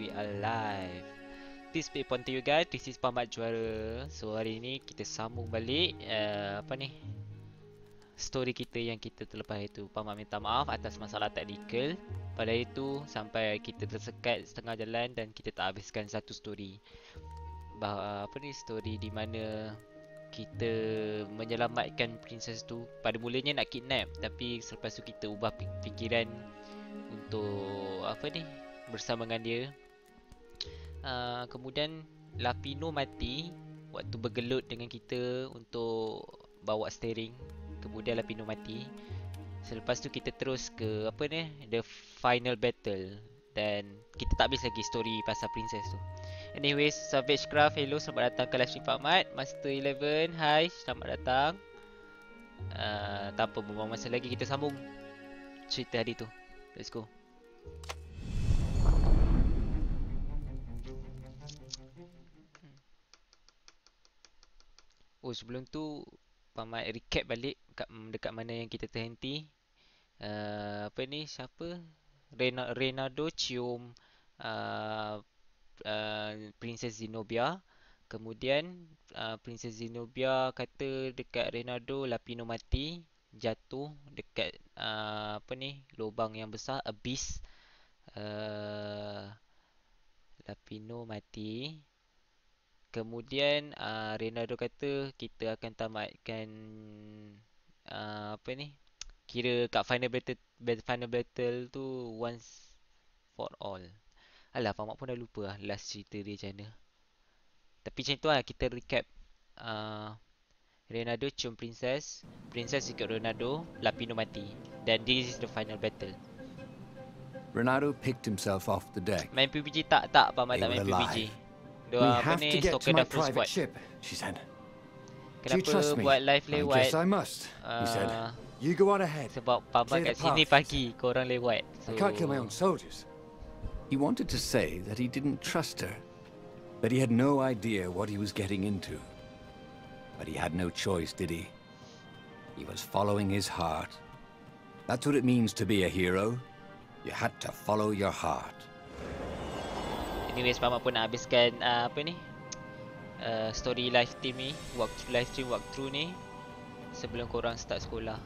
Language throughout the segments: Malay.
we are live. This big point to you guys, this is PakMatJuara. So hari ni kita sambung balik story kita yang kita terlepas itu. PakMat minta maaf atas masalah teknikal. Pada itu sampai kita tersekat setengah jalan dan kita tak habiskan satu story. Story di mana kita menyelamatkan princess tu. Pada mulanya nak kidnap, tapi selepas tu kita ubah fikiran untuk bersama dengan dia. Kemudian Lapino mati waktu bergelut dengan kita untuk bawa steering. Kemudian Lapino mati. Selepas tu kita terus ke the final battle, dan kita tak habis lagi story pasal princess tu. Anyways, Savage Craft, hello, selamat datang ke livestream PakMat. Master 11, hi, selamat datang. Tanpa membuang masa lagi, kita sambung cerita hari tu. Let's go. Oh, sebelum tu PakMat recap balik dekat mana yang kita terhenti. Siapa? Reynaldo cium Princess Zenobia. Kemudian Princess Zenobia kata dekat Reynaldo Lapino mati, jatuh dekat lubang yang besar, abyss. Lapino mati. Kemudian Reynaldo kata kita akan tamatkan kira kat final battle tu once for all. Alah, PakMat pun dah lupa lah last cerita dia macam mana. Tapi macam tu lah, kita recap. Reynaldo cium princess ikut Reynaldo, Lapino mati. Dan this is the final battle. Reynaldo picked himself off the deck. Main PUBG tak PakMat tak main PUBG. We have to get to my private ship, she said. Do you trust me? Buat live lewat? Yes, I must, he said. You go on ahead. Sebab PakMat kat sini pagi, korang lewat. I can't kill my own soldiers. He wanted to say that he didn't trust her, that he had no idea what he was getting into. But he had no choice, did he? He was following his heart. That's what it means to be a hero. You had to follow your heart. Anyways, PakMat pun nak habiskan story live stream ni, livestream walkthrough ni sebelum korang start sekolah.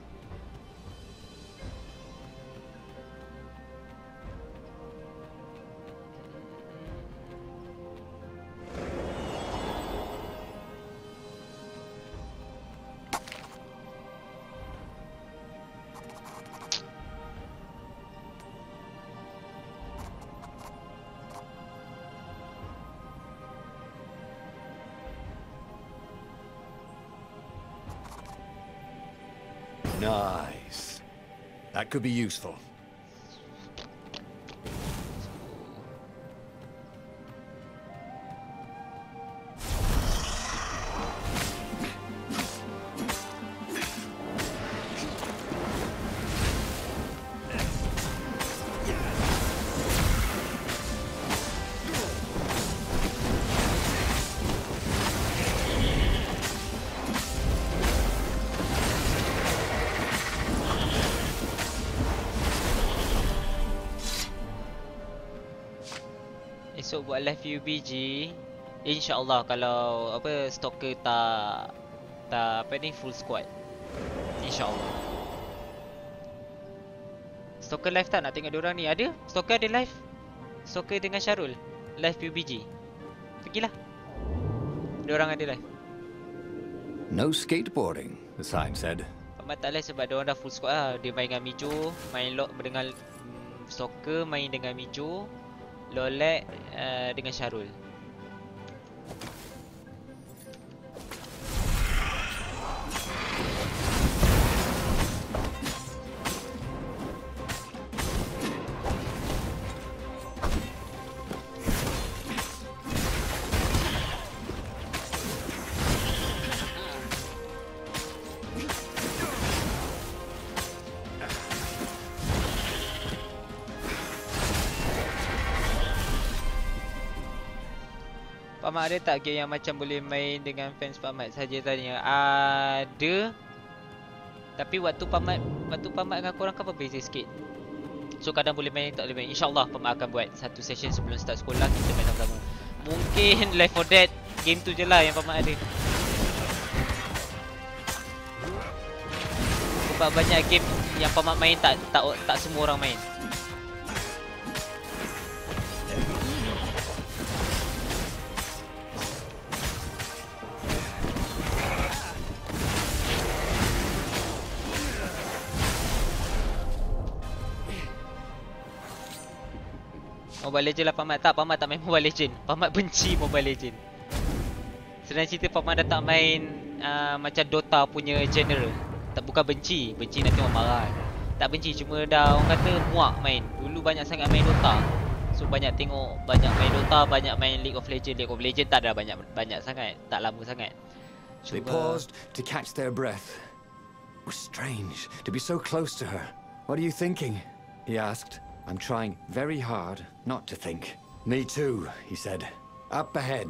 Nice. That could be useful. Esok buat live PUBG, InsyaAllah kalau stalker tak full squad. InsyaAllah. Stalker live tak nak tengok diorang ni? Ada? Stalker ada live? Stalker dengan Syarul live PUBG. Pergilah. Diorang ada live. No skateboarding, the sign said. PakMat tak live sebab diorang dah full squad lah. Dia main dengan Mijo, main lock dengan Stalker, main dengan Mijo, Lolek dengan Syarul. PakMat ada tak game yang macam boleh main dengan fans PakMat saja tanya? Ada. Tapi waktu PakMat dengan korang kan berbeza sikit. So kadang boleh main, tak boleh main. InsyaAllah PakMat akan buat satu session sebelum start sekolah, kita main sama-sama. Mungkin Left 4 Dead game tu je lah yang PakMat ada. Sebab banyak game yang PakMat main tak semua orang main. Mobile Legend lah PakMat. PakMat tak main Mobile Legend. PakMat benci Mobile Legend. Sebenarnya cerita PakMat dah tak main macam Dota punya genre. Bukan benci. Benci nanti orang marah. Tak benci, cuma dah orang kata muak main. Dulu banyak sangat main Dota. So banyak tengok, banyak main Dota, banyak main League of Legends. League of Legends tak ada banyak sangat. Tak lama sangat. They paused to catch their breath. It was strange to be so close to her. What are you thinking? He asked. I'm trying very hard not to think. Me too, he said. Up ahead,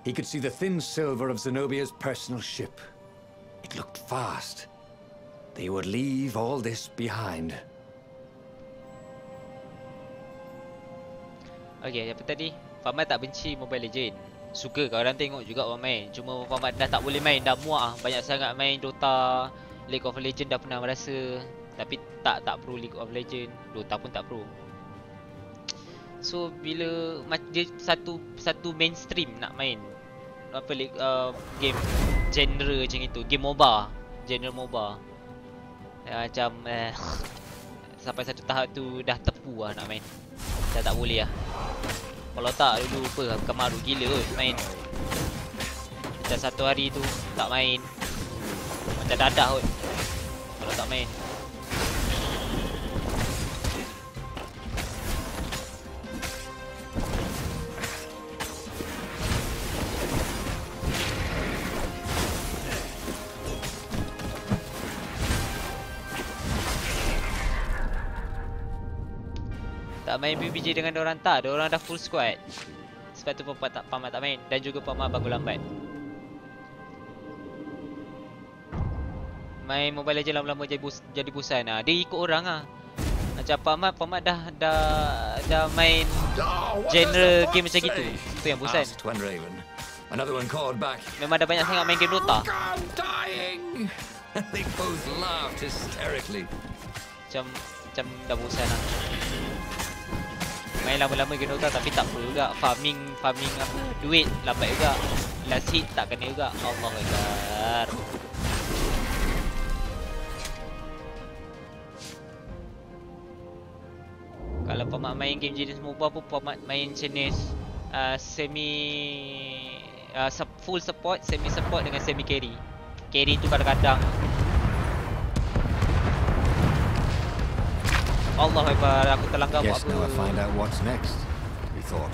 he could see the thin silver of Zenobia's personal ship. It looked fast. They would leave all this behind. Okay, apa tadi? PakMat tak benci Mobile Legend. Suka kalau orang tengok juga orang main. Cuma PakMat dah tak boleh main, dah muak. Banyak sangat main Dota, League of Legends dah pernah merasa. Tapi tak pro League of Legends, Dota pun tak pro. So bila dia satu mainstream nak main apa game genre macam itu, game MOBA, genre MOBA. Macam sampai satu tahap tu dah tepu lah nak main. Dah tak boleh lah. Kalau tak dulu apa kemaru gila kot main. Macam satu hari tu tak main, macam dadah kot kalau tak main. Tak main PUBG dengan diorang tak, diorang dah full squad. Sebab tu PakMat tak main. Dan juga PakMat bangun lambat. Main Mobile Legends lama-lama jadi bosan lah. Dia ikut orang lah. Macam PakMat dah main genre game macam gitu. Itu yang bosan. Memang dah banyak sangat main game Dota. Macam dah bosan lah. Main lama-lama game Dota tapi tak perlu juga. Farming apa, duit lambat juga. Last hit tak kena juga. Allahuakbar. Kalau PakMat main game jenis MOBA pun PakMat main jenis full support, semi support dengan semi carry. Carry tu kadang-kadang Allahuakbar, aku terlanggar buat apa. Yes, now I find out what's next, we thought.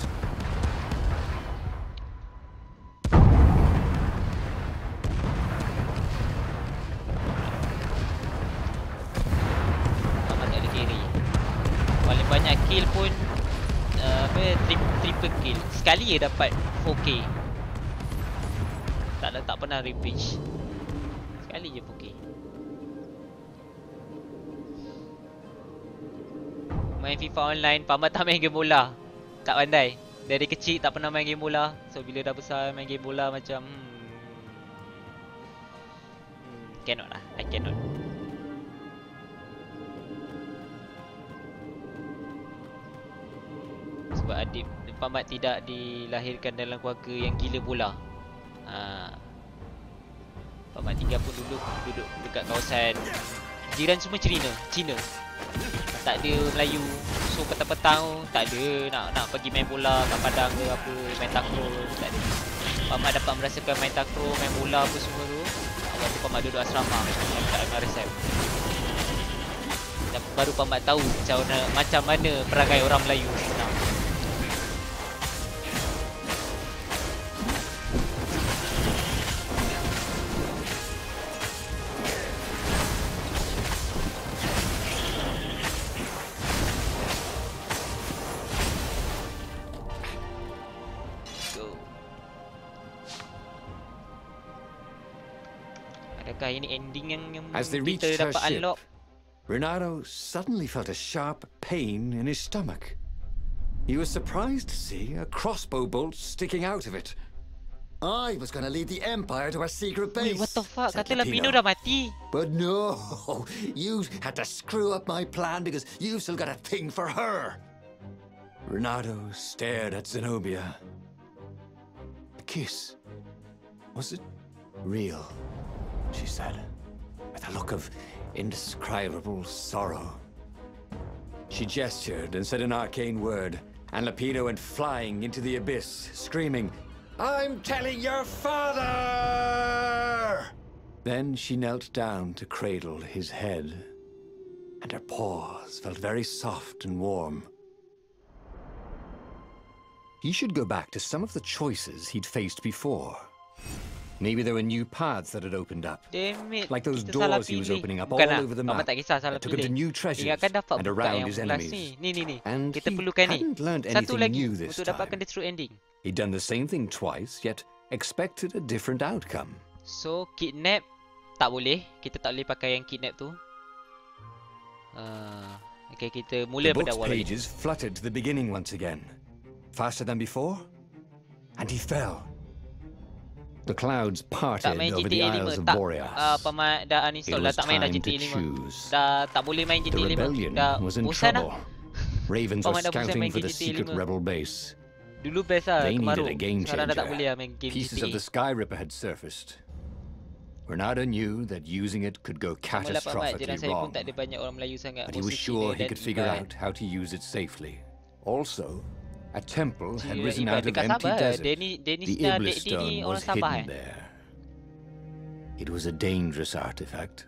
PakMat tak ada carry. Paling banyak kill pun triple kill. Sekali je dapat 4K. Tak pernah reach. Sekali je 4K. Main FIFA online, PakMat tak main game bola. Tak pandai. Dari kecil tak pernah main game bola. So bila dah besar main game bola macam cannot lah. I cannot. Sebab adik PakMat tidak dilahirkan dalam keluarga yang gila bola. PakMat tinggal pun duduk dekat kawasan jiran semua Cina. Tak ada Melayu. So petang-petang tak ada nak pergi main bola kat padang ke apa, main takraw, tak ada. PakMat dapat merasakan main takraw, main bola apa semua tu waktu PakMat duduk asrama dekat MRSM. Dan baru PakMat tahu macam mana perangai orang Melayu sebenar. Adakah ini ending yang As they reached kita her dapat ship, unlock? Renato suddenly felt a sharp pain in his stomach. He was surprised to see a crossbow bolt sticking out of it. I was going to lead the Empire to a secret base. Wait, what the fuck? said Kata Lapino Lapino. dah mati. But no, you had to screw up my plan because you've still got a thing for her. Renato stared at Zenobia. The kiss. Was it real? She said, with a look of indescribable sorrow. She gestured and said an arcane word, and Lapino went flying into the abyss, screaming, "I'm telling your father!" Then she knelt down to cradle his head, and her paws felt very soft and warm. He should go back to some of the choices he'd faced before. Maybe there were new paths that had opened up. Damn it. Like those Kita salah doors he was pilih. opening up Bukan all lah. over the Pamat map tak kisah salah that took him to pilih. new treasures Ingatkan dapat and buka around yang his last enemies. ni. Ni. And Kita he perlukan ni. hadn't learned Satu anything lagi new this untuk time. dapatkan the true ending. He'd done the same thing twice, yet expected a different outcome. So, kidnap tak boleh. Kita tak boleh pakai yang kidnap tu. Okay, kita mula The pada book's awal lagi. pages fluttered to the beginning once again. Faster than before, and he fell. The clouds Tak parted main over the GTA 5. Isles of Tak. Boreas. Pamat dah It uninstall dah. was Tak main dah time to GTA 5. choose. Dah tak boleh main The GTA 5. rebellion Dah was in bosan trouble. lah. Ravens were Pamat dah bosan scouting main for the GTA secret 5. rebel base. Dulu best lah They kemaruk. needed a game Sekarang dah tak changer. boleh lah main game Pieces GTA. of the Sky Ripper had surfaced. Renato knew that using it could go Sama lah Pamat. catastrophically Jiran saya pun wrong, tak ada banyak orang Melayu sangat. but he was Mostly sure Cina he dan could figure Iban. out how to use it safely. Also, a temple had Jiran risen Iban out of dekat empty Sabah. desert. Dennis The dan Iblis Dek D ni stone orang was Sabah hidden there. It was a dangerous artifact.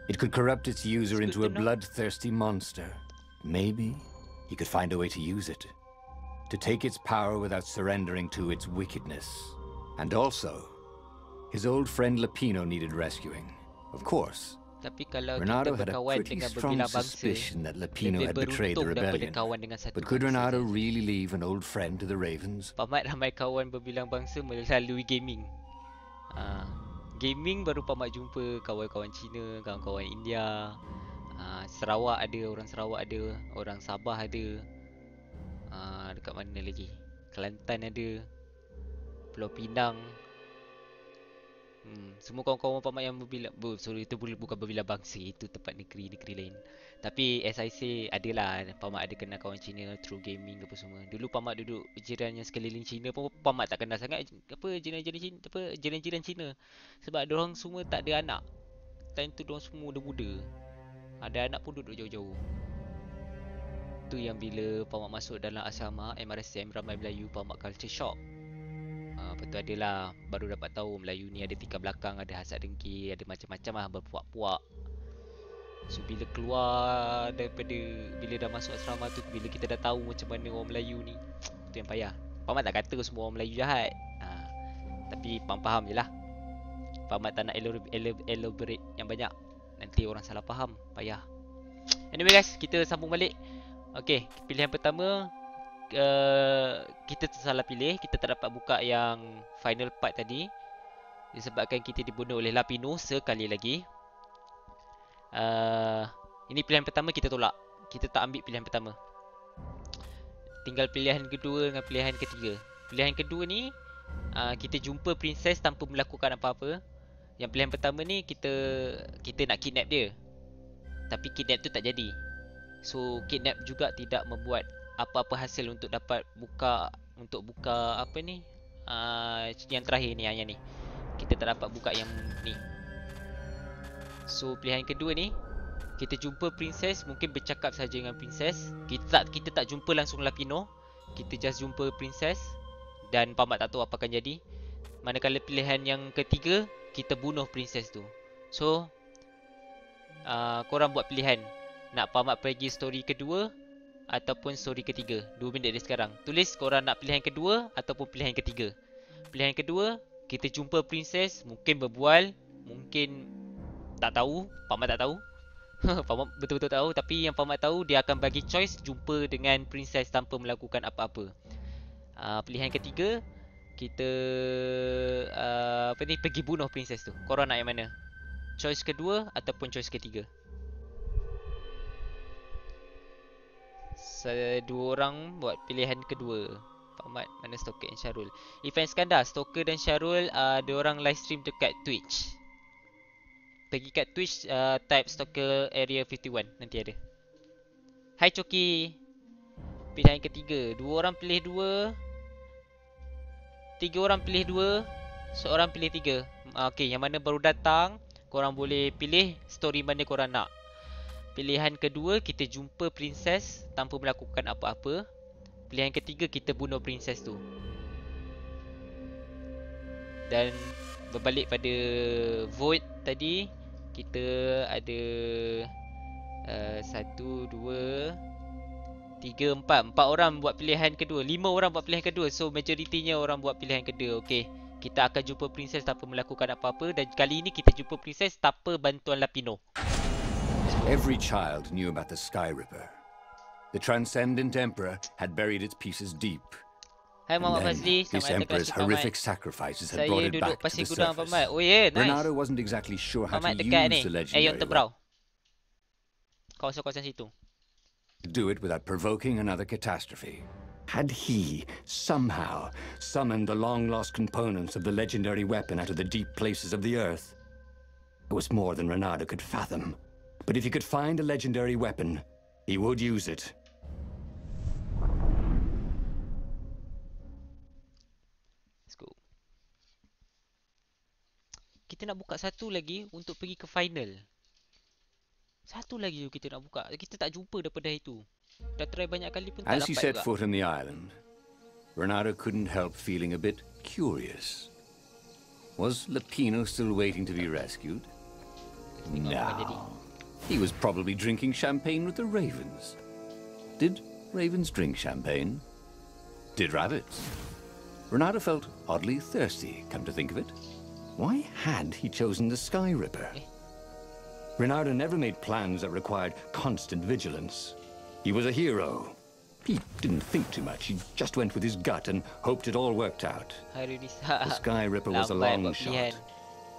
It could corrupt its user It's into good a to know. bloodthirsty monster. Maybe he could find a way to use it, to take its power without surrendering to its wickedness. And also, his old friend Lapino needed rescuing. Of course, Tapi kalau Renato kita had a berkawan pretty dengan strong berbilang bangsa, suspicion that Lapino lebih had betrayed the beruntung daripada rebellion. kawan dengan satu But could bangsa Renato je. really leave an old friend to the Ravens? Pamat ramai kawan berbilang bangsa melalui gaming. Gaming baru Pamat jumpa kawan-kawan Cina, kawan-kawan India. Sarawak ada, orang Sarawak ada, orang Sabah ada. Dekat mana lagi? Kelantan ada. Pulau Pinang. Semua kawan-kawan Pamat yang berbilang sorry, itu bukan berbilang bangsa, itu tempat negeri-negeri lain. Tapi as I say, adalah Pamat ada kenal kawan Cina through gaming apa semua. Dulu Pamat duduk jiran yang sekeliling Cina pun Pamat tak kenal sangat jiran-jiran Cina, jiran-jiran Cina. Sebab diorang semua tak ada anak. Time tu diorang semua muda-muda. Ada anak pun duduk jauh-jauh. Tu yang bila Pamat masuk dalam asrama MRSM Ramai Melayu, Pamat culture shock. Lepas tu adalah baru dapat tahu Melayu ni ada tikar belakang, ada hasad dengki, ada macam-macam lah, berpuak-puak. So bila keluar daripada, bila dah masuk asrama tu, bila kita dah tahu macam mana orang Melayu ni, tu yang payah. Pamat tak kata semua orang Melayu jahat, tapi faham je lah. Pamat tak nak elaborate yang banyak, nanti orang salah faham, payah. Anyway guys, kita sambung balik. Okay, pilihan pertama, kita tersalah pilih. Kita tak dapat buka yang final part tadi disebabkan kita dibunuh oleh Lapino sekali lagi. Ini pilihan pertama kita tolak. Kita tak ambil pilihan pertama. Tinggal pilihan kedua dengan pilihan ketiga. Pilihan kedua ni kita jumpa princess tanpa melakukan apa-apa. Yang pilihan pertama ni kita nak kidnap dia, tapi kidnap tu tak jadi. So kidnap juga tidak membuat apa-apa hasil untuk dapat buka apa ni, yang terakhir ni, yang ni kita tak dapat buka yang ni. So pilihan kedua ni, kita jumpa princess, mungkin bercakap saja dengan princess. Kita tak jumpa langsung Lapino, kita just jumpa princess dan Pamat tak tahu apa akan jadi. Manakala pilihan yang ketiga, kita bunuh princess tu. So korang buat pilihan, nak Pamat pergi story kedua ataupun story ketiga. 2 minit dari sekarang. Tulis korang nak pilihan kedua ataupun pilihan ketiga. Pilihan kedua, kita jumpa princess, mungkin berbual, mungkin tak tahu, Pamat tak tahu. Pamat betul-betul tahu, tapi yang Pamat tahu, dia akan bagi choice jumpa dengan princess tanpa melakukan apa-apa. Pilihan ketiga, kita pergi bunuh princess tu. Korang nak yang mana? Choice kedua ataupun choice ketiga? Dua orang buat pilihan kedua. PakMat, mana Stoker dan Syarul. Ifan Iskandar, Stoker dan Syarul, dua orang live stream dekat Twitch. Pergi kat Twitch, type Stoker Area 51, nanti ada. Hai Coki. Pilihan ketiga. Dua orang pilih dua. Tiga orang pilih dua. Seorang pilih tiga. Okay, yang mana baru datang, korang boleh pilih story mana korang nak. Pilihan kedua, kita jumpa princess tanpa melakukan apa-apa. Pilihan ketiga, kita bunuh princess tu. Dan berbalik pada vote tadi, kita ada 1, 2, 3, 4. 4 orang buat pilihan kedua. 5 orang buat pilihan kedua. So majoritinya orang buat pilihan kedua. Okay, kita akan jumpa princess tanpa melakukan apa-apa. Dan kali ini kita jumpa princess tanpa bantuan Lapino. Every child knew about the Sky Ripper. The transcendent emperor had buried its pieces deep. Hai Muhammad Fazli, This selamat datang emperor's ke horrific PakMat. sacrifices had Saya brought it duduk back to pasir the gudang surface. PakMat. Oh yeah, nice. Renato wasn't exactly sure how to PakMat dekat ni, use the Yon legendary Tebrau. Kawasan-kawasan situ. to do it without provoking another catastrophe. Had he somehow summoned the long-lost components of the legendary weapon out of the deep places of the earth? It was more than Renato could fathom. But if he could find a legendary weapon, he would use it. Let's go. Kita nak buka satu lagi untuk pergi ke final. Satu lagi kita nak buka. Kita tak jumpa daripada itu. Dah try banyak kali pun tak As he dapat set juga. foot on the island, Renato couldn't help feeling a bit curious. Was Lapino still waiting to be rescued? Tengok apa jadi. No. He was probably drinking champagne with the ravens. Did ravens drink champagne? Did rabbits? Renato felt oddly thirsty, come to think of it. Why had he chosen the Sky Ripper? Renato never made plans that required constant vigilance. He was a hero. He didn't think too much. He just went with his gut and hoped it all worked out. The Sky Ripper was a long shot.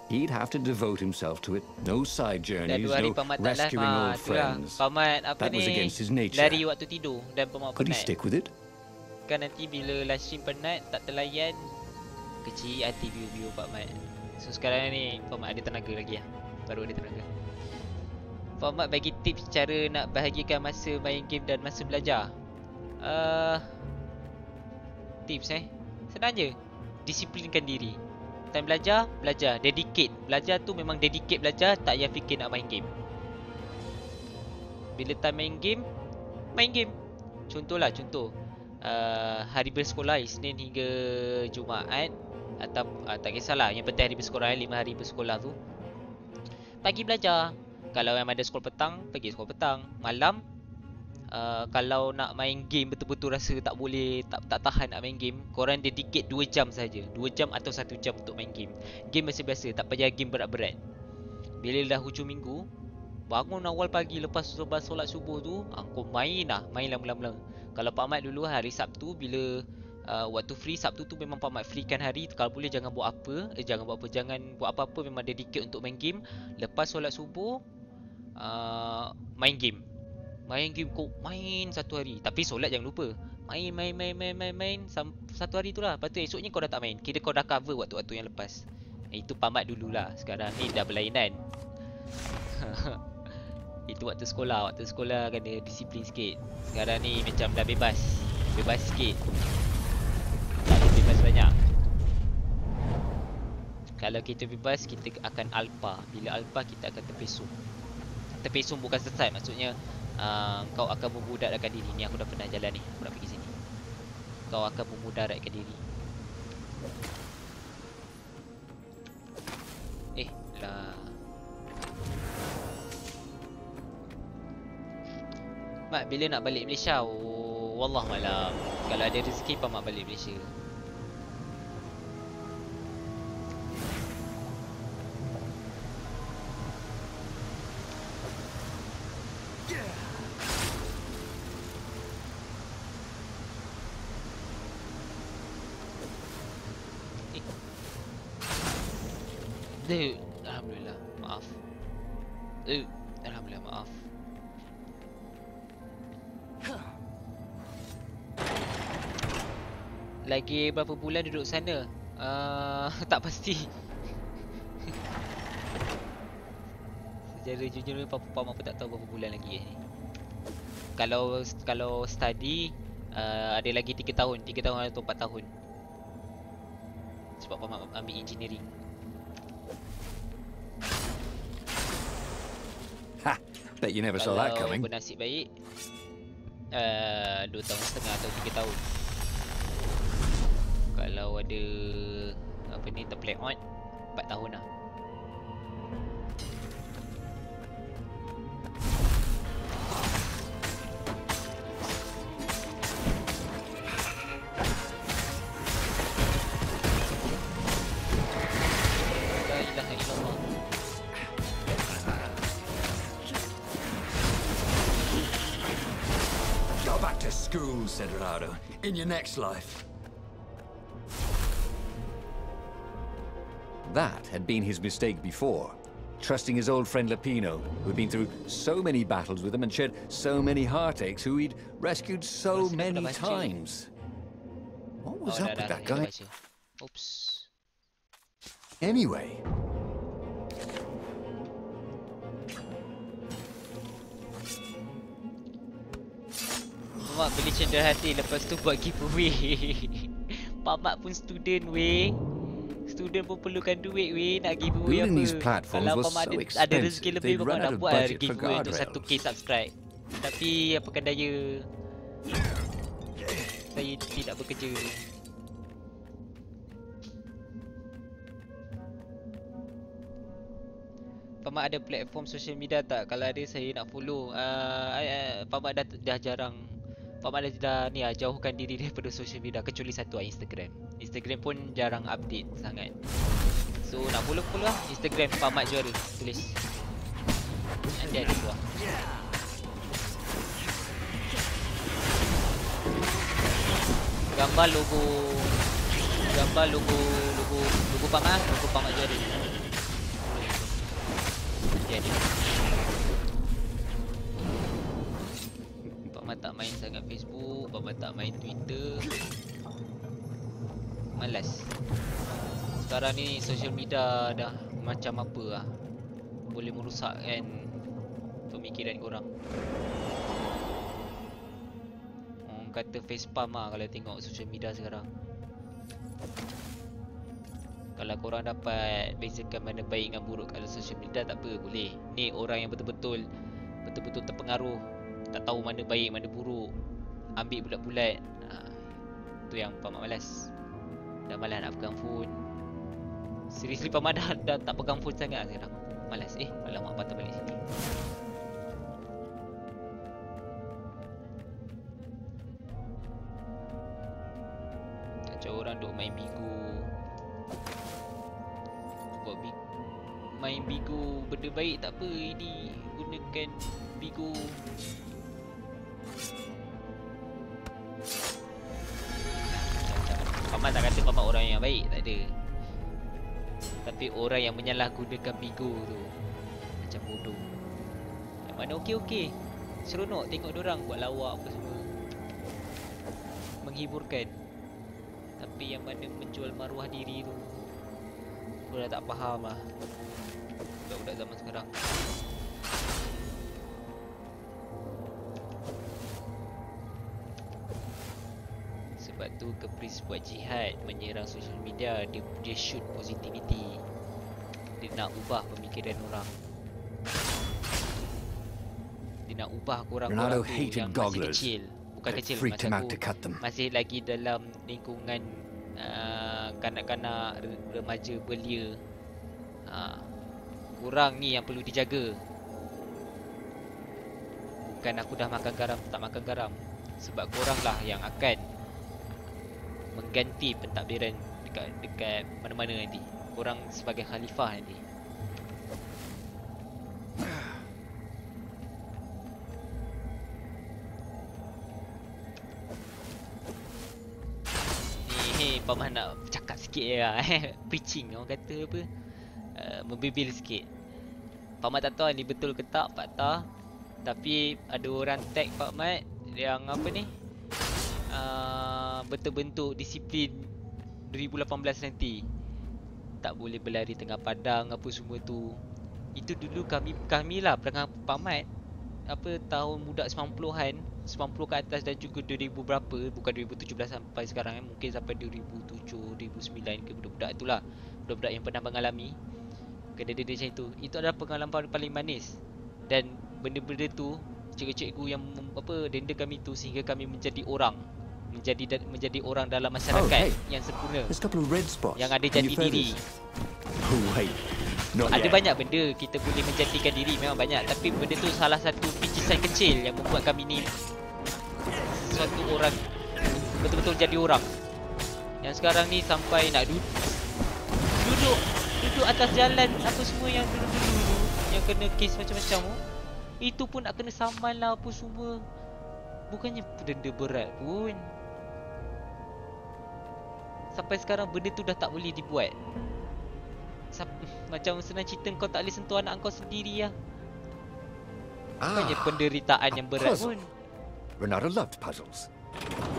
He'd have to devote himself to it. No side journeys, no rescuing old friends. PakMat apa That ni? was against his nature. Lari waktu tidur dan PakMat Could he penat. stick with it? Kan nanti bila live stream penat, tak terlayan, kecil hati view-view PakMat. So sekarang ni PakMat ada tenaga lagi lah. Baru ada tenaga. PakMat bagi tips cara nak bahagikan masa main game dan masa belajar. Tips senang je. Disiplinkan diri. Time belajar, belajar. Dedicate. Belajar tu memang dedicate belajar, tak payah fikir nak main game. Bila time main game. Contohlah, hari bersekolah Isnin hingga Jumaat atau tak kisahlah, yang penting hari bersekolah, 5 hari bersekolah tu pagi belajar. Kalau yang ada sekolah petang, pergi sekolah petang. Malam kalau nak main game betul-betul rasa tak boleh, tak tahan nak main game, korang dedicate 2 jam saja. 2 jam atau 1 jam untuk main game. Game biasa-biasa, tak payah game berat-berat. Bila dah hujung minggu, bangun awal pagi lepas solat subuh tu, kau main lama-lama. Kalau PakMat dulu hari Sabtu, bila waktu free Sabtu tu memang PakMat freekan hari. Kalau boleh jangan buat apa-apa, memang dedicate untuk main game. Lepas solat subuh, main game kau main satu hari. Tapi solat jangan lupa. Main satu hari tu lah. Lepas tu esoknya kau dah tak main. Kira kau dah cover waktu-waktu yang lepas. Itu PakMat dululah. Sekarang ni dah berlainan. Itu waktu sekolah. Waktu sekolah kena disiplin sikit. Sekarang ni macam dah bebas. Bebas sikit. Tak ada bebas banyak. Kalau kita bebas, kita akan alpha. Bila alpha, kita akan terpesong. Terpesong bukan sesat. Maksudnya kau akan memudaratkan diri. Ni aku dah pernah jalan ni. Aku nak pergi sini. Kau akan memudaratkan diri. Lah. Mak, bila nak balik Malaysia? Wallahualam. Kalau ada rezeki, PakMat balik Malaysia. Alhamdulillah, maaf. Alhamdulillah, maaf. Lagi berapa bulan duduk sana? Tak pasti. Secara jujur Pakmat pun tak tahu berapa bulan lagi ni. Kalau study ada lagi 3 tahun, 3 tahun atau 4 tahun. Sebab Pakmat ambil engineering. Ha! Bet you never saw that coming. Kalau bernasib baik 2 tahun setengah atau 3 tahun. Kalau ada apa ni, terplay on 4 tahun lah. School, said Rado, in your next life. That had been his mistake before, trusting his old friend Lapino, who'd been through so many battles with him and shared so many heartaches, who he'd rescued so many times. What was up with that guy? Oops. Anyway. Pakmat beli cendera hati, lepas tu buat giveaway. Pakmat pun student weh. Student pun perlukan duit weh, nak giveaway apa. Kalau Pakmat ada rezeki lebih, Pakmat nak buat giveaway untuk 1k subscribe. Tapi apakah daya, saya tidak bekerja. Pakmat ada platform social media tak? Kalau ada saya nak follow. Pakmat dah jarang. Pakmat dah ni jauhkan diri daripada social media, kecuali satu Instagram. Instagram pun jarang update sangat. So nak follow lah Instagram PakMatJuara, tulis. Nanti ada buah. Gambar logo Pakmat, logo PakMatJuara. Nanti ada. Pakmat tak main sangat Facebook, Pakmat tak main Twitter. Malas. Sekarang ni social media dah macam apa lah, boleh merosakkan pemikiran korang. Orang kata facepalm lah kalau tengok social media sekarang. Kalau korang dapat bezakan mana baik dengan buruk kalau social media, tak apa, boleh. Ni orang yang betul-betul terpengaruh, tak tahu mana baik mana buruk, ambil bulat-bulat. Tu yang Pakmat malas. Dah malas nak pegang phone. Seriously Pakmat dah tak pegang phone sangat sekarang. Malas. Alamak, patah balik sini. Macam orang duk main bigo. Buat main bigo benda baik tak apa. Ini gunakan bigo. Pakmat tak kata Pakmat orang yang baik, tak ada. Tapi orang yang menyalahgunakan bigo tu macam bodoh. Yang mana okey-okey, seronok tengok diorang buat lawak apa semua, menghiburkan. Tapi yang mana menjual maruah diri tu, aku dah tak faham lah budak-budak zaman sekarang. Sebab tu Caprice buat jihad menyerang social media. Dia shoot positivity. Dia nak ubah pemikiran orang. Dia nak ubah korang-korang tu yang masih kecil. Bukan kecil, masa aku masih lagi dalam lingkungan kanak-kanak remaja belia. Korang ni yang perlu dijaga. Bukan aku dah makan garam, tak makan garam. Sebab korang lah yang akan mengganti pentadbiran dekat mana-mana nanti. Korang sebagai khalifah nanti. Ni Pakmat nak cakap sikit lah. Preaching orang kata apa, membibil sikit. Pakmat tak tahu ni betul ke tak, fakta. Tapi ada orang tag Pakmat yang apa ni, bentuk disiplin 2018 nanti. Tak boleh berlari tengah padang apa semua tu. Itu dulu kami lah perangai PakMat apa tahun muda 90-an, 90 ke atas dan juga 2000 berapa, bukan 2017 sampai sekarang mungkin sampai 2007, 2009 ke budak-budak itulah. Budak-budak yang pernah mengalami kejadian macam itu. Itu adalah pengalaman paling manis. Dan benda-benda tu cikgu-cikgu yang denda kami tu sehingga kami menjadi orang. Menjadi orang dalam masyarakat yang sempurna. Yang ada jati diri. Ada banyak benda kita boleh menjadikan diri, memang banyak. Tapi benda tu salah satu picisan kecil yang membuat kami ni suatu orang betul-betul jadi orang. Yang sekarang ni sampai nak duduk atas jalan apa semua yang dulu-dulu yang kena kes macam-macam tu. Itu pun nak kena saman lah apa semua. Bukannya denda berat pun. Sampai sekarang benda tu dah tak boleh dibuat. Macam senang cerita kau tak boleh sentuh anak kau sendiri lah. Bukannya penderitaan yang berat pun. Renata loved puzzles,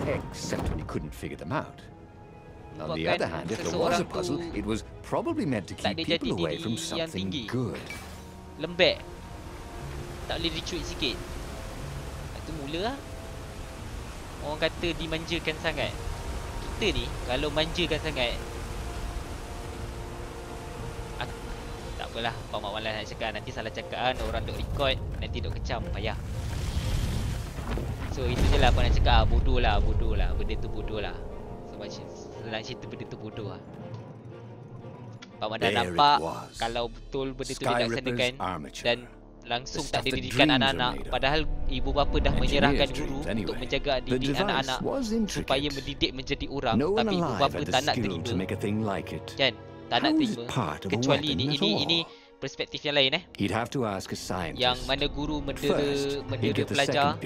except when he couldn't figure them out. On the other hand, if there was a puzzle, it was probably meant to keep people away from something good. Lembek. Tak boleh dicuit sikit. Itu mula lah. Orang kata dimanjakan sangat. Kita ni kalau manjakan sangat, tak apalah, PakMat malas nak cakap. Nanti salah cakap kan, orang duk record, nanti duk kecam, payah. So itu je lah apa nak cakap. Bodoh lah. Benda tu bodoh lah. Sebab senang cerita benda tu bodoh lah. PakMat dah nampak kalau betul benda tu dilaksanakan dan langsung tak didirikan anak-anak. Padahal ibu bapa dah menyerahkan guru untuk menjaga didik anak-anak supaya mendidik menjadi orang. Tapi ibu bapa tak nak terima. Kan? Tak nak terima. Kecuali ini perspektif yang lain yang mana guru mendera pelajar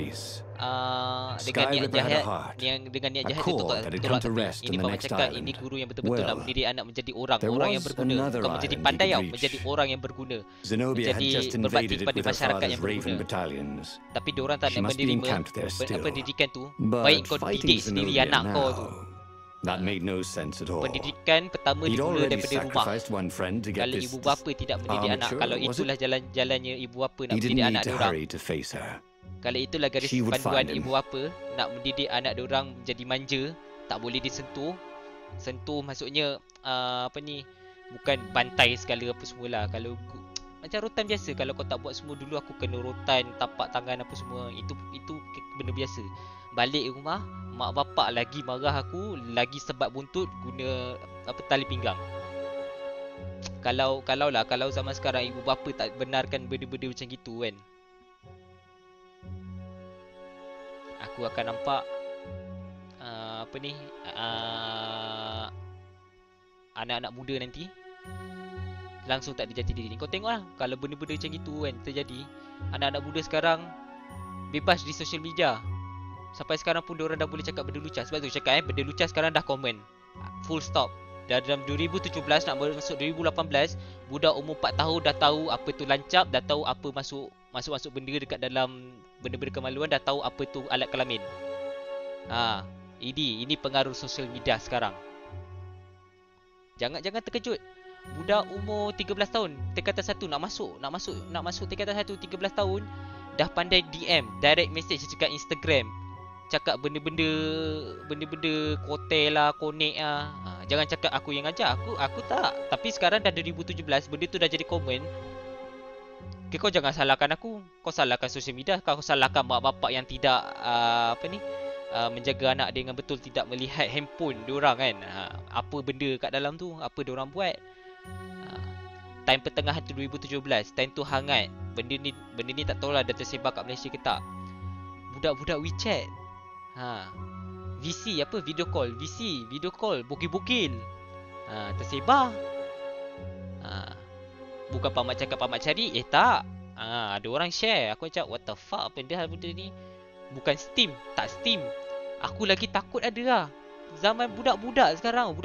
dengan niat jahat, yang dengan niat jahat itu tolak tepi. Ini PakMat cakap, ini guru yang betul-betul nak mendidik anak menjadi orang yang berguna. Bukan menjadi pandai tau, menjadi orang yang berguna, menjadi berbakti kepada masyarakat yang berguna. Tapi diorang tak nak menerima pendidikan tu. Baik kau didik sendiri anak kau tu. Pendidikan pertama dimula daripada rumah. Kalau ibu bapa tidak mendidik anak, kalau itulah jalannya ibu bapa nak mendidik anak diorang, kalau itulah garis panduan ibu bapa nak mendidik anak diorang menjadi manja, tak boleh disentuh. Sentuh maksudnya bukan bantai segala apa semualah. Kalau macam rotan biasa, kalau kau tak buat semua dulu aku kena rotan, tapak tangan apa semua, itu benda biasa. Balik rumah, mak bapak lagi marah aku, lagi sebat buntut guna tali pinggang. Kalau zaman sekarang ibu bapa tak benarkan benda-benda macam gitu kan, aku akan nampak anak-anak muda nanti langsung tak ada jati diri. Kau tengoklah kalau benda-benda macam gitu kan terjadi, anak-anak muda sekarang bebas di social media. Sampai sekarang pun diorang dah boleh cakap benda lucah. Sebab tu cakap benda lucah sekarang dah common. Full stop. Dalam 2017 nak masuk 2018, budak umur 4 tahun dah tahu apa tu lancap, dah tahu apa masuk benda dekat dalam benda-benda kemaluan, dah tahu apa tu alat kelamin. Ini pengaruh social media sekarang. Jangan terkejut. Budak umur 13 tahun, tingkatan 1 nak masuk tingkatan 1, 13 tahun dah pandai DM, direct message dekat Instagram. Cakap benda-benda kotel lah, konek lah. Jangan cakap aku yang ajar. Aku tak. Tapi sekarang dah 2017, benda tu dah jadi common. Okay, kau jangan salahkan aku. Kau salahkan social media. Kau salahkan mak bapak yang tidak menjaga anak dia dengan betul, tidak melihat handphone diorang kan. Apa benda kat dalam tu, apa diorang buat. Time pertengahan tu 2017, time tu hangat. Benda ni tak tahulah dah tersebar kat Malaysia ke tak. Budak-budak WeChat, VC video call bokil-bokil, tersebar. Bukan PakMat cakap PakMat cari, tak. Ada orang share. Aku cakap what the fuck, apa dia benda ni. Bukan Steam, tak Steam. Aku lagi takut ada lah. Zaman budak-budak sekarang,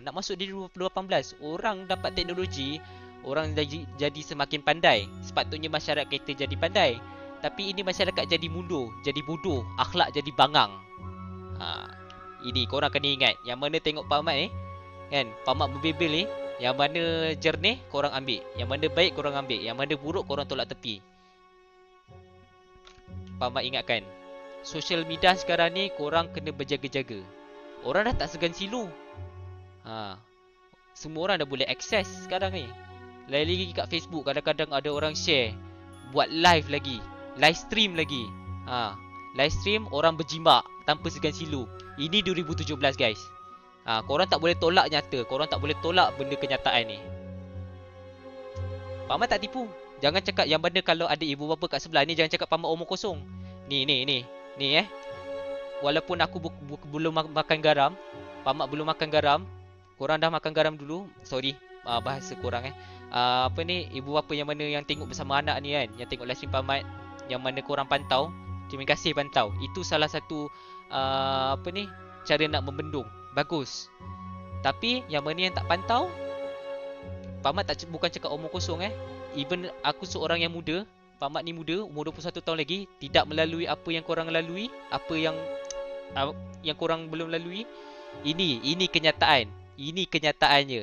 nak masuk di 2018, orang dapat teknologi, orang jadi semakin pandai. Sepatutnya masyarakat kita jadi pandai, tapi ini masyarakat jadi mundur, jadi bodoh, akhlak jadi bangang. Ini korang kena ingat. Yang mana tengok PakMat ni kan, PakMat berbebel ni, yang mana jernih korang ambil, yang mana baik korang ambil, yang mana buruk korang tolak tepi. PakMat ingatkan, social media sekarang ni korang kena berjaga-jaga. Orang dah tak segan silu. Semua orang dah boleh akses sekarang ni. Lagi-lagi kat Facebook kadang-kadang ada orang share, buat live lagi, live stream lagi. Live stream orang berjimak tanpa segan silu. Ini 2017 guys. Korang tak boleh tolak nyata. Korang tak boleh tolak benda kenyataan ni. PakMat tak tipu. Jangan cakap yang benda kalau ada ibu bapa kat sebelah ni, jangan cakap PakMat omong kosong. Ni walaupun aku belum makan garam, PakMat belum makan garam, korang dah makan garam dulu. Sorry, bahasa korang apa ni, ibu bapa yang mana yang tengok bersama anak ni kan, yang tengok livestream PakMat, yang mana korang pantau, terima kasih pantau. Itu salah satu apa ni, cara nak membendung. Bagus. Tapi yang mana yang tak pantau, PakMat bukan cakap omong kosong Even aku seorang yang muda, PakMat ni muda, umur 21 tahun lagi, tidak melalui apa yang korang lalui, apa yang korang belum lalui. Ini kenyataan. Ini kenyataannya.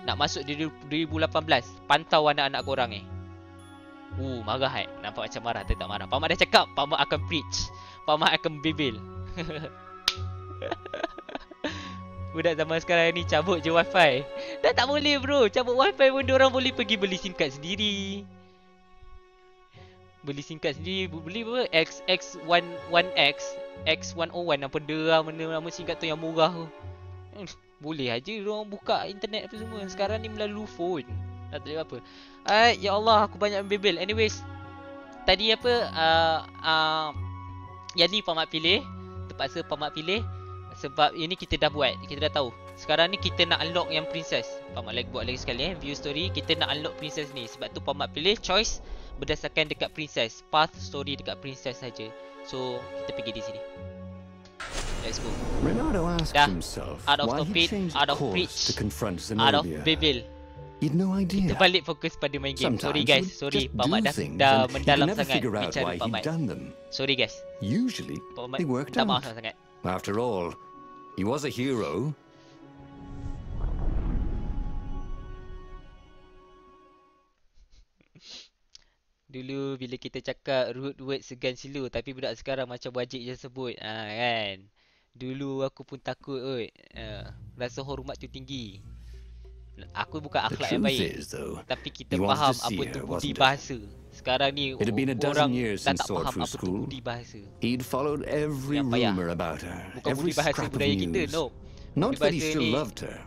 Nak masuk 2018, pantau anak-anak korang ni. Marah nampak macam marah, tapi tak marah. PakMat dah cakap, PakMat akan preach, PakMat akan bebel. Budak zaman sekarang ni cabut je wifi. Dah tak boleh bro, cabut wifi pun diorang boleh pergi beli SIM card sendiri. Beli SIM card sendiri, beli apa? X1X, X101 apa dia, nama SIM card tu yang murah tu. Boleh aja diorang buka internet apa semua. Sekarang ni melalui phone. Tak boleh apa. Ya Allah, aku banyak membebel. Anyways, tadi apa yang ni PakMat pilih. Terpaksa PakMat pilih sebab ini kita dah buat, kita dah tahu. Sekarang ni kita nak unlock yang princess. PakMat buat lagi sekali view story. Kita nak unlock princess ni. Sebab tu PakMat pilih choice berdasarkan dekat princess, path story dekat princess saja. So kita pergi di sini. Let's go. Renato asked himself why he changed course to confront Zenobia. Out of bebel. He'd no idea. Kita balik fokus pada main game. Sorry guys, sorry PakMat dah mendalam sangat bicara PakMat. Sorry guys. Usually they worked out. Maaf sangat. After all, he was a hero. Dulu bila kita cakap root word segan silu, tapi budak sekarang macam wajib je sebut. Kan. Dulu aku pun takut rasa hormat tu tinggi. Aku bukan akhlak yang baik, tapi kita faham apa tu budi bahasa. Sekarang ni orang dah tak faham apa tu budi bahasa. He'd followed every rumor about her, every scrap of news. Not that he still loved her.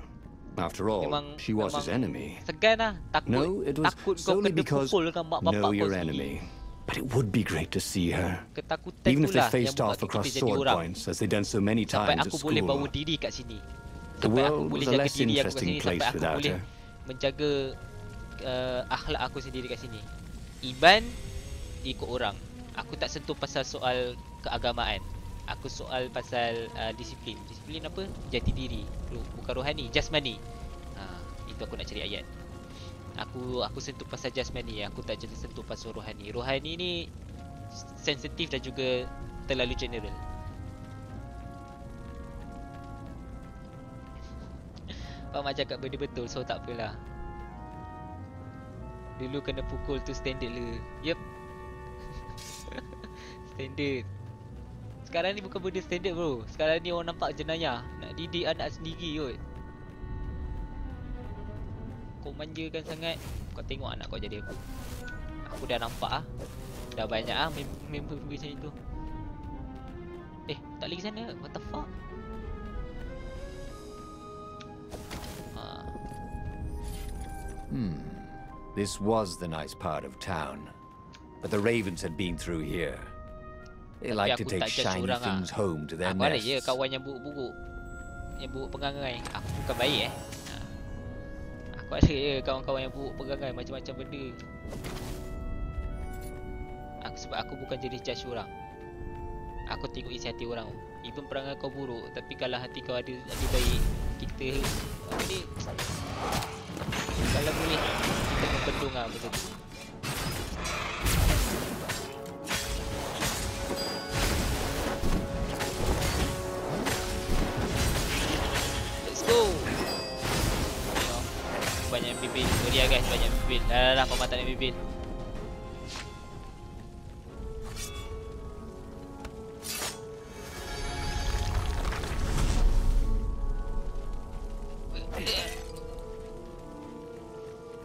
After all, she was his enemy. Segan lah, No, it was solely because know your enemy. But it would be great to see her, even if they faced off across sword points, as they've done so many times at school. The world was a less interesting place without her. Menjaga akhlak aku sendiri kat sini. Iban ikut orang. Aku tak sentuh pasal soal keagamaan. Aku soal pasal disiplin. Disiplin apa? Jati diri. Bukan rohani, jasmani. Itu aku nak cari ayat. Aku sentuh pasal jasmani, aku tak jadi sentuh pasal rohani. Rohani ni sensitif dan juga terlalu general. PakMat cakap benda betul, so tak apalah. Dulu kena pukul tu standard le. Yep. Standard. Sekarang ni bukan benda standard bro. Sekarang ni orang nampak jenayah. Nak didik anak sendiri kot. Kau manjakan sangat, kau tengok anak kau jadi apa. Aku dah nampak dah banyak member macam itu. Tak lagi sana. What the fuck? This was the nice part of town, but the ravens had been through here. They like to take shiny things home to their nests. Aku ada je kawan yang buruk-buruk, yang buruk perangai. Aku bukan baik Aku ada je kawan-kawan yang buruk perangai, macam-macam benda. Sebab aku bukan jenis judge orang. Aku tengok isi hati orang. Even perangai kau buruk, tapi kalau hati kau ada baik, kita apa ni, kalau boleh kita membendung betul. nak bibin. Sorry guys, banyak bibin. Dah, PakMat tak nak bibin.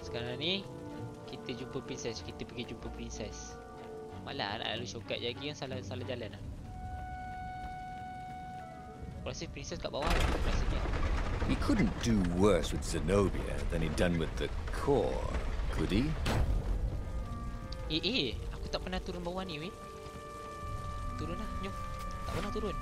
Sekarang ni kita jumpa princess. Kita pergi jumpa princess. Malah nak lalu shortcut je lagi kan, salah jalan lah. Aku rasa princess kat bawah rasanya. He couldn't do worse with Zenobia than he'd done with the core, could he? Aku tak pernah turun bawah ni weh. Turun lah, jom. Tak pernah turun.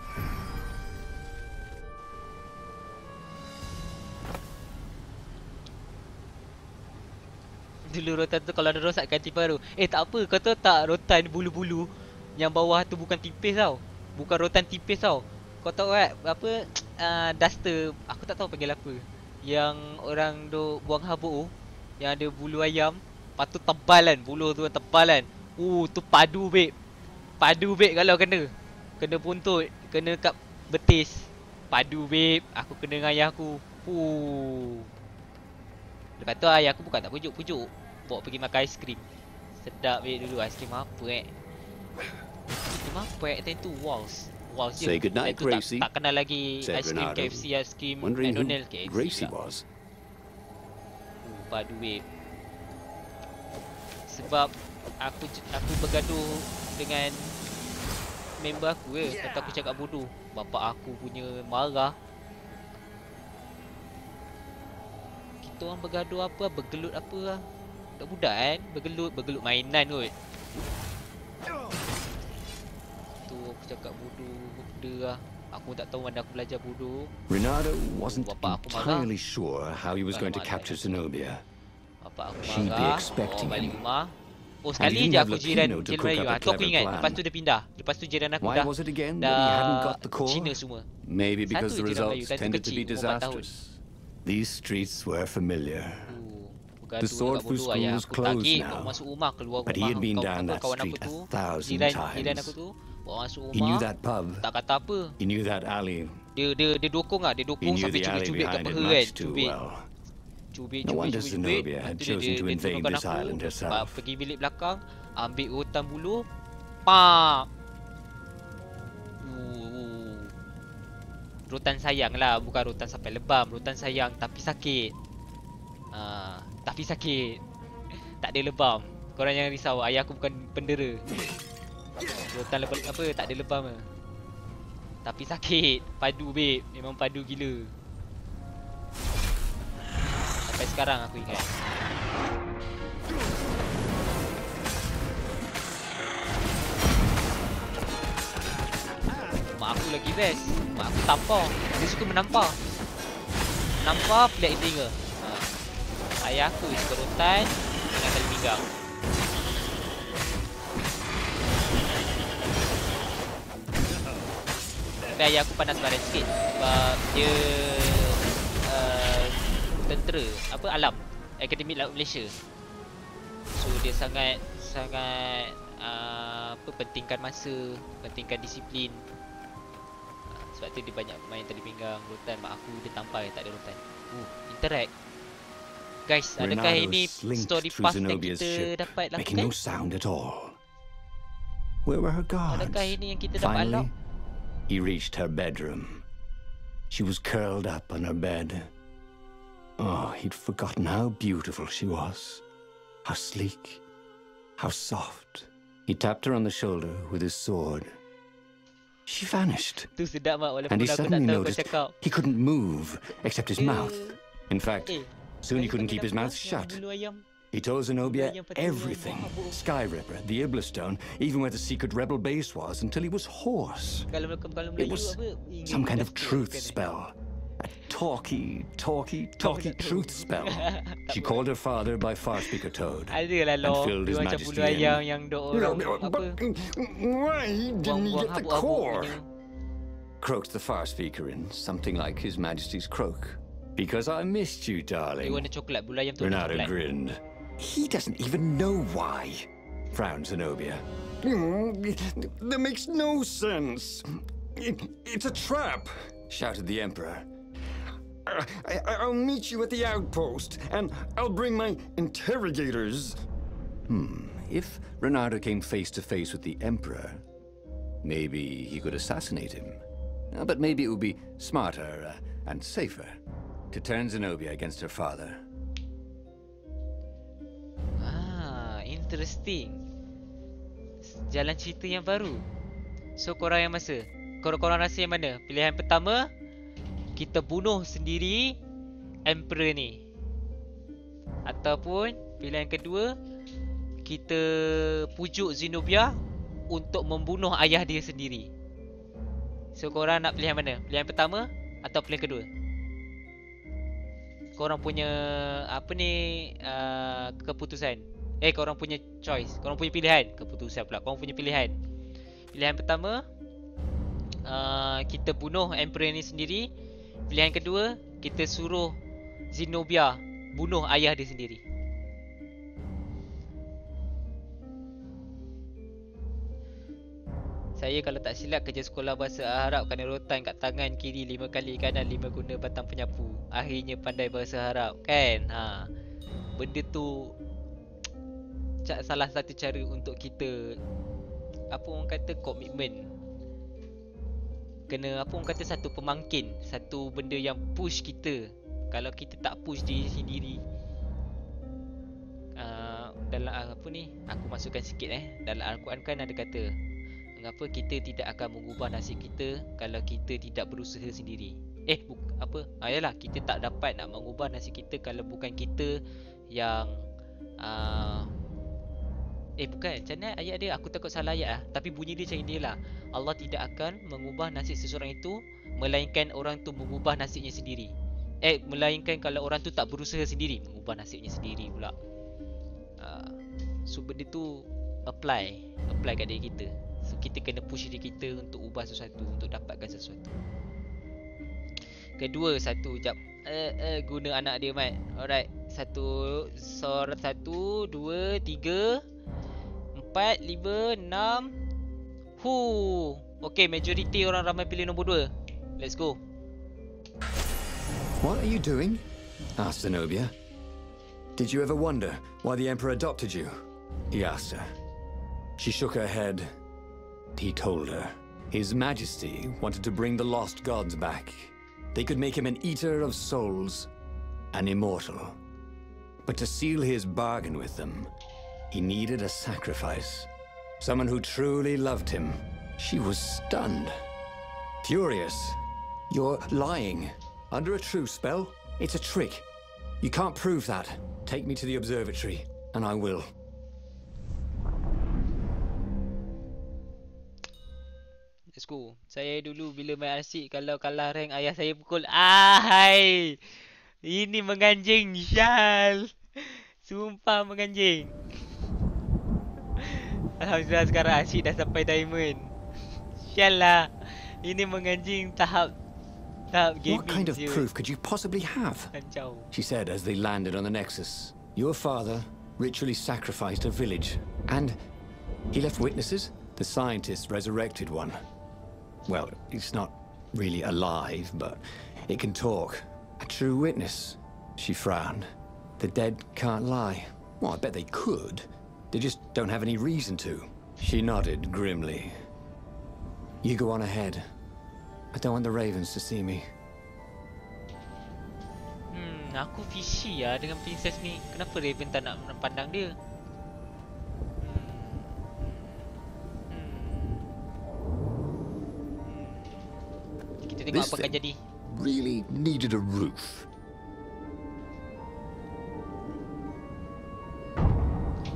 Dulu rotan tu kalau ada rosak ganti baru. Tak apa, kau tahu tak rotan bulu-bulu yang bawah tu bukan tipis tau. Bukan rotan tipis tau. Kau tahu kan apa duster, aku tak tahu panggil apa. Yang orang duk buang habuk yang ada bulu ayam, lepas tu tebal kan, bulu tu tebal kan. Tu padu babe. Padu babe kalau kena. Kena buntut, kena kat betis. Padu babe, aku kena dengan ayah aku. Lepas tu ayah aku bukan tak pujuk-pujuk, bawa pergi makan aiskrim. Sedap babe dulu, aiskrim apa aiskrim apa time tu, Walls je. Say goodnight, Gracie. Tak kenal lagi aiskrim KFC, aiskrim McDonald's, KFC Gracie lah. was. Padu babe. Sebab aku bergaduh dengan member aku kata aku cakap bodoh. Bapak aku punya marah. Kita orang bergaduh apa, bergelut apa lah. Budak-budak kan, bergelut mainan kot. Tu aku cakap bodoh, benda lah. Aku tak tahu mana aku belajar bodoh. Renado wasn't entirely sure how he was going to capture Zenobia. Bapak aku She'd be expecting balik him. rumah. sekali je aku jiran Melayu. Tu aku ingat. Lepas tu dia pindah. Lepas tu jiran aku dah Cina semua. Maybe because the Satu jiran Melayu, results time tu tended to be kecil, 4 tahun. disastrous. These streets were familiar. The Swordfu school was closed now, masuk rumah, keluar but he had been down that kawan aku street tu, 1,000 jiran aku times. tu bawa masuk He knew rumah. that pub. Tak kata apa. He knew that alley. Dia dokong ah, dia He dokong knew sampai the alley cubit-cubit kat behind it peha kan. much too well. Cubit. No wonder Zenobia had chosen to invade this island herself. Pergi bilik belakang, ambil rotan bulu, pak. Rotan sayang lah, bukan rotan sampai lebam. Rotan sayang tapi sakit. Tapi sakit. Tak ada lebam. Korang jangan risau, ayah aku bukan pendera. Rotan lebam apa, tak ada lebam lah. Tapi sakit. Padu babe, memang padu gila. Sampai sekarang aku ingat. Mak aku lagi best. Mak aku tampar. Dia suka menampar. Menampar pelik telinga. Ayah aku suka rotan dengan tali pinggang. Tapi ayah aku panas badan sikit sebab dia tentera apa alam, Akademi Laut Malaysia. So dia sangat pentingkan masa, pentingkan disiplin. Sebab tu dia banyak main tali pinggang, rotan. Mak aku dia tampar tak ada rotan. Interact. Guys, adakah ini story pass yang kita dapat lakukan? No sound at all. Where were her guards? Adakah ini yang kita dapat unlock? He reached her bedroom. She was curled up on her bed. Oh, he'd forgotten how beautiful she was. How sleek. How soft. He tapped her on the shoulder with his sword. She vanished. Tu sedap mak, walaupun And he aku tak suddenly tahu kau noticed cakap. he couldn't move except his mouth. In fact, soon he couldn't keep his mouth shut. He told Zenobia everything. Skyripper, the Iblistone, even where the secret rebel base was, until he was hoarse. It was some kind of truth spell. A talky truth spell. She called her father by far speaker Toad and filled his majesty in. Why didn't he get the core? Croaked the far speaker in something like his majesty's croak. Because I missed you, darling. Renata grinned. He doesn't even know why, frowned Zenobia. That makes no sense. It's a trap, shouted the Emperor. I'll meet you at the outpost, and I'll bring my interrogators. If Renardo came face to face with the Emperor, maybe he could assassinate him. But maybe it would be smarter and safer to turn Zenobia against her father. Interesting. Jalan cerita yang baru. So korang yang masa, korang rasa yang mana? Pilihan pertama, kita bunuh sendiri Emperor ni, ataupun pilihan kedua, kita pujuk Zenobia untuk membunuh ayah dia sendiri. So korang nak pilihan mana? Pilihan pertama atau pilihan kedua? Korang punya apa ni, keputusan. Korang punya choice, korang punya pilihan. Keputusan pula, korang punya pilihan. Pilihan pertama, kita bunuh Emperor ni sendiri. Pilihan kedua, kita suruh Zenobia bunuh ayah dia sendiri. Saya kalau tak silap kerja sekolah bahasa Arab kena rotan kat tangan kiri 5 kali, kanan 5 guna batang penyapu. Akhirnya pandai bahasa Arab, kan? Benda tu salah satu cara untuk kita, apa orang kata, komitmen. Kena, apa orang kata, satu pemangkin, satu benda yang push kita. Kalau kita tak push diri sendiri, dalam apa ni, aku masukkan sikit dalam Al-Quran kan ada kata, mengapa kita tidak akan mengubah nasib kita kalau kita tidak berusaha sendiri. Yalah, kita tak dapat nak mengubah nasib kita kalau bukan kita yang bukan, macam mana ayat dia? Aku takut salah ayat tapi bunyi dia macam inilah. Allah tidak akan mengubah nasib seseorang itu, melainkan orang tu mengubah nasibnya sendiri. Melainkan kalau orang tu tak berusaha sendiri, mengubah nasibnya sendiri pula. So benda tu apply kat diri kita. So kita kena push diri kita untuk ubah sesuatu, untuk dapatkan sesuatu. Kedua, guna anak dia, Mat. Alright, 1, 2, 3, 4, 5, 6. Okay, majoriti orang ramai pilih nombor 2. Let's go. What are you doing? Asked Zenobia. Did you ever wonder why the Emperor adopted you? He asked her. She shook her head. He told her. His Majesty wanted to bring the lost gods back. They could make him an eater of souls, an immortal. But to seal his bargain with them, he needed a sacrifice. Someone who truly loved him. She was stunned. Furious. You're lying. Under a truce spell? It's a trick. You can't prove that. Take me to the observatory, and I will. Let's go. Saya dulu bila main asyik, kalau kalah rank ayah saya pukul. Hai, ini menganjing, Syal. Sumpah menganjing. Alhamdulillah sekarang asyik dah sampai diamond. Syal lah. Ini menganjing tahap gaming. What kind of proof could you possibly have? Kacau. She said as they landed on the Nexus. Your father ritually sacrificed a village. And he left witnesses? The scientists resurrected one. Well, it's not really alive, but it can talk. A true witness. She frowned. The dead can't lie. Well, I bet they could. They just don't have any reason to. She nodded grimly. You go on ahead. I don't want the ravens to see me. Aku fishy lah dengan princess ni. Kenapa Raven tak nak pandang dia? Kita tengok apa akan jadi. Really needed a roof.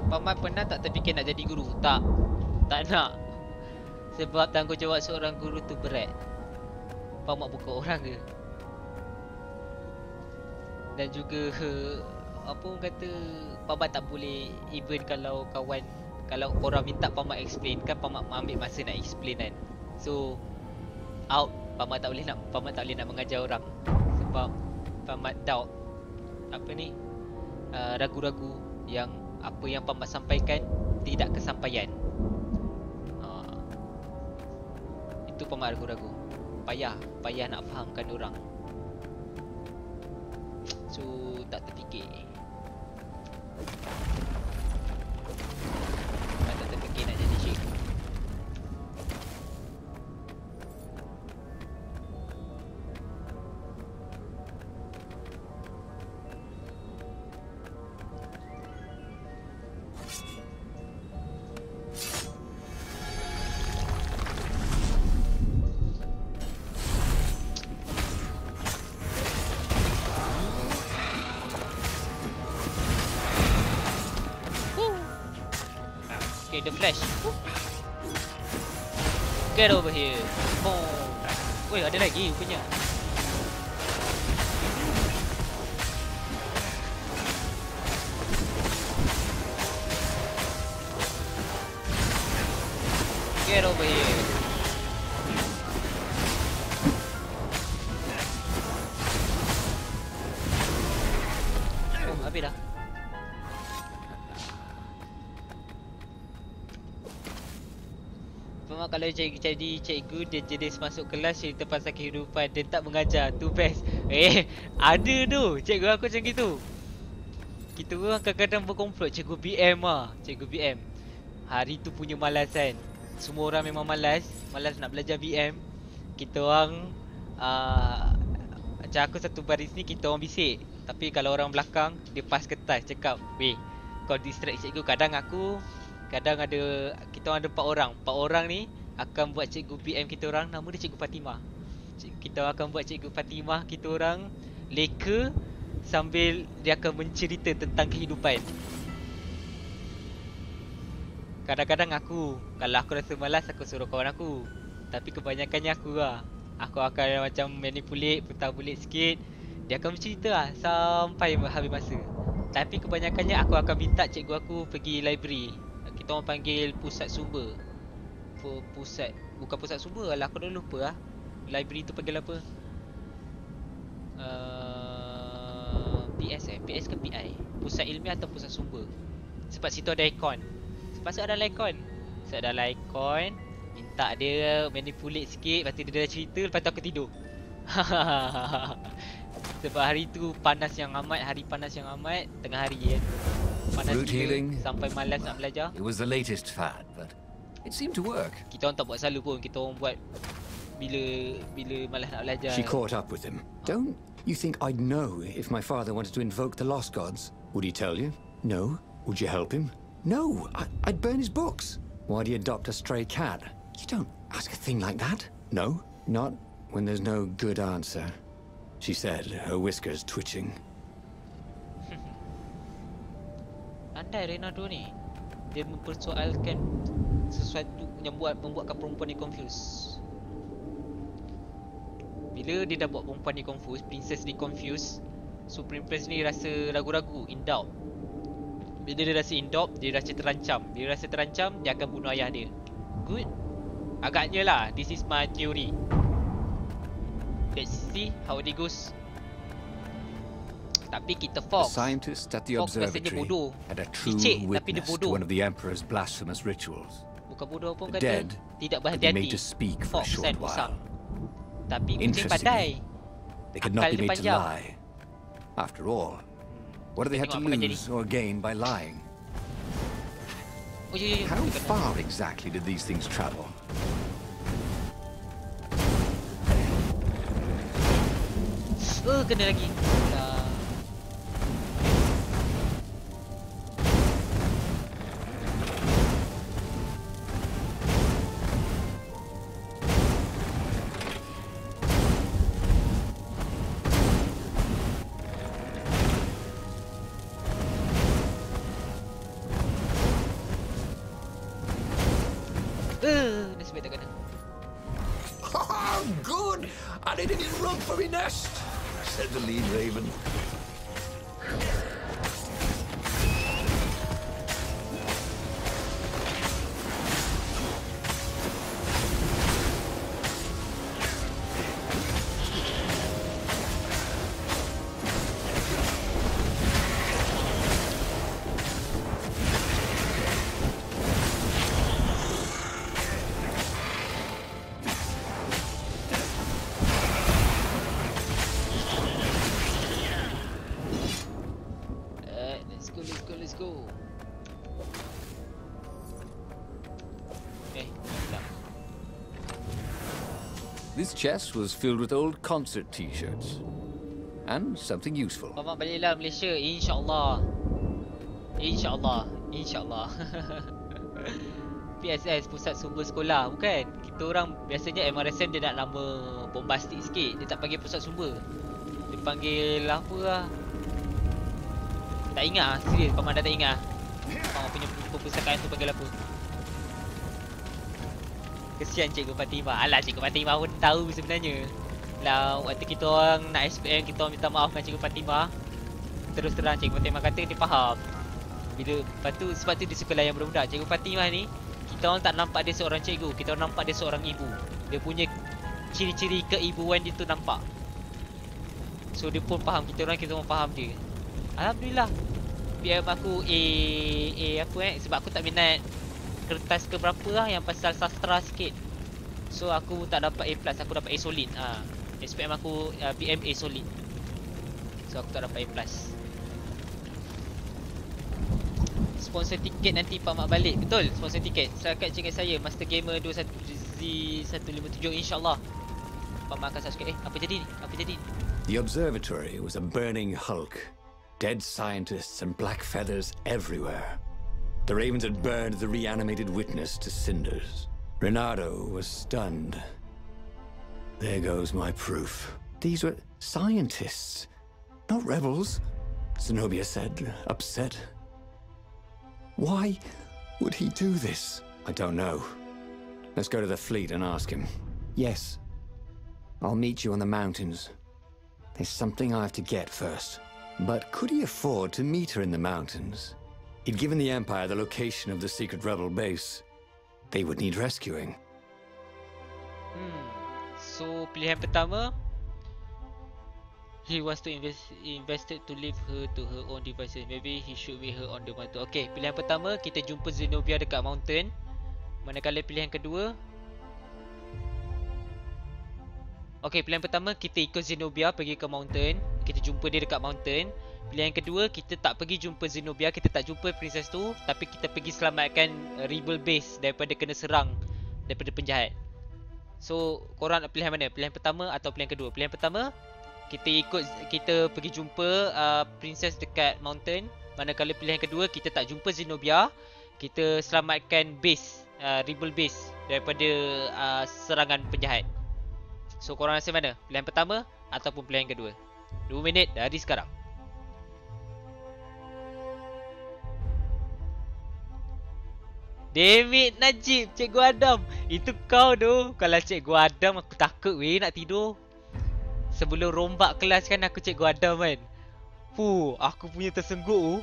PakMat pernah tak terfikir nak jadi guru? Tak nak. Sebab tanggungjawab seorang guru tu berat. PakMat bukan orang ke? Dan juga apa orang kata, PakMat tak boleh, even kalau kawan, kalau orang minta PakMat explain kan, PakMat ambil masa nak explain kan. So out, PakMat tak boleh nak mengajar orang. Sebab PakMat doubt, apa ni, ragu-ragu yang apa yang PakMat sampaikan tidak kesampaian. Itu PakMat ragu-ragu. Payah nak fahamkan orang. So tak terfikir. Tak terfikir nak jadi cikgu. Okay, the flash. Get over here. Oh. Woi, ada lagi rupanya. Get over here. Oh, habis dah. Memang kalau jadi cikgu, dia jenis masuk kelas cerita pasal kehidupan dan tak mengajar. Tu best. Ada tu cikgu aku macam gitu. Kita orang kadang-kadang berkomplot. Cikgu BM lah. Cikgu BM. Hari tu punya malas kan. Semua orang memang malas. Malas nak belajar BM. Kita orang macam aku satu baris ni, kita orang bisik. Tapi kalau orang belakang, dia pas kertas cakap, weh, kau distract cikgu. Kadang ada, kita orang ada 4 orang. 4 orang ni akan buat cikgu BM kita orang. Nama dia Cikgu Fatimah. Kita akan buat Cikgu Fatimah kita orang leka sambil dia akan mencerita tentang kehidupan. Kadang-kadang aku, kalau aku rasa malas, aku suruh kawan aku. Tapi kebanyakannya aku lah. Aku akan macam manipulate, putar bulik sikit. Dia akan bercerita lah sampai habis masa. Tapi kebanyakannya aku akan minta cikgu aku pergi library. Kita orang panggil pusat sumber. Bukan pusat sumber lah, aku dah lupa lah. Library tu panggil apa? PS PS ke PI? Pusat ilmiah atau pusat sumber? Sebab situ ada ikon. Sebab ada ikon. Sebab ada ikon, minta dia manipulate sikit. Lepas tu dia dah cerita, lepas tu aku tidur. Sebab hari tu panas yang amat. Hari panas yang amat. Tengah hari kan. Panas gila, sampai malas nak belajar. It was the latest fad, but it seemed to work. Kita orang tak buat selalu pun. Kita orang buat bila malas nak belajar. She caught up with him. Don't you think I'd know if my father wanted to invoke the lost gods? Would he tell you? No. Would you help him? No. I'd burn his books. Why'd he adopt a stray cat? You don't ask a thing like that. No. Not when there's no good answer, she said, her whiskers twitching. Andai Reynaldo ni, dia mempersoalkan sesuatu yang membuatkan perempuan ni confused. Bila dia dah buat perempuan ni confused, princess ni confused, so princess ni rasa ragu-ragu, in doubt. Bila dia rasa in doubt, dia rasa terancam. Dia rasa terancam, dia akan bunuh ayah dia. Good? Agaknya lah, this is my theory. Let's see how it goes. Tapi kita Fox. The scientist at the observatory had a true witness to one of the emperor's blasphemous rituals. Bukan bodoh pun The kata dead tidak could be made berhati-hati. to speak for a Fox short kan usang. while. Tapi kucing pandai. They could not Akal be dia made to panjang. lie. After all, what do they have to Tengok apa akan lose or gain by lying? Oh, ya. How far exactly did these things travel? Kena lagi. Nasib baik tak kena. Oh, good! And it didn't run for me nest, said the lead raven. This chest was filled with old concert t-shirts. And something useful. PakMat baliklah Malaysia, insya-Allah. Insya-Allah, insya-Allah. PSS, Pusat Sumber Sekolah, bukan? Kita orang biasanya MRSM dia nak nama bombastik sikit. Dia tak panggil Pusat Sumber. Dia panggil apa lah. Tak ingat lah, serius PakMat dah tak ingat lah. PakMat punya perpustakaan tu panggil apa. Kesian Cikgu Fatimah. Alah, Cikgu Fatimah pun tahu sebenarnya. Lah, waktu kita orang nak SPM, kita orang minta maaf dengan Cikgu Fatimah. Terus terang Cikgu Fatimah kata dia faham. Bila, lepas tu, sebab tu dia suka layan budak-budak. Cikgu Fatimah ni, kita orang tak nampak dia seorang cikgu. Kita orang nampak dia seorang ibu. Dia punya ciri-ciri keibuan dia tu nampak. So, dia pun faham kita orang faham dia. Alhamdulillah. PM aku apa sebab aku tak minat kertas ke berapa lah yang pasal sastra sikit. So aku tak dapat A+, aku dapat A solid. SPM aku PM A solid. So aku tak dapat A+. Sponsor tiket nanti PakMat balik. Betul, sponsor tiket. Setakat cakap saya Master Gamer 21Z157, insya-Allah PakMat akan subscribe. Apa jadi ni? Apa jadi ni? The observatory was a burning hulk. Dead scientists and black feathers everywhere. The ravens had burned the reanimated witness to cinders. Renato was stunned. There goes my proof. These were scientists, not rebels, Zenobia said, upset. Why would he do this? I don't know. Let's go to the fleet and ask him. Yes. I'll meet you on the mountains. There's something I have to get first. But could he afford to meet her in the mountains? He'd given the Empire the location of the secret rebel base. They would need rescuing. So pilihan pertama, he wants to invested to leave her to her own devices. Maybe he should wait her on the mountain. Okay, pilihan pertama kita jumpa Zenobia dekat mountain. Manakala pilihan kedua, okay, pilihan pertama kita ikut Zenobia pergi ke mountain. Kita jumpa dia dekat mountain. Pilihan kedua, kita tak pergi jumpa Zenobia, kita tak jumpa princess tu, tapi kita pergi selamatkan rebel base daripada kena serang daripada penjahat. So, korang nak pilihan mana? Pilihan pertama atau pilihan kedua? Pilihan pertama, kita pergi jumpa princess dekat mountain. Manakala pilihan kedua, kita tak jumpa Zenobia, kita selamatkan base, rebel base daripada serangan penjahat. So, korang rasa mana? Pilihan pertama ataupun pilihan kedua? 2 minit dari sekarang. Dammit Najib, Cikgu Adam. Itu kau tu. Kalau Cikgu Adam aku takut weh nak tidur. Sebelum rombak kelas kan aku Cikgu Adam kan. Aku punya tersengguk.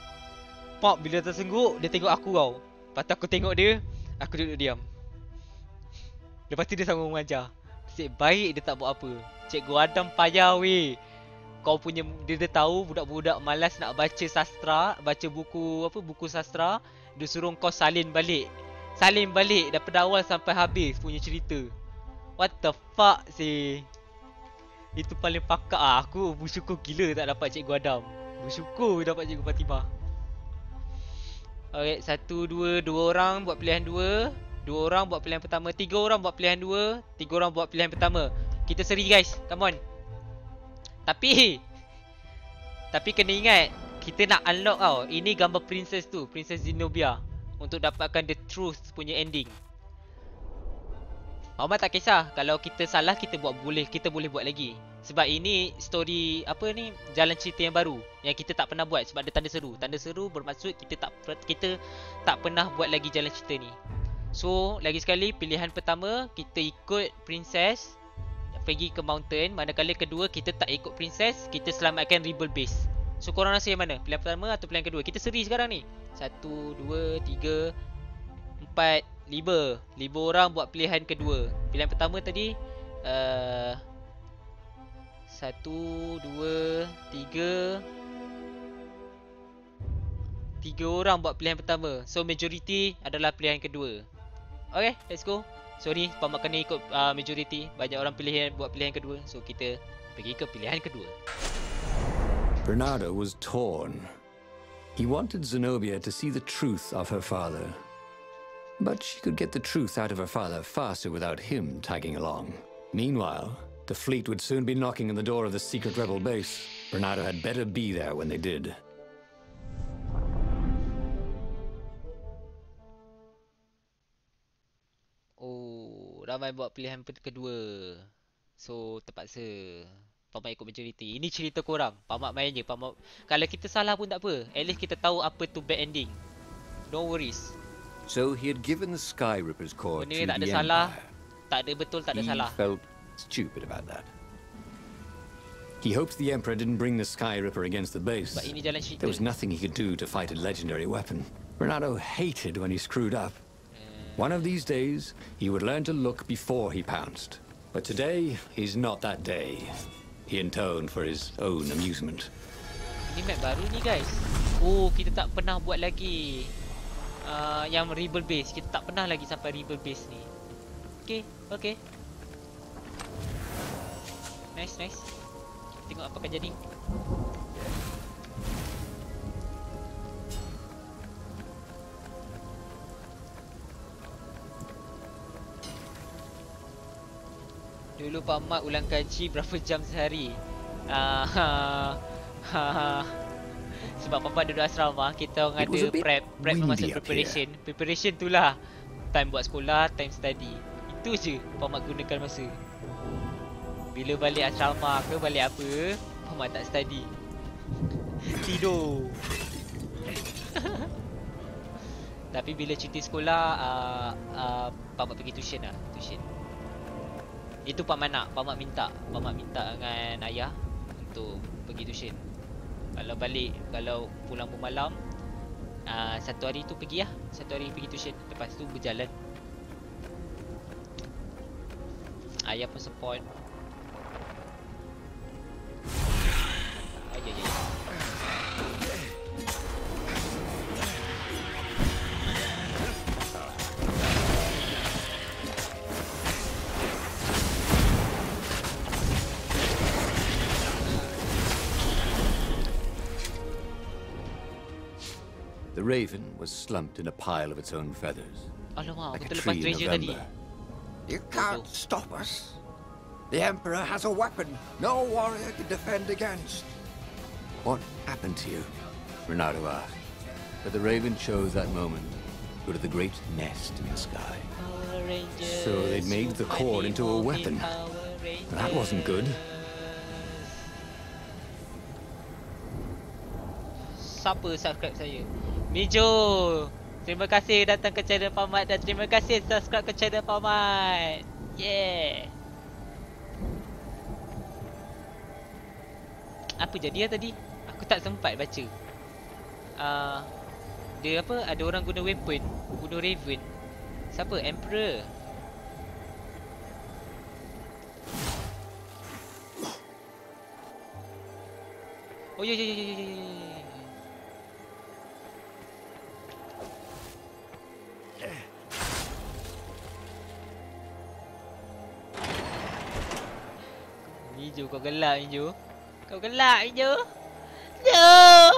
Pak bila tersengguk dia tengok aku tau. Lepas tu aku tengok dia, aku duduk diam. Lepas tu dia sambung mengajar. Nasib baik dia tak buat apa. Cikgu Adam payah weh. Kau punya dia tahu budak-budak malas nak baca sastra, baca buku sastra. Dia suruh kau salin balik daripada awal sampai habis punya cerita. What the fuck sih. Itu paling pakak aku bersyukur gila tak dapat Cikgu Adam. Bersyukur dapat Cikgu Fatimah. Okay, 1, 2 orang buat pilihan 2, 2 orang buat pilihan pertama, 3 orang buat pilihan 2, 3 orang buat pilihan pertama. Kita seri guys, come on. Tapi kena ingat, kita nak unlock tau. Ini gambar princess tu, Princess Zenobia, untuk dapatkan the truth punya ending. PakMat tak kisah kalau kita salah, kita boleh buat lagi. Sebab ini story jalan cerita yang baru yang kita tak pernah buat sebab ada tanda seru. Tanda seru bermaksud kita tak pernah buat lagi jalan cerita ni. So, lagi sekali pilihan pertama kita ikut princess pergi ke mountain, manakala kedua kita tak ikut princess, kita selamatkan rebel base. So korang rasa yang mana? Pilihan pertama atau pilihan kedua? Kita seri sekarang ni. 1, 2, 3, 4, 5 orang buat pilihan kedua. Pilihan pertama tadi 1, 2, 3 orang buat pilihan pertama. So majority adalah pilihan kedua. Okay, let's go. Sorry, PakMat kena ikut majority. Banyak orang buat pilihan kedua. So kita pergi ke pilihan kedua. Bernardo was torn. He wanted Zenobia to see the truth of her father. But she could get the truth out of her father faster without him tagging along. Meanwhile, the fleet would soon be knocking on the door of the secret rebel base. Bernardo had better be there when they did. Oh, ramai buat pilihan kedua. So, terpaksa PakMat ikut majority. Ini cerita korang. PakMat main je. PakMat... Kalau kita salah pun tak apa. At least kita tahu apa tu bad ending. No worries. So he had given the Sky Ripper's core Benda to ni tak ada the salah. Empire. Tak ada betul, tak ada salah. He felt stupid about that. He hoped the Emperor didn't bring the Sky Ripper against the base. Sebab ini jalan cerita. There was nothing he could do to fight a legendary weapon. Bernardo hated when he screwed up. One of these days, he would learn to look before he pounced. But today, he's not that day. He intoned for his own amusement. Ini map baru ni guys. Oh, kita tak pernah buat lagi yang rebel base. Kita tak pernah lagi sampai rebel base ni. Okay, okay. Nice, nice. Tengok apa akan jadi. Dulu PakMat ulang kaji berapa jam sehari? Sebab PakMat duduk asrama, kita orang ada prep masuk preparation. Preparation tu lah time buat sekolah, time study. Itu je PakMat gunakan masa. Bila balik asrama ke balik apa, PakMat tak study. Tidur. Tapi bila cuti sekolah, PakMat pergi tuition lah. Tuition. Itu PakMat nak, PakMat minta dengan ayah untuk pergi tuition. Kalau balik, kalau pulang pun malam, satu hari tu pergi lah. Satu hari pergi tuition, lepas tu berjalan. Ayah pun support. Ya. The raven was slumped in a pile of its own feathers. Alamak, Like a betul lepas tree in treasure tadi. November. You can't stop us. The Emperor has a weapon no warrior can defend against. What happened to you? Bernardo asked. But the raven chose that moment to go to the great nest in the sky. So they'd made the cord into a weapon. That wasn't good. Siapa subscribe saya? Mijo, terima kasih datang ke channel PakMat dan terima kasih subscribe ke channel PakMat. Yeah. Apa jadi tadi? Aku tak sempat baca. Dia apa? Ada orang guna weapon, guna raven. Siapa? Emperor. Oh ya. Mijo, kau gelak Mijo. Kau gelak Mijo. No.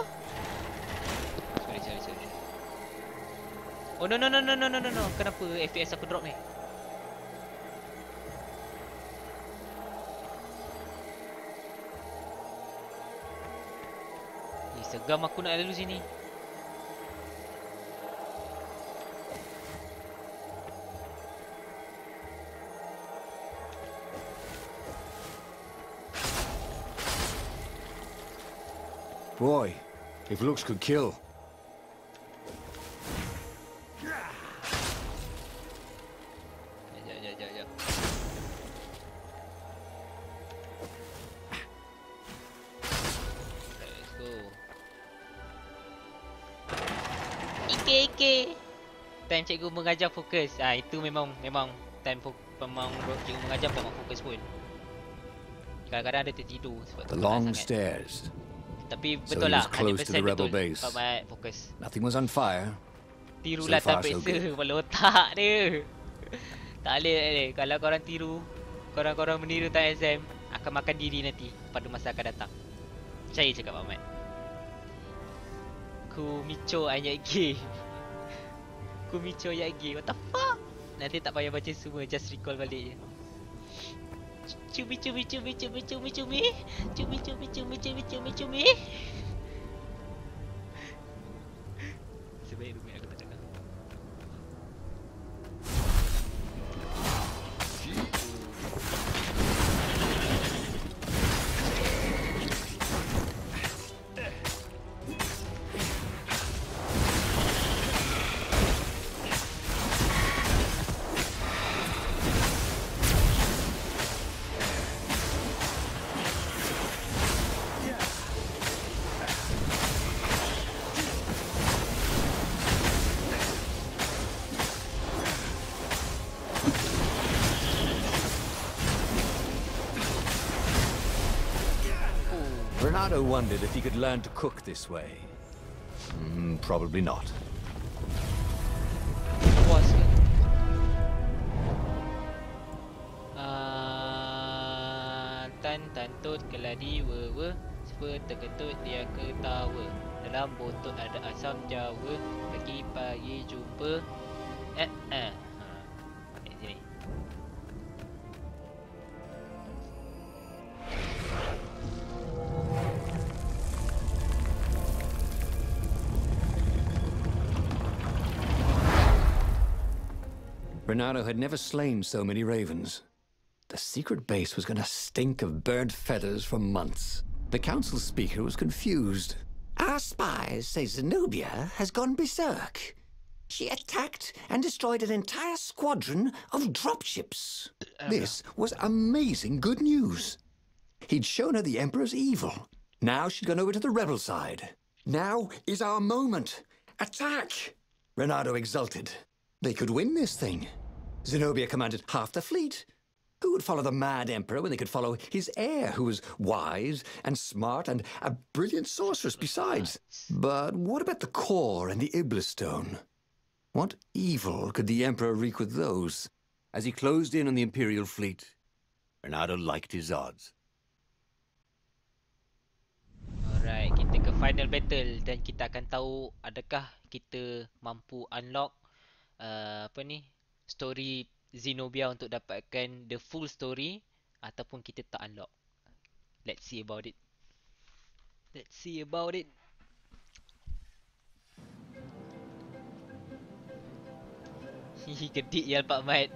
Sorry. Oh no. Kenapa FPS aku drop ni? Segam aku nak lalu sini. Boy, if looks could kill. Sekejap. Let's go. Ike. Time cikgu mengajar fokus. Itu memang time memang cikgu mengajar memang fokus pun. Kadang-kadang ada tertidur sebab The long stairs. Tapi So betul he lah, was close to the 100% rebel betul. base. PakMat fokus. Nothing was on fire. Tirulah So far, tak so peksa good. kepala otak dia. Tak boleh. Kalau korang tiru, korang meniru time exam, akan makan diri nanti pada masa akan datang. Percaya cakap PakMat. Ku mico ayat G. Ku mico ayat G. What the fuck? Nanti tak payah baca semua, just recall balik je. Cumi. Sebaik rumit aku tak cakap. Bernardo wondered if he could learn to cook this way. Probably not. Puas ke? Tan tut keladi we Sepa terketut dia ketawa. Dalam botol ada asam jawa. Pagi jumpa. Sini. Bernardo had never slain so many ravens. The secret base was going to stink of burnt feathers for months. The council speaker was confused. Our spies say Zenobia has gone berserk. She attacked and destroyed an entire squadron of dropships. This was amazing good news. He'd shown her the Emperor's evil. Now she'd gone over to the rebel side. Now is our moment. Attack! Bernardo exulted. They could win this thing. Zenobia commanded half the fleet. Who would follow the mad emperor when they could follow his heir, who was wise and smart and a brilliant sorceress besides? But what about the core and the Iblis stone? What evil could the emperor wreak with those? As he closed in on the imperial fleet, Bernardo liked his odds. Alright, kita ke final battle dan kita akan tahu adakah kita mampu unlock story Zenobia untuk dapatkan the full story ataupun kita tak unlock. Let's see about it. Hihi, gedik ya PakMat.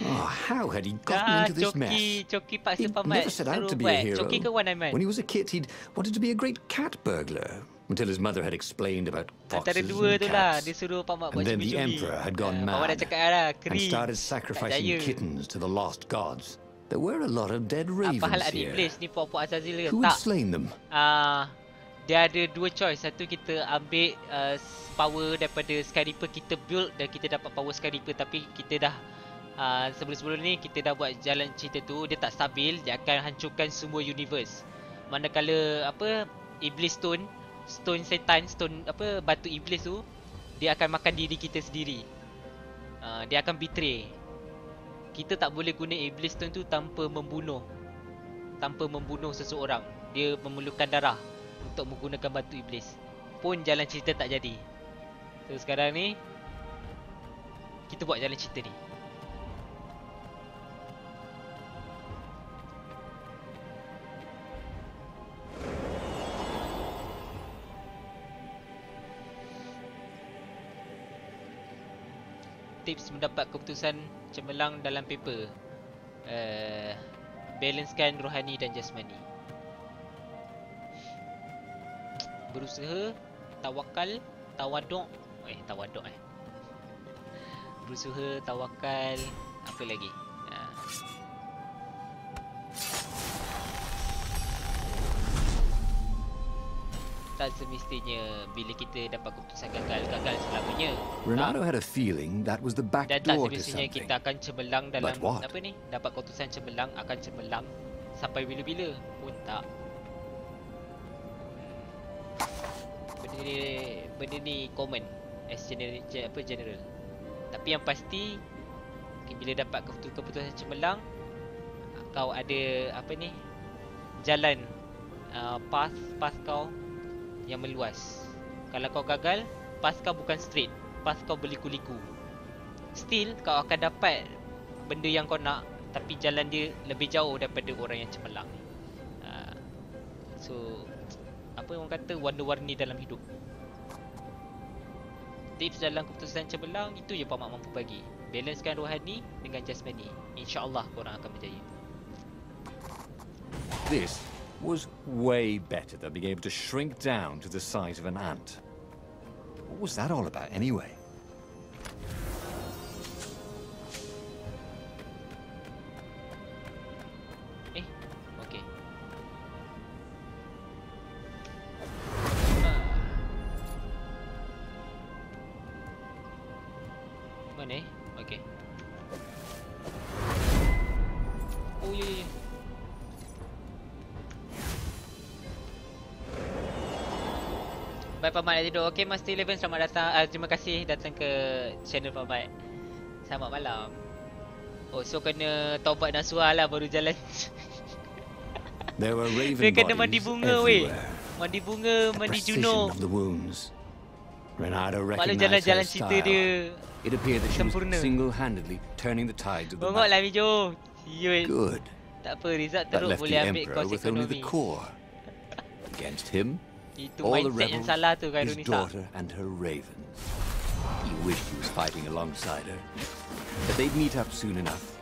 Oh, how had he gotten into this mess? Coki paksa He PakMat. never set out to be a hero. Coki ke Wan Aiman? When he was a kid, he'd wanted to be a great cat burglar. Until his mother had explained about Antara foxes dua and tu lah, cats. dia suruh PakMat buat And then the cumi-cumi. emperor had gone PakMat dah mad cakap lah, and cringe. started Tak sacrificing percaya. kittens to the lost gods. There were a lot of dead ravens Apa hal here. Iblis ni puak-puak Azazil ke? Who had Tak. slain them? Dia ada dua choice. Satu, kita ambil power daripada Skyreaper, kita build dan kita dapat power Skyreaper. Tapi kita dah sebelum-sebelum ni kita dah buat jalan cerita tu, dia tak stabil, dia akan hancurkan semua universe. Manakala Iblis Stone setan, batu iblis tu, dia akan makan diri kita sendiri. Dia akan betray. Kita tak boleh guna Iblis Stone tu tanpa membunuh seseorang. Dia memerlukan darah untuk menggunakan batu iblis. Pun jalan cerita tak jadi. So sekarang ni kita buat jalan cerita ni. Tips mendapat keputusan cemerlang dalam paper. Balancekan rohani dan jasmani. Berusaha, tawakal, tawaduk. Berusaha, tawakal, apa lagi? Tak semestinya bila kita dapat keputusan gagal selamanya. Bernardo had a feeling that was the back Dan tak door to semestinya something. kita akan cemerlang dalam But what? dapat keputusan cemerlang akan cemerlang sampai bila-bila pun tak. Benda ni common as general. Tapi yang pasti bila dapat keputusan cemerlang, kau ada jalan path kau yang meluas. Kalau kau gagal, path kau bukan straight, path kau berliku-liku. Still kau akan dapat benda yang kau nak, tapi jalan dia lebih jauh daripada orang yang cemerlang. So apa orang kata, warna-warni dalam hidup. Tips dalam keputusan cemerlang itu je PakMat mampu bagi. Balancekan rohani dengan jasmani. InsyaAllah korang akan berjaya. This was way better than being able to shrink down to the size of an ant. What was that all about anyway? Okay. Mana okay. Oh ya. Bye PakMat dah tidur. Okay, Master 11 selamat datang. Terima kasih datang ke channel PakMat. Selamat malam. Oh, so kena taubat nasuha lah baru jalan. There were raven Dia kena bodies mandi bunga weh. everywhere. Mandi bunga, The mandi precision juno. of the wounds. Renato Maklum recognized her jalan-jalan cerita style. dia It appeared that she was sempurna. single-handedly turning the tides of the Bongok lah battle. Mijo. Siul. Good. Tak apa, result That teruk left boleh the ambil Emperor kos with only the ekonomi. core. Against him, Itu all the mindset yang rebels, salah tu his Khairunisa. daughter and her ravens. He wished he was fighting alongside her, but they'd meet up soon enough.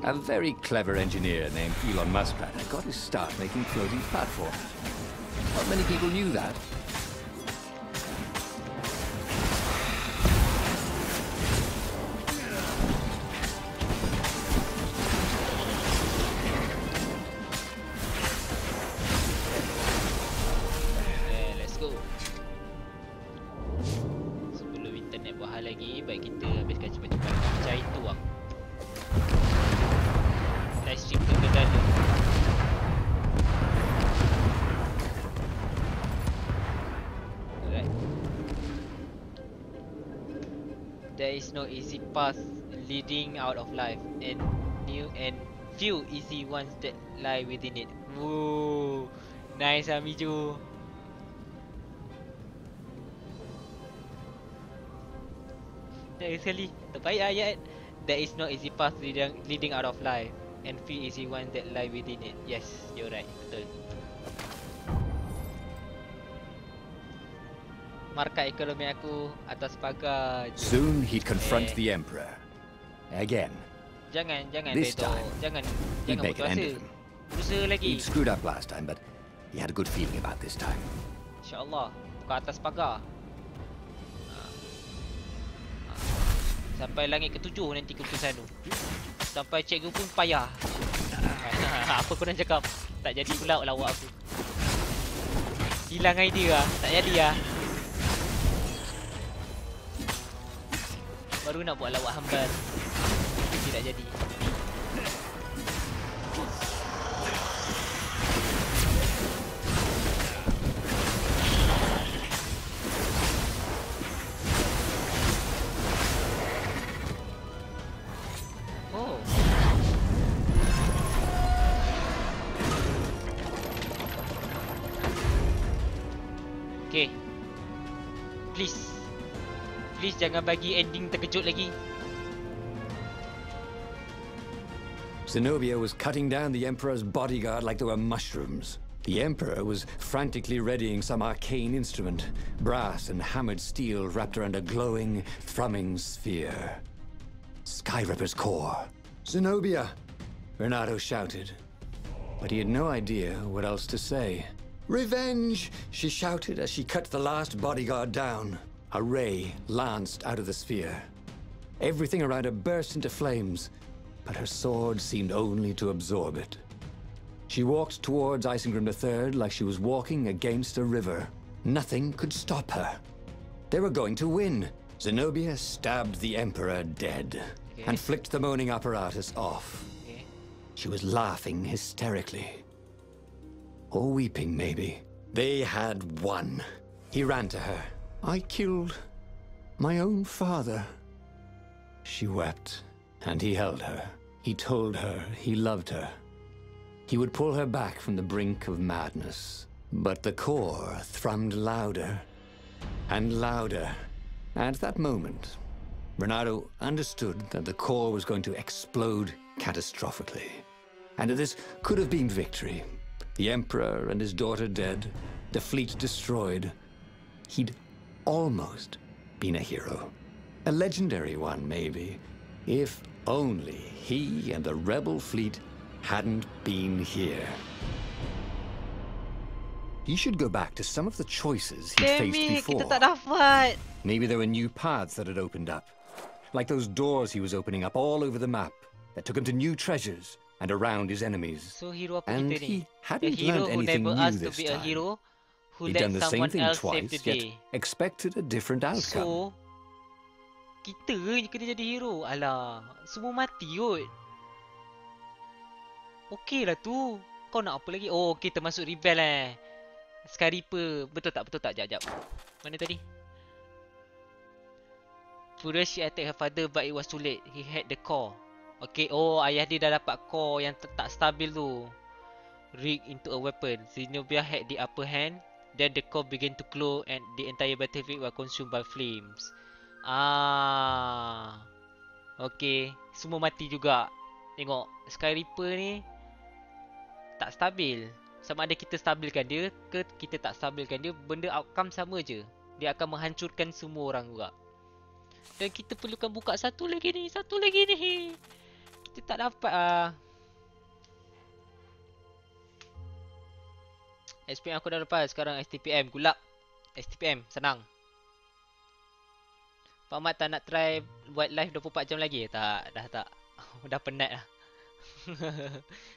A very clever engineer named Elon Muskrat got his start making floating platforms. Not many people knew that. Let's go. Sebelum internet buat hal lagi, baik kita habiskan cepat-cepat macam itu lah. Livestream tergedala. Alright. There is no easy path leading out of life, and few easy ones that lie within it. Woo, nice Amiju. Dari sekali terbaik ayat. There is no easy path leading out of life, and few easy ones that lie within it. Yes, you're right, betul. Markah ekonomi aku atas pagar. Soon he'd confront the Emperor. Again. Jangan This Beto. time, Jangan He'd make putus an end asa. of him. Berusaha lagi. He'd screwed up last time, but he had a good feeling about this time. InsyaAllah. Bukan atas pagar. Sampai langit ke-7 nanti keputusan tu. Sampai cikgu pun payah. Apa korang cakap? Tak jadi pula lawak aku. Hilang idea lah. Tak jadi lah. Baru nak buat lawak hambar. Tidak jadi. Oh. Okay. Please jangan bagi ending terkejut lagi. Zenobia was cutting down the Emperor's bodyguard like they were mushrooms. The Emperor was frantically readying some arcane instrument, brass and hammered steel wrapped around a glowing, thrumming sphere. Skyripper's core. Zenobia! Renato shouted. But he had no idea what else to say. Revenge! She shouted as she cut the last bodyguard down. A ray lanced out of the sphere. Everything around her burst into flames, but her sword seemed only to absorb it. She walked towards Isengrim III like she was walking against a river. Nothing could stop her. They were going to win. Zenobia stabbed the Emperor dead and flicked the moaning apparatus off. She was laughing hysterically. Or weeping, maybe. They had won. He ran to her. I killed My own father. She wept, and he held her. He told her he loved her. He would pull her back from the brink of madness. But the core thrummed louder and louder. At that moment, Renato understood that the core was going to explode catastrophically. And that this could have been victory. The Emperor and his daughter dead, the fleet destroyed. He'd almost been a hero. A legendary one, maybe, if only he and the rebel fleet hadn't been here. He should go back to some of the choices he'd faced before. Kita tak dapat. Maybe there were new paths that had opened up. Like those doors he was opening up all over the map that took him to new treasures and around his enemies. So hero apa And kita ni? he A hadn't hero learned who anything never new asked to this be a time. hero, who He'd let done the same someone thing else save twice, the yet day. expected a different outcome. So, kita je kena jadi hero. Alah, semua mati kot. Okey lah tu. Kau nak apa lagi? Oh, okey, termasuk rebel Sky Reaper. Betul tak? Betul tak? Jap. Mana tadi? First she attacked her father but it was too late. He had the core. Okay, oh ayah dia dah dapat core yang tak stabil tu. Rigged into a weapon. Zenobia had the upper hand. Then the core began to glow and the entire battlefield was consumed by flames. Okay, semua mati juga. Tengok, Sky Reaper ni tak stabil. Sama ada kita stabilkan dia ke kita tak stabilkan dia, benda outcome sama je. Dia akan menghancurkan semua orang juga. Dan kita perlukan buka satu lagi ni. Kita tak dapat SPM aku dah lepas. Sekarang STPM. Gulak STPM. Senang. PakMat tak nak try buat live 24 jam lagi? Tak. Dah tak. Dah penat lah.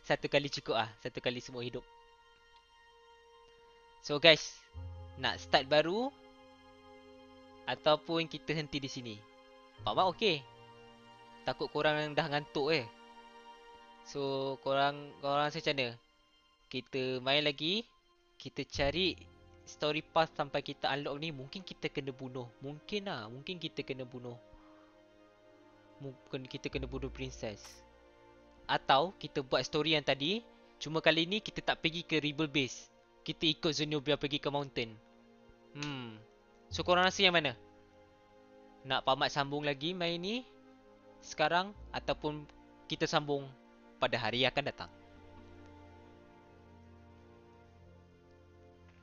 Satu kali cukup lah. Satu kali semua hidup. So guys, nak start baru ataupun kita henti di sini? PakMat okey. Takut korang dah ngantuk So korang rasa macam mana? Kita main lagi. Kita cari story path sampai kita unlock ni. Mungkin kita kena bunuh. Mungkin kita kena bunuh. Mungkin kita kena bunuh princess. Atau kita buat story yang tadi. Cuma kali ni kita tak pergi ke rebel base. Kita ikut Zenobia pergi ke mountain. So korang rasa yang mana? Nak PakMat sambung lagi main ni sekarang ataupun kita sambung pada hari yang akan datang?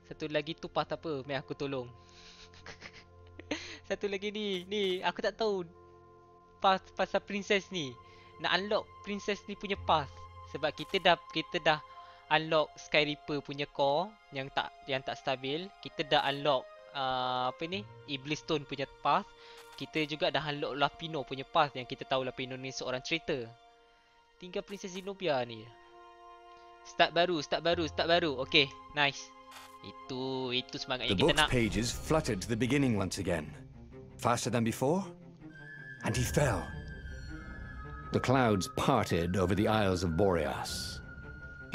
Satu lagi tu path apa? Mai aku tolong. Satu lagi ni aku tak tahu path pasal princess ni. Nak unlock princess ni punya path. Sebab kita dah unlock Sky Reaper punya core yang tak stabil. Kita dah unlock Iblis Stone punya path. Kita juga dah unlock Lapino punya path yang kita tahu Lapino ni seorang traitor. Tinggal Princess Zenobia ni. Start baru. Okay, nice. Itu semangat yang The kita nak. book's pages fluttered to the beginning once again. Faster than before? And he fell. The clouds parted over the Isles of Boreas.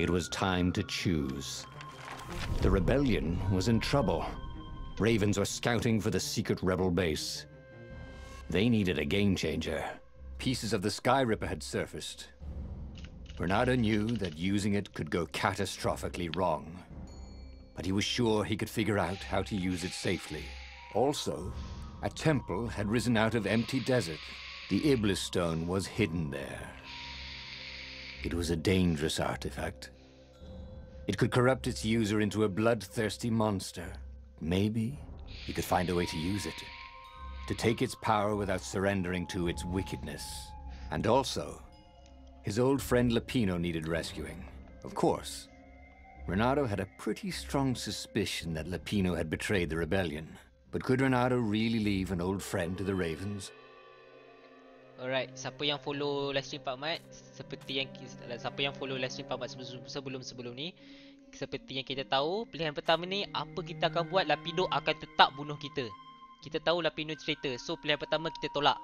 It was time to choose. The rebellion was in trouble. Ravens were scouting for the secret rebel base. They needed a game changer. Pieces of the Sky Ripper had surfaced. Renato knew that using it could go catastrophically wrong. But he was sure he could figure out how to use it safely. Also, a temple had risen out of empty desert. The Iblis Stone was hidden there. It was a dangerous artifact. It could corrupt its user into a bloodthirsty monster. Maybe he could find a way to use it. To take its power without surrendering to its wickedness. And also, his old friend Lapino needed rescuing. Of course, Renato had a pretty strong suspicion that Lapino had betrayed the rebellion. But could Renato really leave an old friend to the Ravens? Alright, siapa yang follow livestream PakMat, siapa yang follow livestream PakMat sebelum ni, seperti yang kita tahu, pilihan pertama ni apa kita akan buat, Lapino akan tetap bunuh kita. Kita tahu Lapino traitor. So pilihan pertama kita tolak.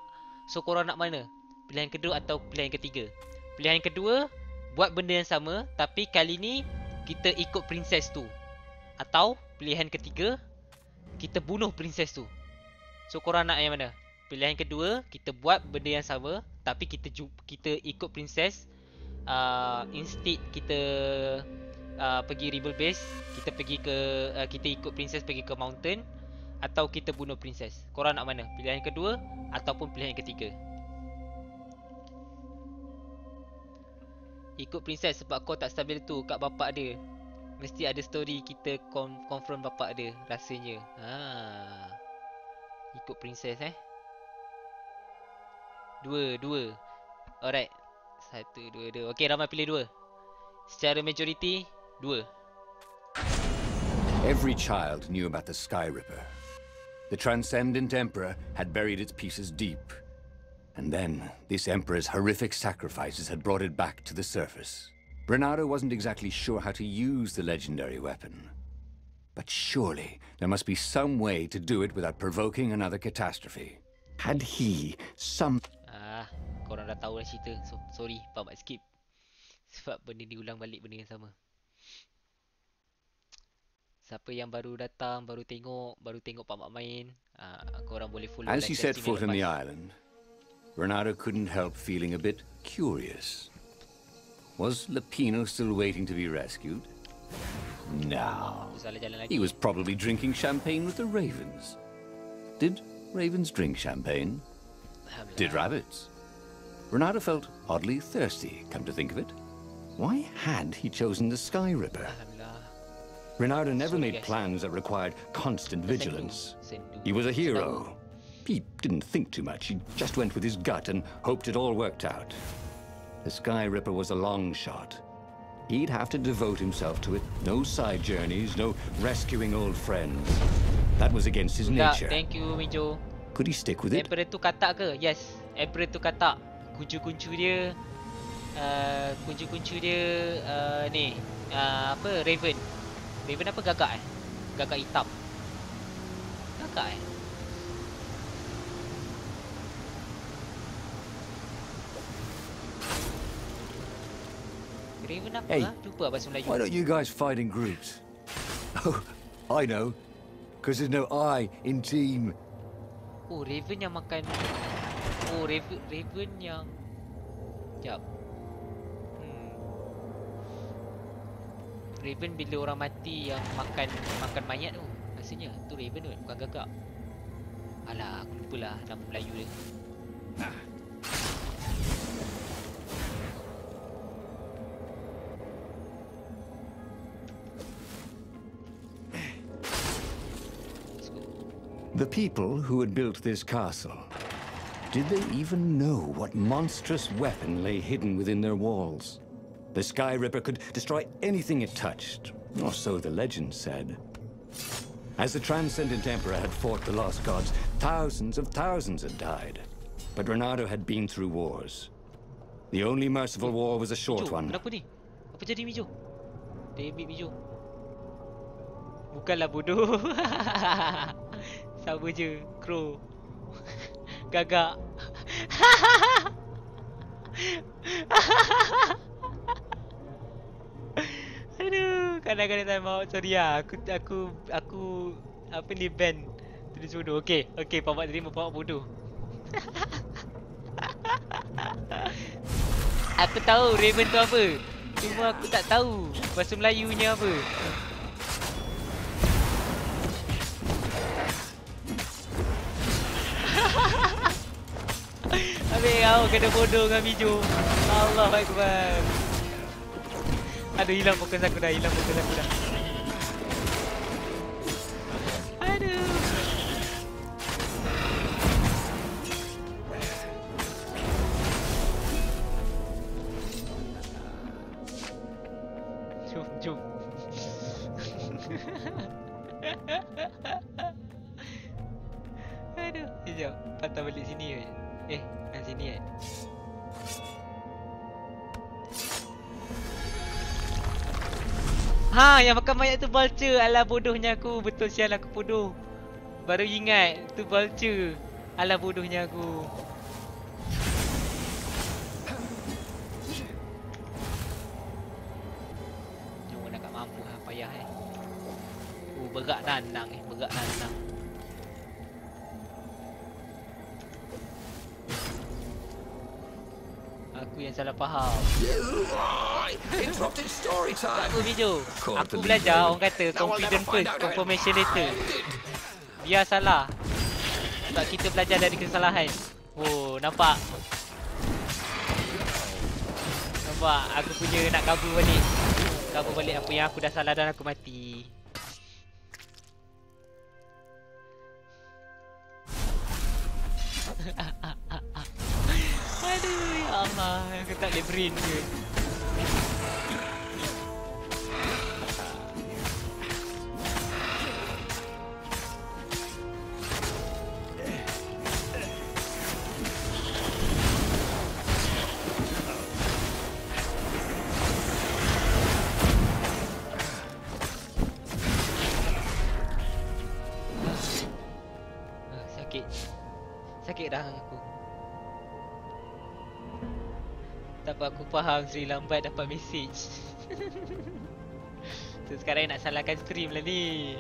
So korang nak mana? Pilihan kedua atau pilihan ketiga? Pilihan kedua, buat benda yang sama tapi kali ni kita ikut princess tu. Atau pilihan ketiga, kita bunuh princess tu. So korang nak yang mana? Pilihan kedua, kita buat benda yang sama tapi kita ikut princess. Instead kita pergi rebel base, kita ikut princess pergi ke mountain, atau kita bunuh princess. Korang nak mana? Pilihan kedua ataupun pilihan ketiga? Ikut princess sebab kau tak stabil tu kat bapak dia. Mesti ada story kita confront bapak dia rasanya. Ikut princess Dua. Alright. 1, 2. Okay, ramai pilih 2. Secara majority 2. Every child knew about the Sky Ripper. The Transcendent Emperor had buried its pieces deep. And then, this Emperor's horrific sacrifices had brought it back to the surface. Bernardo wasn't exactly sure how to use the legendary weapon. But surely, there must be some way to do it without provoking another catastrophe. Had he some... korang dah tahu dah cerita. So, sorry, PakMat skip. Sebab benda ni ulang balik benda yang sama. Siapa yang baru datang, baru tengok PakMat main, korang boleh follow. As he set foot on the island, Bernardo couldn't help feeling a bit curious. Was Lapino still waiting to be rescued? No. He was probably drinking champagne with the ravens. Did ravens drink champagne? Did rabbits? Bernardo felt oddly thirsty, come to think of it. Why had he chosen the Sky Ripper? Bernardo never made plans that required constant vigilance. He was a hero. He didn't think too much. He just went with his gut and hoped it all worked out. The Sky Ripper was a long shot. He'd have to devote himself to it. No side journeys, no rescuing old friends. That was against his nature. Thank you, Mijo. Could he stick with it? Emperor tu katak ke? Yes. Emperor tu katak. Kuncu-kuncu dia ni apa? Raven apa? Gagak Gagak hitam. Gagak Raven apa? Hey, Lupa bahasa Melayu. Why don't you guys fight in groups? Oh, I know. Because there's no I in team. Oh, Raven yang makan. Oh, Raven yang... Sekejap. Raven bila orang mati yang makan mayat tu. Rasanya tu Raven tu, bukan gagak. Alah, aku lupalah nama Melayu dia. The people who had built this castle, did they even know what monstrous weapon lay hidden within their walls? The Sky Ripper could destroy anything it touched, or so the legend said. As the Transcendent Emperor had fought the Lost Gods, thousands had died. But Bernardo had been through wars. The only merciful war was a short one. Kenapa ni? Apa jadi Mijo? David Mijo. Bukanlah bodoh. Sama je, Crow. Gagak. Aduh, kadang-kadang timeout. Sorry lah. Aku apa ni ban tulis bodoh. Okey, PakMat terima PakMat bodoh. Aku tahu Raven tu apa. Cuma aku tak tahu bahasa Melayunya apa. Habis kau kena bodoh dengan Mijo. Allahu Akbar. Aduh, hilang fokus aku dah. Aduh. Jom. Aduh, sekejap. Patah balik sini je. Kat sini yang makan mayat tu vulture. Alah, bodohnya aku. Betul sial, aku bodoh. Baru ingat tu vulture. Alah, bodohnya aku. Cuma nak mampu payah berat nanang. Aku yang salah faham. You interrupted story time. Aku video. Caught Aku the belajar lead, orang kata Now I'll never confident find first, out confirmation how later. I did. Biar salah. Sebab kita belajar dari kesalahan. Oh, nampak? Nampak? Aku punya nak cover balik. Cover balik apa yang aku dah salah dan aku mati. Aduh, ya Allah. Aku tak boleh brain ke. Sakit. Sakit dah aku. Tak apa, aku faham Sri lambat dapat message. So sekarang nak salahkan stream lah ni.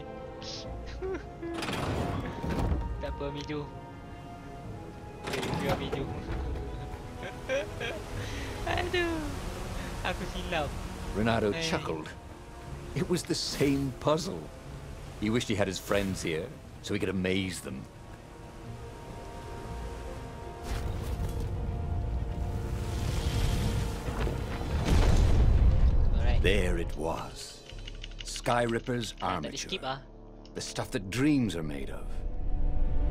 Tak apa, Miju. Miju. Aduh. Aku silap. Renato chuckled. It was the same puzzle. He wished he had his friends here, so he could amaze them. Alright. There it was. Skyripper's Tak boleh skip armature. ah. The stuff that dreams are made of.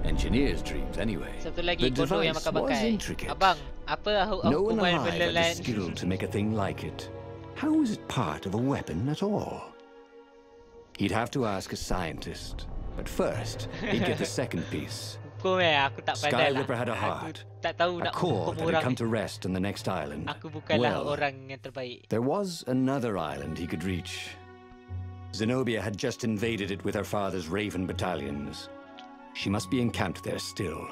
Engineers' dreams, anyway. Satu lagi The kondo yang device makan was bakai. intricate. Abang, apa No one hukuman alive had the belalan? skill to make a thing like it. How is it part of a weapon at all? He'd have to ask a scientist. But first, he'd get the second piece. Hukum aku tak pandai lah. Skyripper had a Aku heart, tak tahu a nak core hukum that had orang. come to rest on the next island. Aku bukanlah Well, orang yang terbaik. there was another island he could reach. Zenobia had just invaded it with her father's Raven battalions. She must be encamped there still.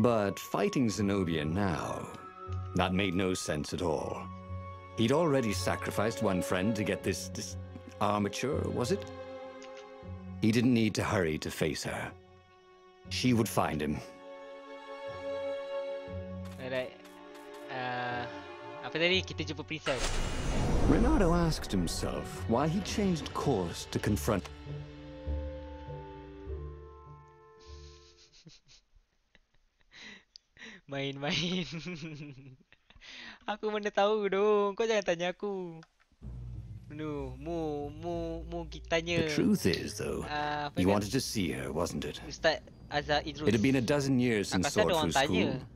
But fighting Zenobia now, that made no sense at all. He'd already sacrificed one friend to get this armature, was it? He didn't need to hurry to face her. She would find him. Alright. Apa tadi? Kita jumpa princess. Renato asked himself why he changed course to confront. Main-main. Aku mana tahu dong. Kau jangan tanya aku. Mu kita tanya. The truth is, though, apa you kan? wanted to see her, wasn't it? Ustaz Azhar Idrus. It had been a dozen years Aku since rasa ada Sword orang Through tanya. School.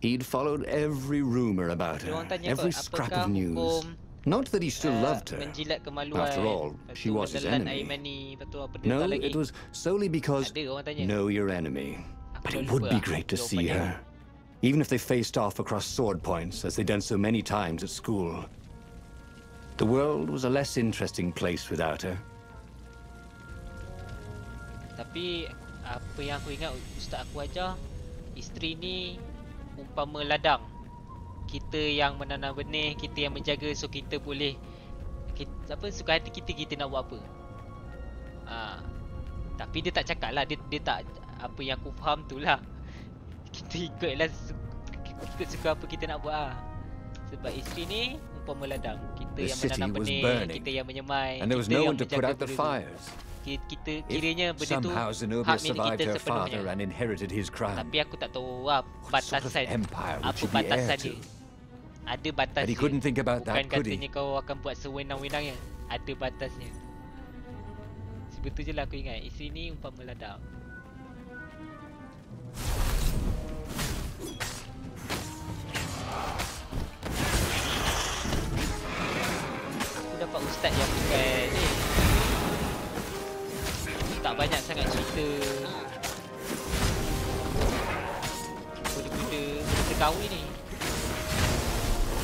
He'd followed every rumor about Ada her, orang tanya every apa, scrap apakah of news. hukum Not that he still loved her. menjilat kemaluan. After all, Lepas she tu was his menelan enemy. air mani. Lepas tu apa dia No, lagi? it was solely because Ada orang tanya. know your enemy. Aku But dah it would lupa be lah great to see jawapan dia. her. Even if they faced off across sword points, as they'd done so many times at school. The world was a less interesting place without her. Tapi apa yang aku ingat ustaz aku ajar, isteri ni umpama ladang. Kita yang menanam benih, kita yang menjaga, so kita boleh suka hati kita nak buat apa. Tapi dia tak cakap lah, dia tak, apa yang aku faham tu lah. Kita ikutlah ikut suka apa kita nak buat lah. Sebab isteri ni umpama ladang. Kita The yang city menanam was benih, burning, kita yang menyemai, and there was kita no yang one to put menjaga out the benda tu. fires. Kita If kiranya benda tu somehow Zenobia hak milik survived kita her sepenuhnya. father and inherited his crown, Tapi aku tak tahu what sort of batasan empire would apa she be heir batasan to? dia. Ada batas But he dia. couldn't think about Bukan that, could katanya he? kau akan buat sewenang-wenangnya. Ada batasnya. Sebetul je lah aku ingat. Isteri ni umpama ladang. Aku dapat ustaz yang bukan ni. Tak banyak sangat cerita. Benda-benda kahwin ni.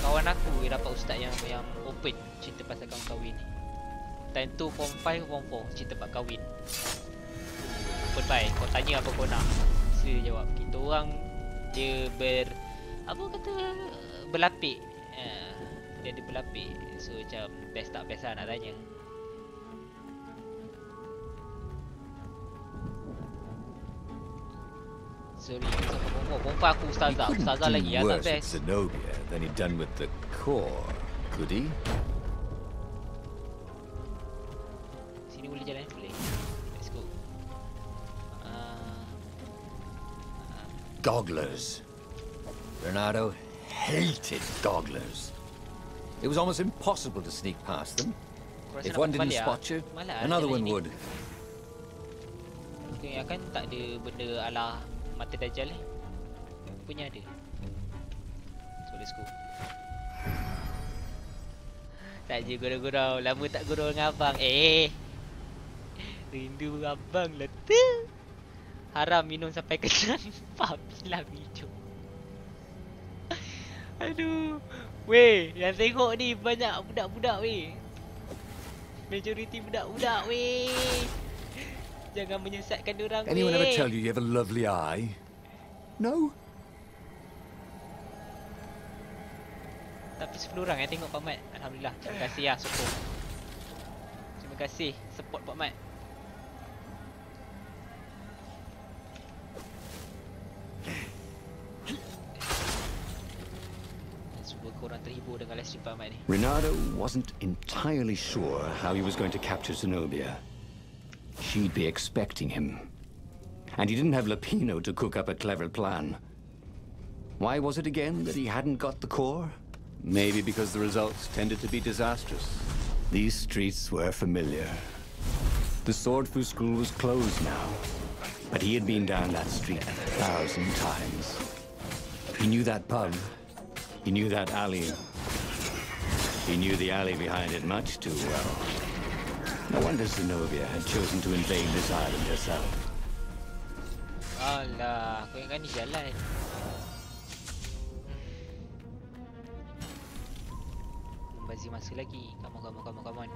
Kawan aku yang dapat ustaz yang open cerita pasal kawan kahwin ni. Time tu form 5 form 4 cerita pasal kahwin. Open baik, kau tanya apa kau nak. Saya jawab. Kita orang dia apa kata berlapik. Dia ada berlapik. So macam best tak best lah nak tanya. Sorry, siapa perempuan aku He ustazah. couldn't Ustazah lagi do yang tak worse with best. Zenobia than he'd done with the core, could he? Sini boleh jalan? Boleh. Let's go. Gogglers. Bernardo hated gogglers. It was almost impossible to sneak past them. Aku rasa If nak one didn't balik spot you, Malas another jalan one ini. would. Kan tak ada benda ala mata dajjal ni. Punya ada. So let's go. Tak je gurau-gurau. Lama tak gurau dengan abang. Rindu abang lah tu. Haram minum sampai kenyang. Papilah hijau. Aduh. Weh, yang tengok ni banyak budak-budak weh. Majoriti budak-budak weh. Jangan menyesatkan diorang weh. Anyone ever tell you you have a lovely eye? No? Tapi 10 orang yang tengok PakMat. Alhamdulillah. Terima kasih lah sokong. Terima kasih support PakMat. Semua korang terhibur dengan livestream PakMat ni. Renato wasn't entirely sure how he was going to capture Zenobia. She'd be expecting him. And he didn't have Lapino to cook up a clever plan. Why was it again that he hadn't got the core? Maybe because the results tended to be disastrous. These streets were familiar. The Sword Fu School was closed now, but he had been down that street 1,000 times. He knew that pub. He knew that alley. He knew the alley behind it much too well. No wonder Zenobia had chosen to invade this island herself. Alah, kau ingatkan ni jalan. Membazir masa lagi. Come on.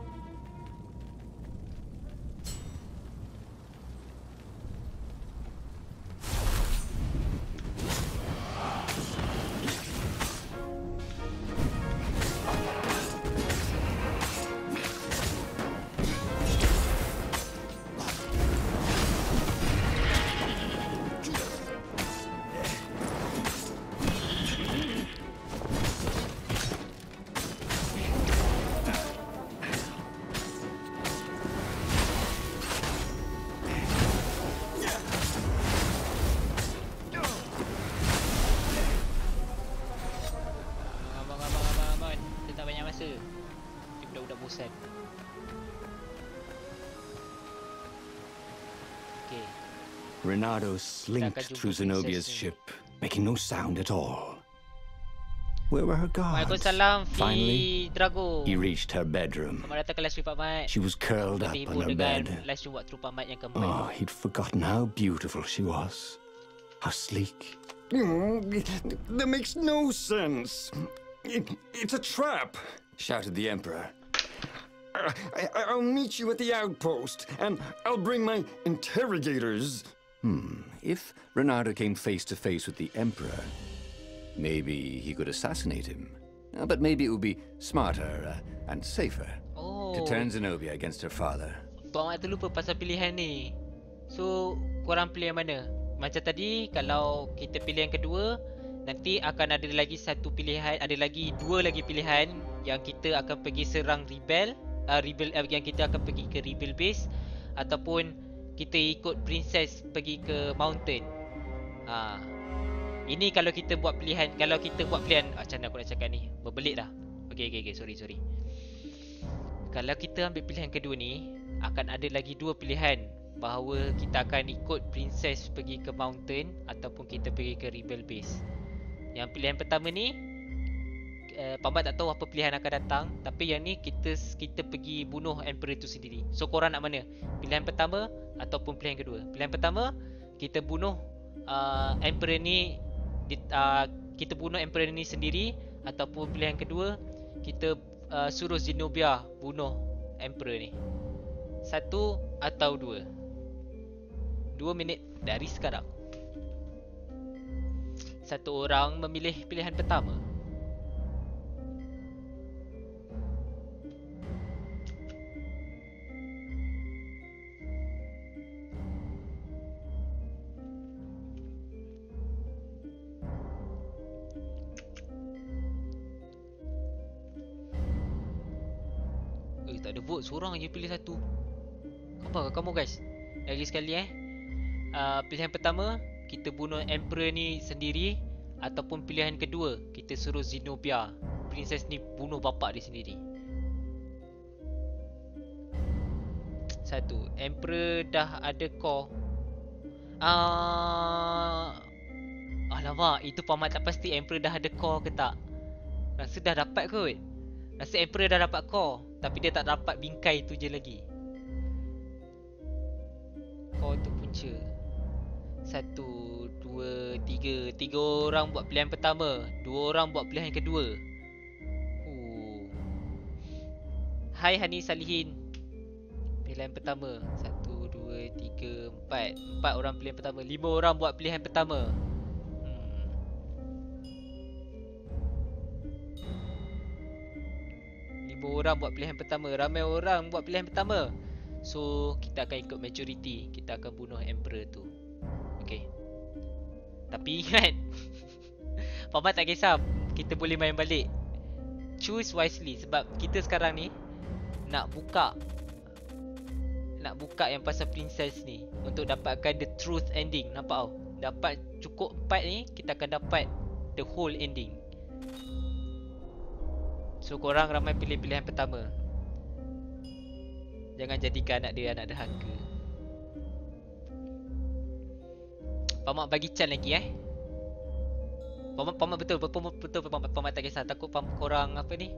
Renato slinked through Zenobia's ship, making no sound at all. Where were her guards? Waalaikumsalam, Finally, Drago. he reached her bedroom. Selamat datang ke livestream PakMat. She was curled up on her bed. Livestream waktu PakMat yang keempat. Oh, he'd forgotten how beautiful she was. How sleek. That makes no sense. It's a trap, Shouted the Emperor. I'll meet you at the outpost, and I'll bring my interrogators. If Renato came face to face with the Emperor, maybe he could assassinate him. But maybe it would be smarter and safer to turn Zenobia against her father. PakMat tu lupa pasal pilihan ni. So, korang pilih yang mana? Macam tadi, kalau kita pilih yang kedua, nanti akan ada lagi satu pilihan, ada lagi dua lagi pilihan yang kita akan pergi serang rebel, yang kita akan pergi ke rebel base ataupun kita ikut princess pergi ke mountain. Ini kalau kita buat pilihan, macam mana aku nak cakap ni? Berbelit dah. Okay, sorry. Kalau kita ambil pilihan kedua ni, akan ada lagi dua pilihan, bahawa kita akan ikut princess pergi ke mountain ataupun kita pergi ke rebel base. Yang pilihan pertama ni, PakMat tak tahu apa pilihan akan datang, tapi yang ni kita pergi bunuh emperor itu sendiri. So korang nak mana? Pilihan pertama ataupun pilihan kedua? Pilihan pertama, kita bunuh emperor ni, kita bunuh emperor ni sendiri, ataupun pilihan kedua, kita suruh Zenobia bunuh emperor ni. Satu atau dua? 2 minit dari sekarang. Satu orang memilih pilihan pertama. Tak ada vote, seorang je pilih satu. Apa kamu guys? Lagi sekali pilihan pertama, kita bunuh Emperor ni sendiri. Ataupun pilihan kedua, kita suruh Zenobia, princess ni, bunuh bapak dia sendiri. Satu, Emperor dah ada core. Alamak, itu PakMat tak pasti Emperor dah ada core ke tak. Rasa dah dapat kot. Rasa Emperor dah dapat core, tapi dia tak dapat bingkai tu je lagi. Core tu punca. 1, 2, 3. 3 orang buat pilihan pertama, 2 orang buat pilihan kedua. Hai Hani Salihin. Pilihan pertama 1, 2, 3, 4. 4 orang pilihan pertama, 5 orang buat pilihan pertama. 5 orang buat pilihan pertama. Ramai orang buat pilihan pertama. So kita akan ikut majority. Kita akan bunuh Emperor tu. Okay. Tapi ingat, PakMat tak kisah, kita boleh main balik. Choose wisely. Sebab kita sekarang ni nak buka yang pasal princess ni, untuk dapatkan the truth ending. Nampak tau, dapat cukup 4 ni, kita akan dapat the whole ending. So korang ramai pilih pilihan pertama. Jangan jadikan anak dia anak derhaka. PakMat bagi chance lagi PakMat betul PakMat tak kisah. Takut korang apa ni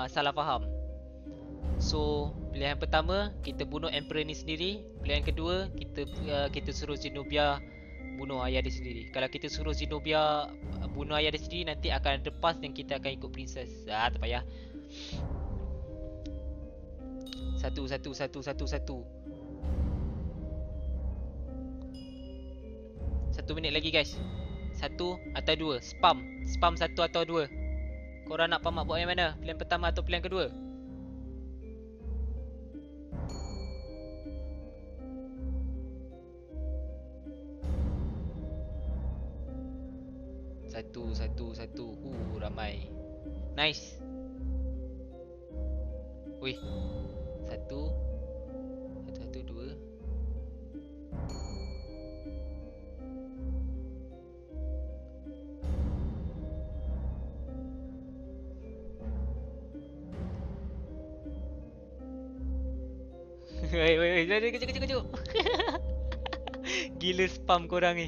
salah faham. So pilihan pertama, kita bunuh Emperor ni sendiri. Pilihan kedua, kita suruh Zenobia bunuh ayah dia sendiri. Kalau kita suruh Zenobia bunuh ayah dia sendiri, nanti akan ada pass dan kita akan ikut princess. Tak payah. 1 minit lagi guys. 1 atau 2. Spam 1 atau 2. Korang nak PakMat buat yang mana? Pilihan pertama atau pilihan kedua? Satu. Ramai. Nice. Wih. 1, 2. Wait, kejap. Gila spam korang ni.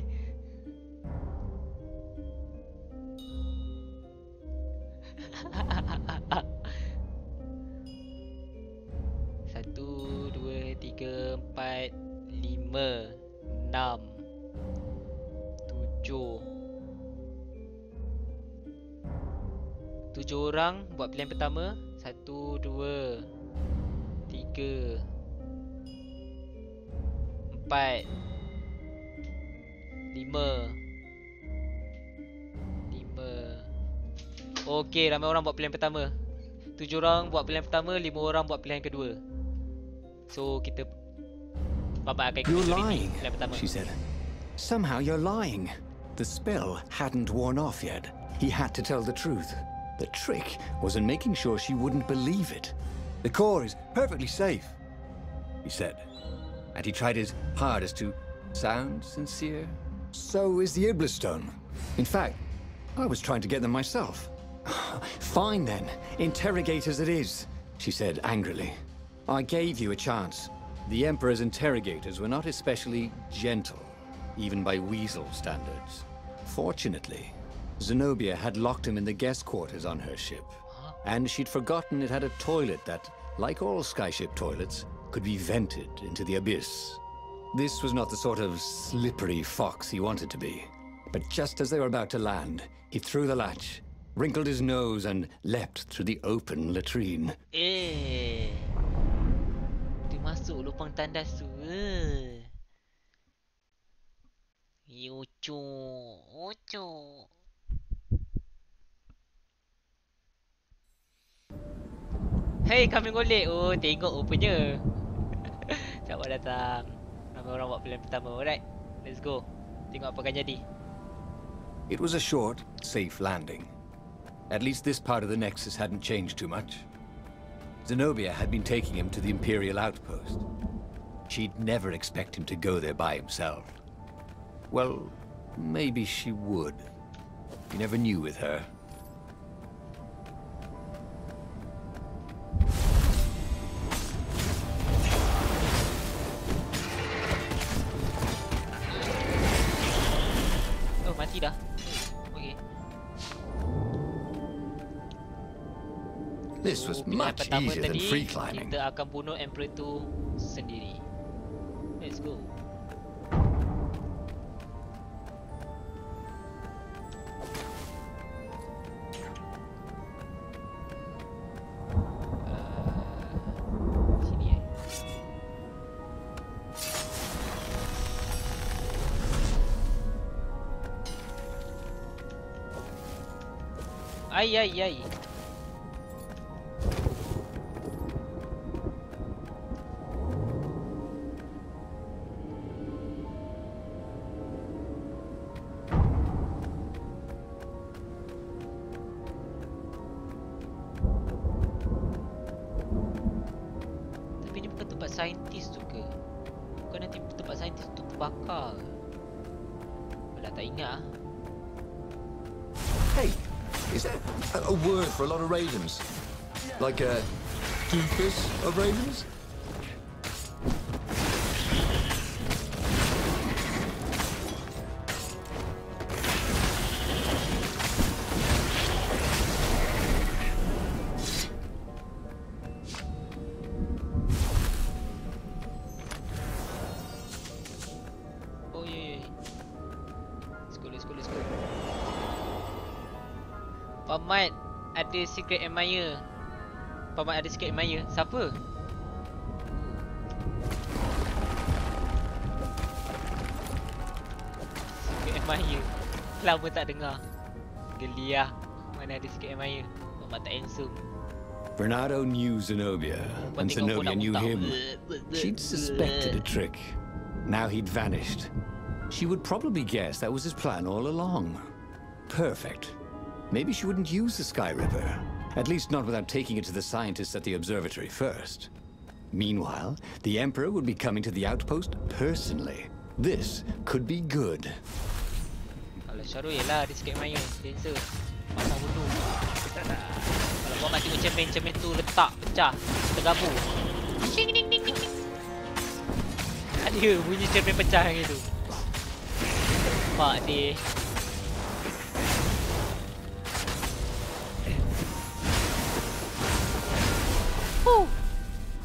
Satu, 2, 3, 4, 5, 6, 7 orang buat pilihan pertama. 1, 2, 3, 4, 5. Okey, ramai orang buat pilihan pertama. 7 orang buat pilihan pertama, 5 orang buat pilihan kedua. So kita PakMat akan ikut You're lying, pilihan pertama. she said. Somehow you're lying. The spell hadn't worn off yet. He had to tell the truth. The trick was in making sure she wouldn't believe it. The core is perfectly safe, he said. And he tried his hardest to sound sincere. So is the Iblis stone. In fact, I was trying to get them myself. Fine then, interrogators it is, she said angrily. I gave you a chance. The Emperor's interrogators were not especially gentle, even by weasel standards. Fortunately, Zenobia had locked him in the guest quarters on her ship. And she'd forgotten it had a toilet that, like all skyship toilets, could be vented into the abyss. This was not the sort of slippery fox he wanted to be. But just as they were about to land, he threw the latch, wrinkled his nose and leapt through the open latrine. Dia masuk lubang tandas tu. Ucu. Hey, kami golek. Oh, tengok rupanya. Selamat datang. Ramai orang buat pilihan pertama. Alright, let's go. Tengok apa akan jadi. It was a short, safe landing. At least this part of the Nexus hadn't changed too much. Zenobia had been taking him to the Imperial outpost. She'd never expect him to go there by himself. Well, maybe she would. You never knew with her. Oh, mati dah. Okay. This was Pilihan much pertama easier than tadi, free climbing. kita akan bunuh Emperor tu sendiri. Let's go. Sini Ai ai ai. Tapi ni bukan tempat saintis tu ke? Bukan nanti tempat saintis tu terbakar ke? Dah tak ingat ah. Hey, is that a word for a lot of raisins? Like a doofus of raisins? Oh yeah, yeah. Let's go, let's go, let's go. PakMat ada secret admirer. PakMat ada secret admirer. Siapa? Secret admirer. Lama tak dengar. Geli lah. Mana ada secret admirer. PakMat tak handsome. Bernardo knew Zenobia, and Zenobia knew him. She'd suspected a trick. Now he'd vanished. She would probably guess that was his plan all along. Perfect. Maybe she wouldn't use the Sky Ripper. At least not without taking it to the scientists at the observatory first. Meanwhile, the Emperor would be coming to the outpost personally. This could be good. Kalau Syarul yelah dia sikit main dancer. Pasang bunuh. Kalau kau mati macam cermin tu letak, pecah, tergabung. Ding ding ding ding. Ada bunyi cermin pecah yang itu. Nampak dia.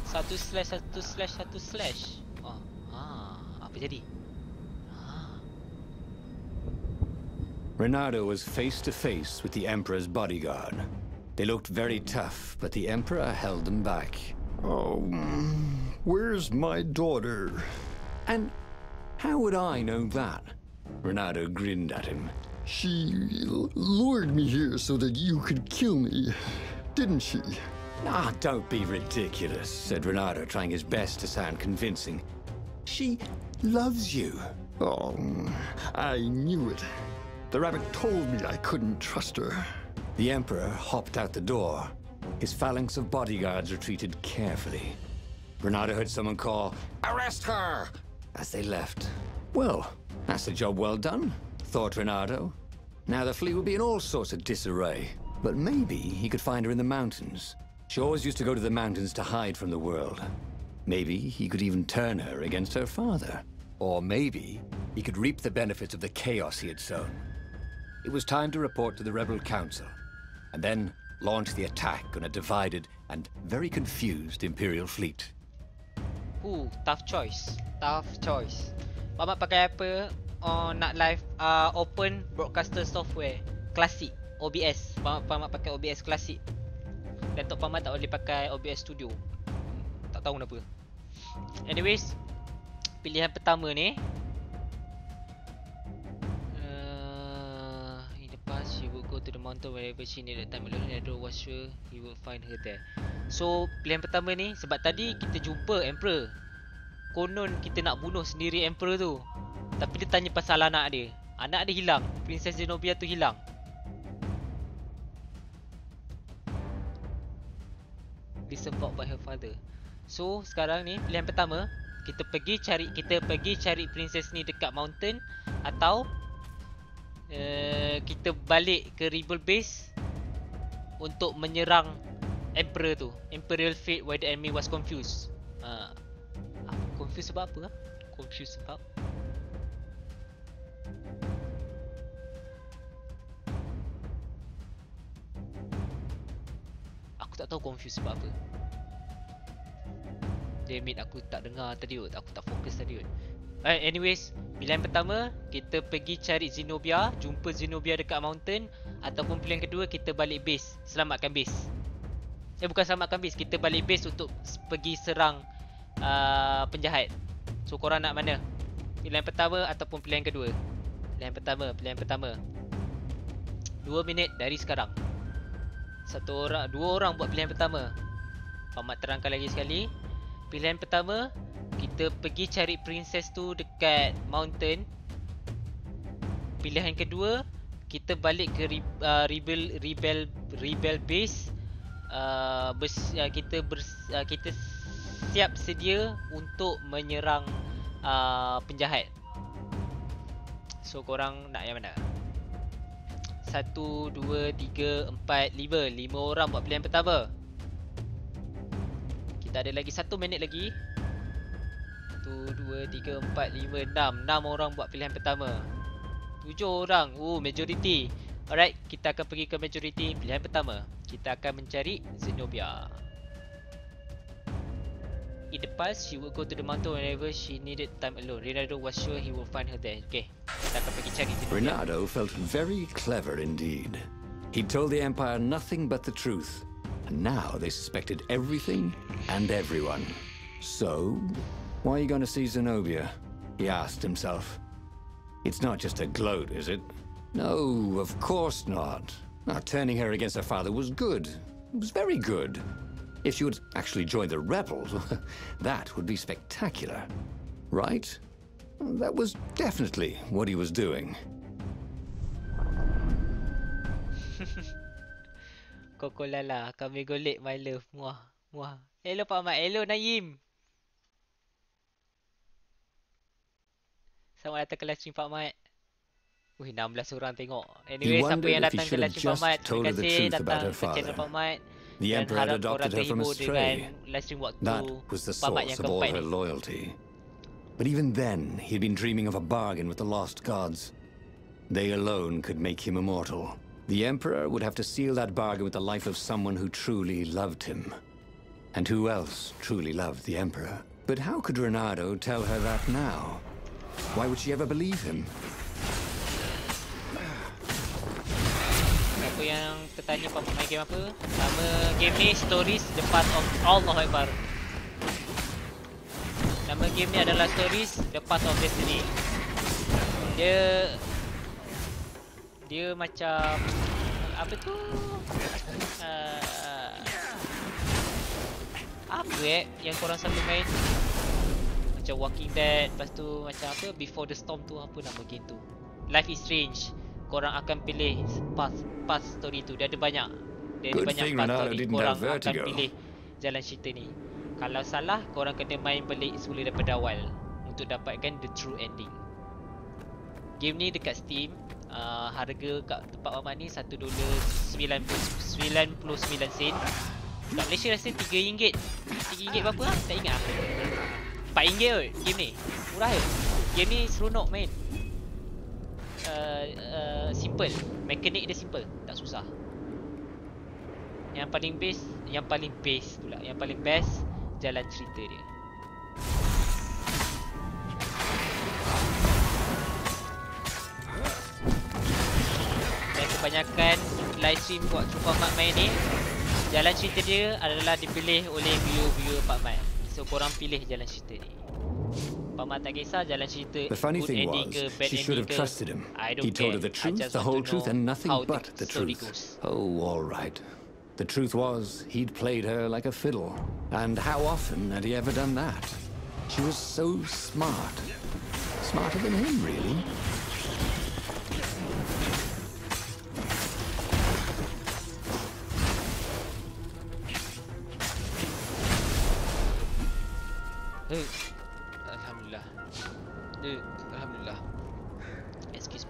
Satu slash. Apa jadi? Renato was face to face with the Emperor's bodyguard. They looked very tough, but the Emperor held them back. Oh, where's my daughter? And how would I know that? Renato grinned at him. She lured me here so that you could kill me, didn't she? Ah, don't be ridiculous, said Renato, trying his best to sound convincing. She loves you. Oh, I knew it. The rabbit told me I couldn't trust her. The Emperor hopped out the door. His phalanx of bodyguards retreated carefully. Renato heard someone call, "Arrest her!" as they left. Well, that's a job well done, thought Renato. Now the fleet will be in all sorts of disarray. But maybe he could find her in the mountains. She always used to go to the mountains to hide from the world. Maybe he could even turn her against her father. Or maybe he could reap the benefits of the chaos he had sown. It was time to report to the Rebel Council, and then launch the attack on a divided and very confused Imperial fleet. Tough choice. PakMat pakai apa? Nak live open broadcaster software klasik OBS. PakMat pakai OBS klasik. Laptop PakMat tak boleh pakai OBS Studio. Tak tahu kenapa. Anyways, pilihan pertama ni. In the past, she would go to the mountain wherever she needed time alone. Never was sure he would find her there. So, pilihan pertama ni sebab tadi kita jumpa Emperor. Konon kita nak bunuh sendiri Emperor tu. Tapi dia tanya pasal anak dia. Anak dia hilang. Princess Zenobia tu hilang. This vowed by her father. So sekarang ni pilihan pertama, kita pergi cari princess ni dekat mountain, atau kita balik ke rebel base untuk menyerang emperor tu, imperial fate, why the enemy was confused. Confused sebab apa? Confused sebab aku tak tahu confused sebab apa. Damn it, aku tak dengar tadi kot. Aku tak fokus tadi kot. Anyways, pilihan pertama, kita pergi cari Zenobia, jumpa Zenobia dekat mountain. Ataupun pilihan kedua, kita balik base, selamatkan base. Bukan selamatkan base, kita balik base untuk pergi serang penjahat. So korang nak mana? Pilihan pertama ataupun pilihan kedua? Pilihan pertama 2 minit dari sekarang. Dua orang buat pilihan pertama. PakMat terangkan lagi sekali. Pilihan pertama, kita pergi cari princess tu dekat mountain. Pilihan kedua, kita balik ke rebel base. Kita siap sedia untuk menyerang penjahat. So korang nak yang mana? 1, 2, 3, 4, 5 orang buat pilihan pertama. Kita ada lagi 1 minit lagi. 1, 2, 3, 4, 5, 6 orang buat pilihan pertama. 7 orang. Majority. Alright, kita akan pergi ke majority. Pilihan pertama, kita akan mencari Zenobia. In the past, she would go to the mountain whenever she needed time alone. Reynaldo was sure he will find her there. Okay, kita akan pergi cari Zenobia. Reynaldo felt very clever indeed. He told the Empire nothing but the truth. And now they suspected everything and everyone. So, why are you going to see Zenobia? He asked himself. It's not just a gloat, is it? No, of course not. Now, turning her against her father was good. It was very good. If she would actually join the rebels, that would be spectacular. Right? That was definitely what he was doing. Koko lala, kami golek my love. Muah, muah. Hello PakMat, hello Naim. Selamat datang ke livestream PakMat. 16 orang tengok. Anyway, siapa yang datang ke livestream PakMat, terima kasih datang ke channel PakMat. The Emperor had adopted her from a stray. That was the source of all her loyalty. But even then, he'd been dreaming of a bargain with the lost gods. They alone could make him immortal. The Emperor would have to seal that bargain with the life of someone who truly loved him. And who else truly loved the Emperor? But how could Reynaldo tell her that now? Why would she ever believe him? Siapa yang tertanya PakMat main game apa? Nama game ni Stories The Path of Allah Akbar. Nama game ni adalah Stories The Path of Destiny. Dia macam apa tu? Apa yang korang selalu main? Macam Walking Dead, lepas tu macam apa? Before the Storm tu, apa nama game tu? Life is Strange. Korang akan pilih path story tu. Dia ada banyak. Dia ada banyak path story. Korang akan pilih jalan cerita ni. Kalau salah, korang kena main balik semula daripada awal untuk dapatkan the true ending. Game ni dekat Steam. Harga kat tempat PakMat ni $1.99. Kat Malaysia rasa RM3. RM3 berapa lah? Tak ingat lah. RM4 kot game ni. Murah je. Game ni seronok main. Simple. Mekanik dia simple, tak susah. Yang paling best jalan cerita dia. Dan kebanyakan livestream buat PakMat main ni, jalan cerita dia adalah dipilih oleh viewer PakMat. So korang pilih jalan cerita ni. PakMat tak kisah jalan cerita good ending ke bad ending ke. She should have trusted him. He told her the truth, the whole truth, and nothing but the truth. Oh, all right. The truth was, he'd played her like a fiddle. And how often had he ever done that? She was so smart. Smarter than him, really.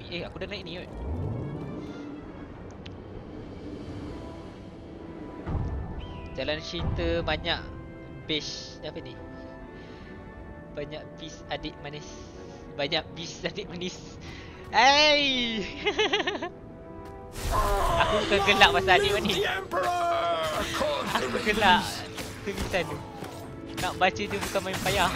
Aku dah naik ni kot. Jalan cerita banyak besh apa ni? Banyak bis adik manis. Banyak bis adik manis. Hey! Aku bukan gelak pasal adik manis. Aku gelak tulisan tu. Nak baca dia bukan main payah.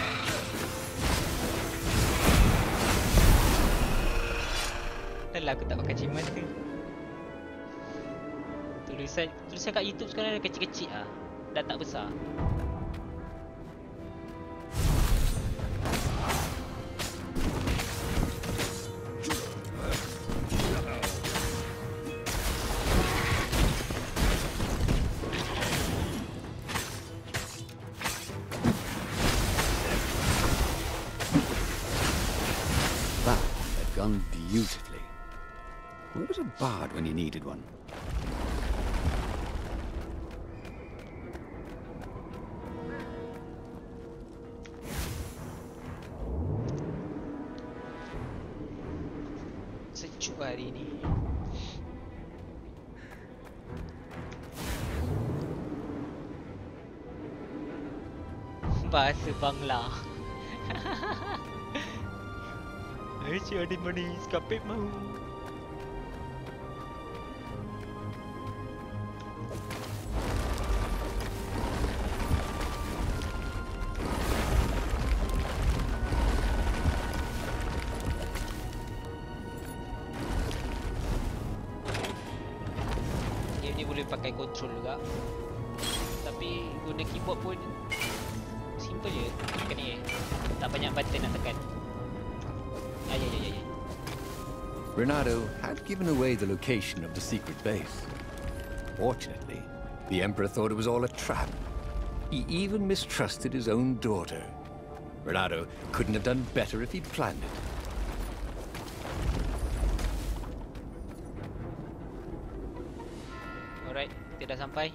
Dah aku tak pakai ciuman tu. Tulisan kat YouTube sekarang dah kecil-kecil lah. Dah tak besar. That had gone beautifully. Where was a bard when you needed one? Sejuk hari ni. Bahasa Bangla. Aisyah adik manis, kapit mahu. Game ni boleh pakai control juga. Tapi guna keyboard pun simple je. Tekan ni tak banyak button nak tekan. Renato had given away the location of the secret base. Fortunately, the Emperor thought it was all a trap. He even mistrusted his own daughter. Renato couldn't have done better if he'd planned it. Alright, kita dah sampai.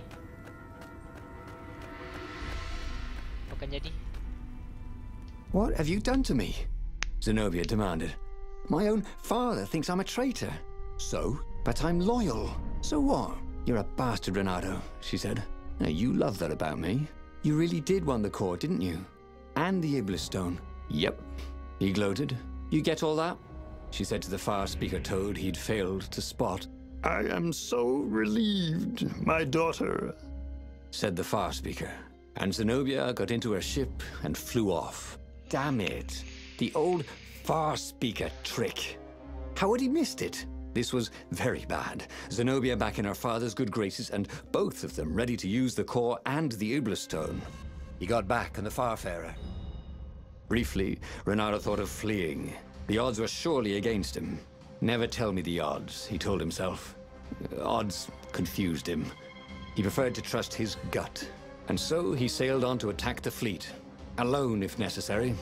Apa akan jadi? What have you done to me? Zenobia demanded. My own father thinks I'm a traitor. So? But I'm loyal. So what? You're a bastard, Renato, she said. Now, you love that about me. You really did want the core, didn't you? And the Iblis stone. Yep, he gloated. You get all that? She said to the far speaker toad he'd failed to spot. I am so relieved, my daughter, said the far speaker. And Zenobia got into her ship and flew off. Damn it. The old far speaker trick. How had he missed it? This was very bad. Zenobia back in her father's good graces, and both of them ready to use the core and the Iblis stone. He got back on the Farfarer. Briefly, Renato thought of fleeing. The odds were surely against him. Never tell me the odds, he told himself. Odds confused him. He preferred to trust his gut. And so he sailed on to attack the fleet. Alone if necessary.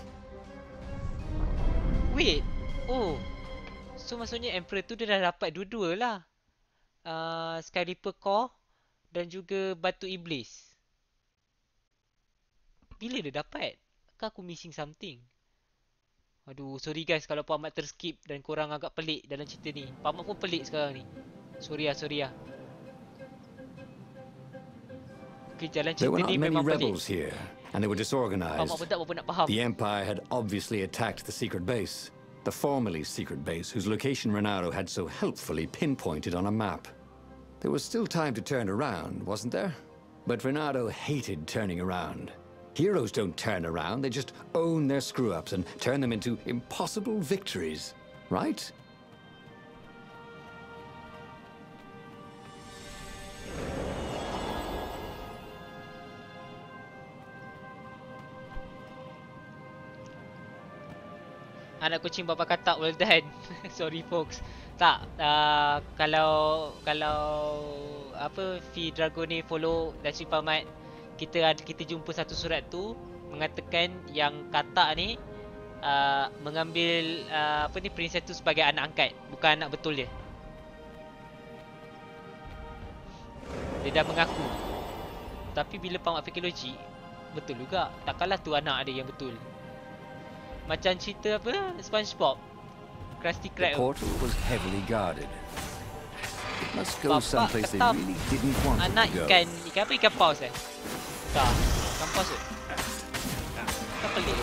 Wait. Oh. So maksudnya Emperor tu dia dah dapat dua-dua lah. Sky Reaper Core dan juga Batu Iblis. Bila dia dapat? Kan aku missing something. Aduh, sorry guys kalau PakMat terskip dan korang agak pelik dalam cerita ni. PakMat pun pelik sekarang ni. Sorry lah. Okay, jalan There were cerita not ni many memang pelik. rebels here, and they were disorganized. PakMat pun tak berapa nak faham. The Empire had obviously attacked the secret base. The formerly secret base, whose location Renato had so helpfully pinpointed on a map. There was still time to turn around, wasn't there? But Renato hated turning around. Heroes don't turn around, they just own their screw-ups and turn them into impossible victories, right? Anak kucing bapa katak, well done. Sorry folks. Tak, kalau apa V Dragon ni follow dan si PakMat, kita jumpa satu surat tu mengatakan yang katak ni mengambil apa ni princess tu sebagai anak angkat, bukan anak betul dia. Dia dah mengaku. Tapi bila PakMat fikir logik, betul juga. Takkanlah tu anak dia yang betul. Macam cerita apa? SpongeBob. Krusty The Krab tu. portal was heavily guarded. It must go Bapak someplace they ketam really didn't want it anak to go. ikan apa? Ikan paus tak, ikan paus tu. Kan pelik.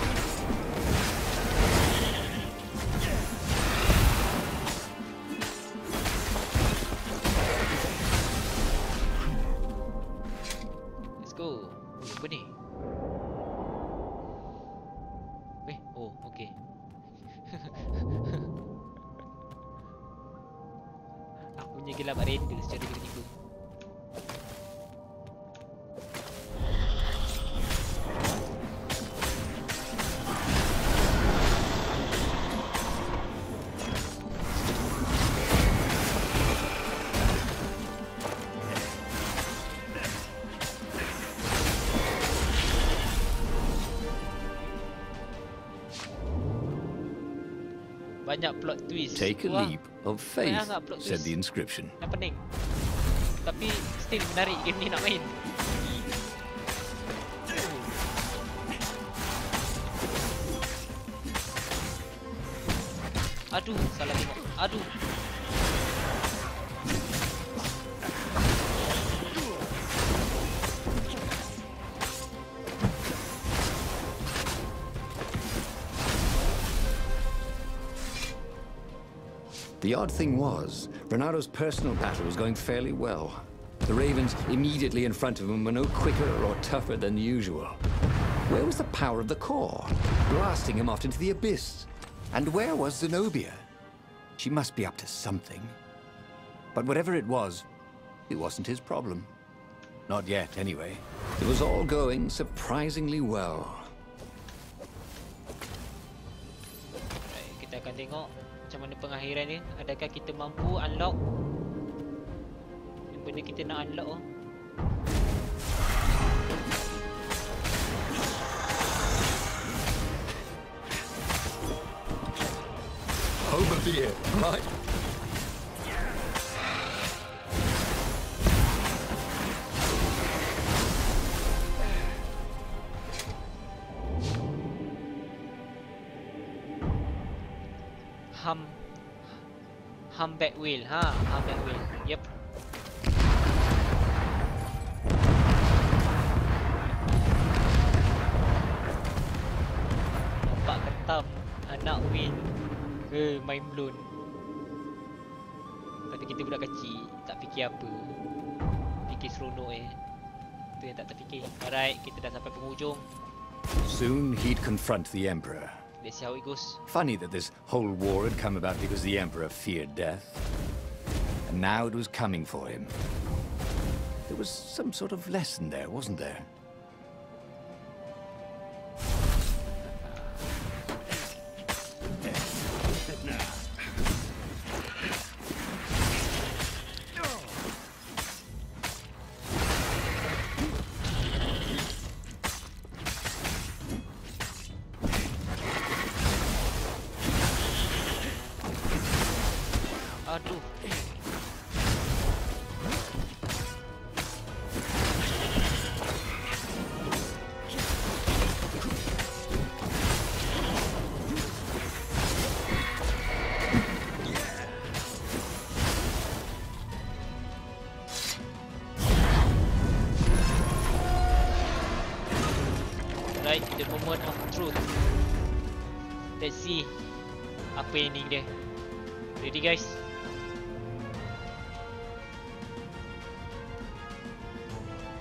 Let's go. Apa ni? Oh, okey. Aku punya gelap render secara tiba-tiba. Banyak plot twist. Take a Wah, leap of faith, banyak sangat plot said twist. the inscription. Yang pening. Tapi still menarik game ni nak main. Aduh, salah tengok. Aduh. The odd thing was, Renado's personal battle was going fairly well. The ravens immediately in front of him were no quicker or tougher than usual. Where was the power of the core, blasting him off into the abyss? And where was Zenobia? She must be up to something. But whatever it wasn't his problem. Not yet, anyway. It was all going surprisingly well. Right, kita akan tengok macam mana pengakhiran dia. Adakah kita mampu unlock yang benda kita nak unlock? Over here, right? Humpback whale. Humpback whale. Yep. Nampak ketam anak whale. Mind blown. Kata kita budak kecil, tak fikir apa. Fikir seronok Itu yang tak terfikir. Alright, kita dah sampai penghujung. Soon he'd confront the Emperor. Let's see how it goes. Funny that this whole war had come about because the Emperor feared death. And now it was coming for him. There was some sort of lesson there, wasn't there? Aduh. Right, the moment of truth. Let's see apa ending dia. Ready guys?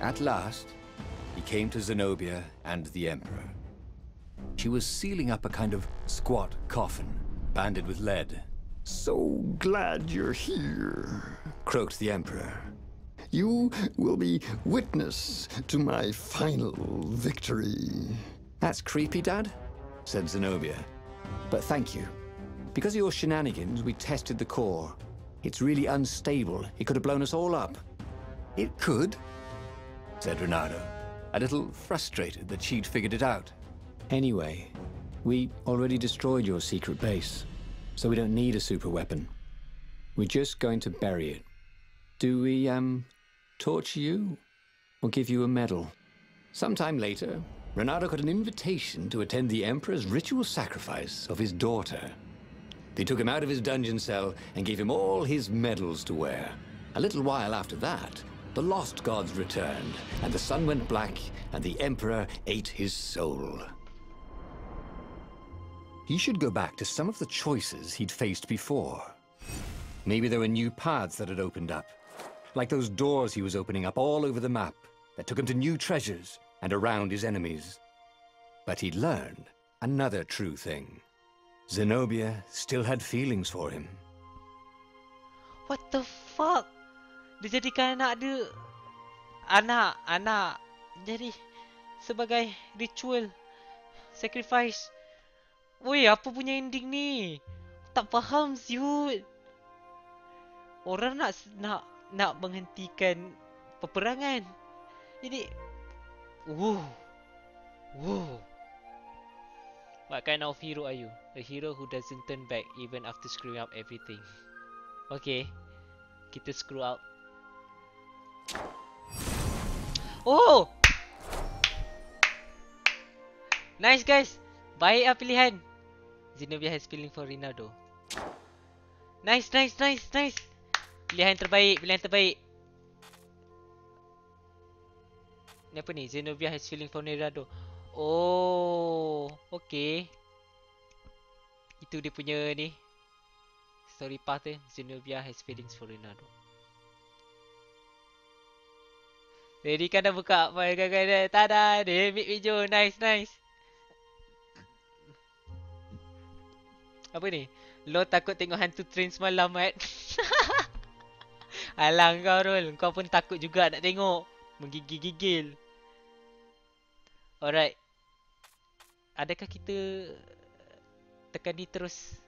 At last, he came to Zenobia and the Emperor. She was sealing up a kind of squat coffin, banded with lead. So glad you're here. Croaked the Emperor. You will be witness to my final victory. That's creepy, Dad, said Zenobia. But thank you. Because of your shenanigans, we tested the core. It's really unstable. It could have blown us all up. It could, said Renato, a little frustrated that she'd figured it out. Anyway, we already destroyed your secret base, so we don't need a super weapon. We're just going to bury it. Do we, torture you? Or give you a medal? Sometime later, Renato got an invitation to attend the Emperor's ritual sacrifice of his daughter. They took him out of his dungeon cell and gave him all his medals to wear. A little while after that, the lost gods returned, and the sun went black, and the Emperor ate his soul. He should go back to some of the choices he'd faced before. Maybe there were new paths that had opened up, like those doors he was opening up all over the map that took him to new treasures and around his enemies. But he'd learned another true thing. Zenobia still had feelings for him. What the fuck? Dia jadikan anak dia anak jadi sebagai ritual sacrifice. Woi, apa punya ending ni? Tak faham siut. Orang nak menghentikan peperangan. Jadi What kind of hero are you? A hero who doesn't turn back even after screwing up everything. Okay, kita screw up. Oh! Nice guys. Baik lah pilihan. Zenobia has feeling for Ronaldo. Nice. Pilihan terbaik. Ni apa ni? Zenobia has feeling for Ronaldo. Oh, okay. Itu dia punya ni. Story path dia. Zenobia has feelings for Ronaldo. Jadi kan dah buka file kan. Tada, dia ambil video. Nice. Apa ni? Lo takut tengok hantu train semalam, Mat? Alang kau, Rol. Kau pun takut juga nak tengok. Menggigil-gigil. Alright. Adakah kita tekan ni terus?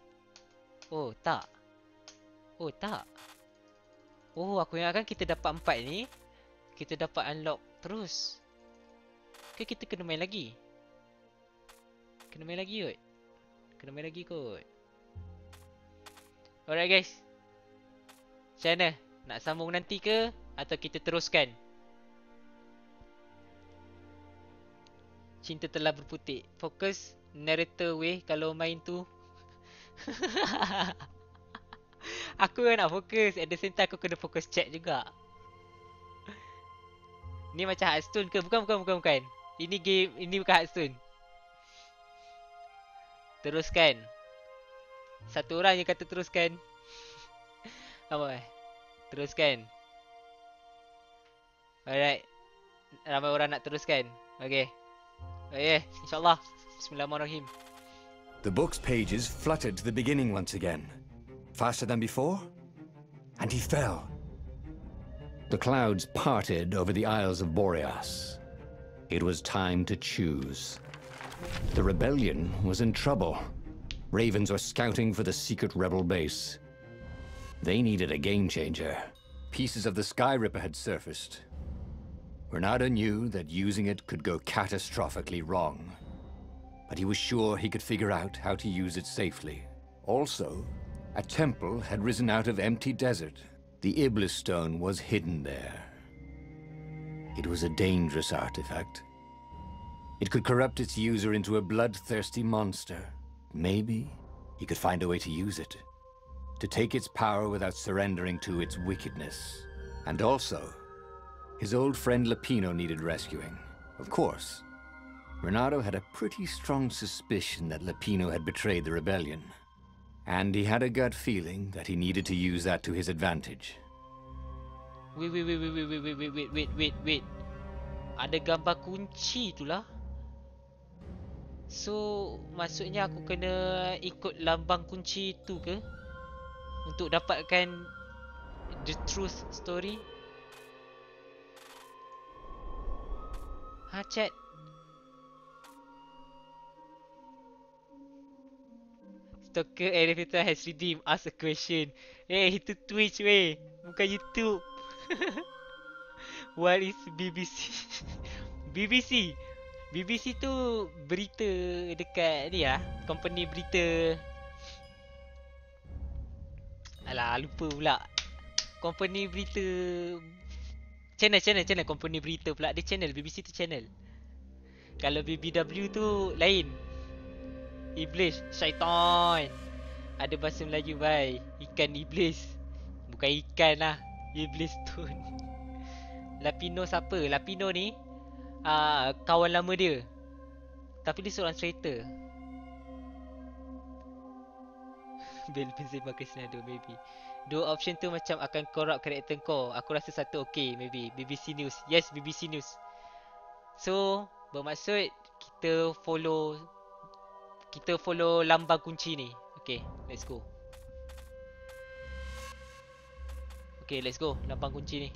Oh, tak. Oh, aku ingatkan kita dapat 4 ni. Kita dapat unlock terus. Ke kita kena main lagi? Kena main lagi kot. Alright guys. Macam mana? Nak sambung nanti ke? Atau kita teruskan? Cinta telah berputik. Fokus narrator weh kalau main tu. Aku yang nak fokus. At the same time aku kena fokus chat juga. Ni macam Hearthstone ke? Bukan. Ini game, ini bukan Hearthstone. Teruskan. Satu orang je kata teruskan. Apa? Teruskan. Alright. Ramai orang nak teruskan. Okay. InsyaAllah. Bismillahirrahmanirrahim. The book's pages fluttered to the beginning once again. Faster than before? And he fell. The clouds parted over the Isles of Boreas. It was time to choose. The rebellion was in trouble. Ravens were scouting for the secret rebel base. They needed a game changer. Pieces of the Sky Ripper had surfaced. Ronaldo knew that using it could go catastrophically wrong. But he was sure he could figure out how to use it safely. Also, a temple had risen out of empty desert. The Iblis stone was hidden there. It was a dangerous artifact. It could corrupt its user into a bloodthirsty monster. Maybe he could find a way to use it, to take its power without surrendering to its wickedness. And also, his old friend Lapino needed rescuing. Of course, Ronaldo had a pretty strong suspicion that Lapino had betrayed the rebellion. And he had a gut feeling that he needed to use that to his advantage. Wait. Ada gambar kunci tu lah. So, maksudnya aku kena ikut lambang kunci tu ke? Untuk dapatkan the truth story? Chat. Stalker Elevator has redeemed. Ask a question. Itu Twitch weh, bukan YouTube. What is BBC? BBC tu berita dekat ni lah, company berita. Alah, lupa pula. Company berita, channel company berita pula. Dia channel, BBC tu channel. Kalau BBW tu lain. Iblis, syaitan. Ada bahasa Melayu bye. Ikan iblis. Bukan ikan lah. Iblis tu. Lapino siapa? Lapino ni kawan lama dia. Tapi dia seorang traitor. Bel Benzema Cristiano maybe. Dua option tu macam akan corrupt karakter kau. Aku rasa satu okay maybe. BBC News. Yes, BBC News. So, bermaksud kita follow lambang kunci ni. Okay, let's go. Okay, let's go. Lambang kunci ni.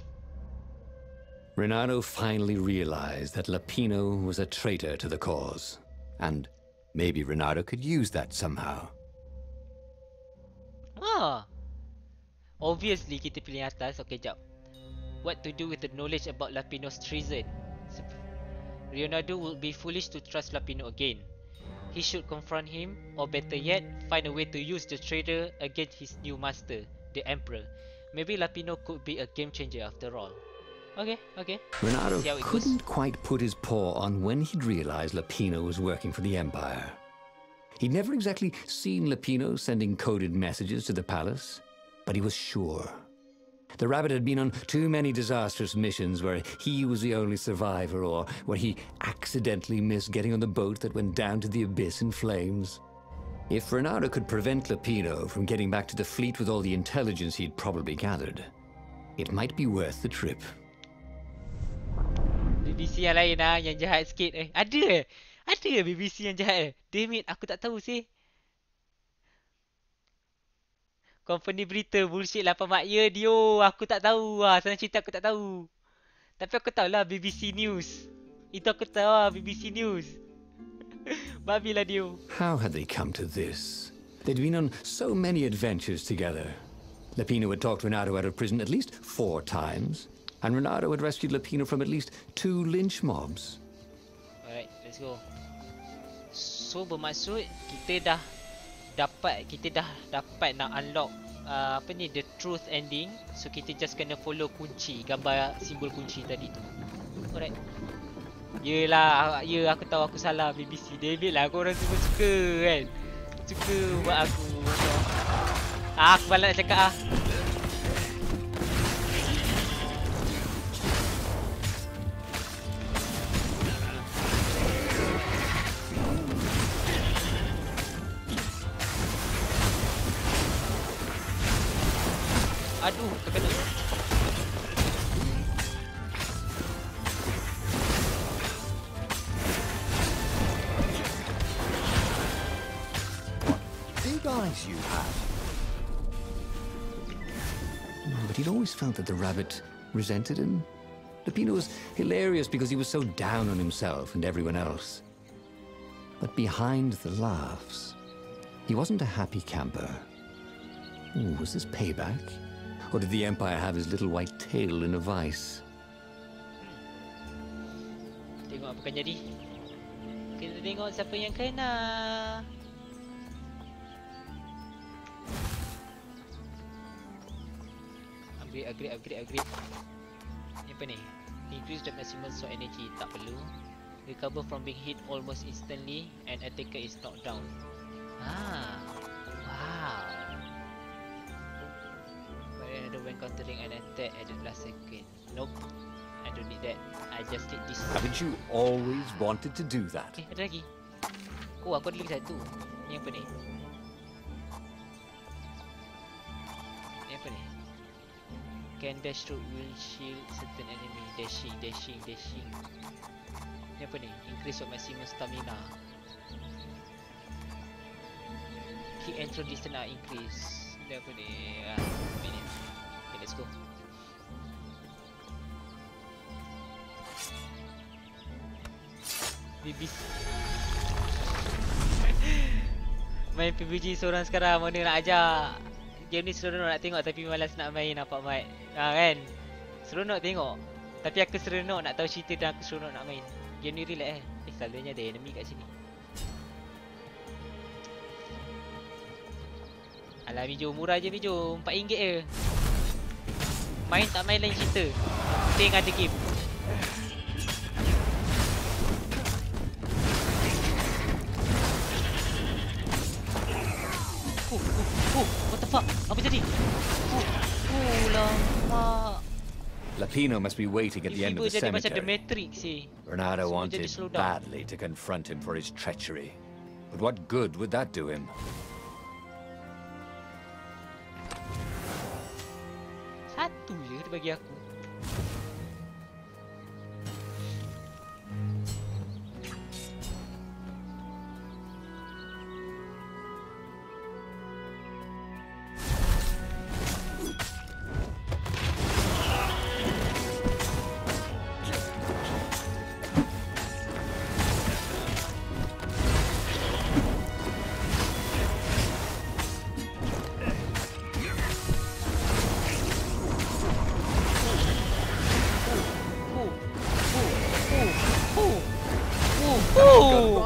Renato finally realized that Lapino was a traitor to the cause. And maybe Renato could use that somehow. Obviously kita pilih atas. Okay, jap. What to do with the knowledge about Lapino's treason? Leonardo would be foolish to trust Lapino again. He should confront him, or better yet, find a way to use the traitor against his new master, the Emperor. Maybe Lapino could be a game changer after all. Okay. Renato couldn't quite put his paw on when he'd realized Lapino was working for the Empire. He'd never exactly seen Lapino sending coded messages to the palace, but he was sure. The rabbit had been on too many disastrous missions where he was the only survivor, or where he accidentally missed getting on the boat that went down to the abyss in flames. If Renato could prevent Lapino from getting back to the fleet with all the intelligence he'd probably gathered, it might be worth the trip. BBC yang lain lah, yang jahat sikit. Ada BBC yang jahat. Damn it, aku tak tahu sih. Company berita bullshit lah PakMat. Ya Dio, aku tak tahu lah. Senang cerita aku tak tahu. Tapi aku tahu lah BBC News. Itu aku tahu lah BBC News. Babi lah Dio. How had they come to this? They'd been on so many adventures together. Lapino had talked Renato out of prison at least 4 times. And Renato had rescued Lapino from at least 2 lynch mobs. Alright, let's go. So bermaksud kita dah dapat nak unlock the truth ending. So kita just kena follow kunci, gambar simbol kunci tadi tu. Alright. Yelah, aku tahu aku salah BBC. David lah, korang semua suka kan. Suka buat aku. Aku malas nak cakap . Aduh, terkena. Big eyes you have. But he'd always felt that the rabbit resented him. Lapino was hilarious because he was so down on himself and everyone else. But behind the laughs, he wasn't a happy camper. Ooh, was this payback? Or did the Empire have his little white tail in a vice? Tengok apa akan jadi. Kita tengok siapa yang kena. Upgrade. Ni apa ni? Increase the maximum sword energy. Tak perlu. Recover from being hit almost instantly and attacker is knocked down. Wow. When countering an attack at the last second. Nope, I don't need that. I just need this. Haven't you always wanted to do that? Ada lagi. Oh, aku ada lagi satu. Ni apa ni? Ni apa ni? Can dash through windshield certain enemy. Dashing. Ni apa ni? Increase your maximum stamina. Kick and throw distance increase. Ni apa ni? Ni. Let's go. BBC. Main PUBG seorang sekarang, mana nak ajak. Game ni seronok nak tengok tapi malas nak main lah PakMat. Kan? Seronok tengok. Tapi aku seronok nak tahu cerita dan aku seronok nak main. Game ni relax selalunya ada enemy kat sini. Alah Mijo, murah je Mijo, RM4 je. Main tak main lain cerita. Penting ada game. Oh, what the fuck? Apa jadi? Oh, lama. Lapino must be waiting at the end of the Tiba-tiba jadi macam The cemetery. Matrix sih. Renato Semua wanted jadi slow down. badly to confront him for his treachery. But what good would that do him? Satu je dia bagi aku.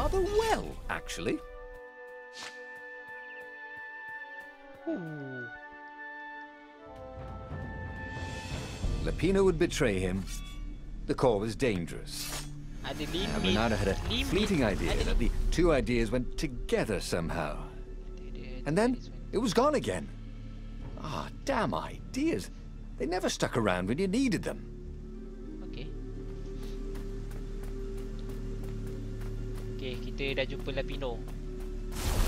Rather well, actually. Lapino would betray him. The core was dangerous. Ada And limit. Renato had a Limit. fleeting idea Ada that the two ideas went together somehow. And then it was gone again. Ah, damn ideas. They never stuck around when you needed them. Okay. Okay, kita dah jumpa Lapino.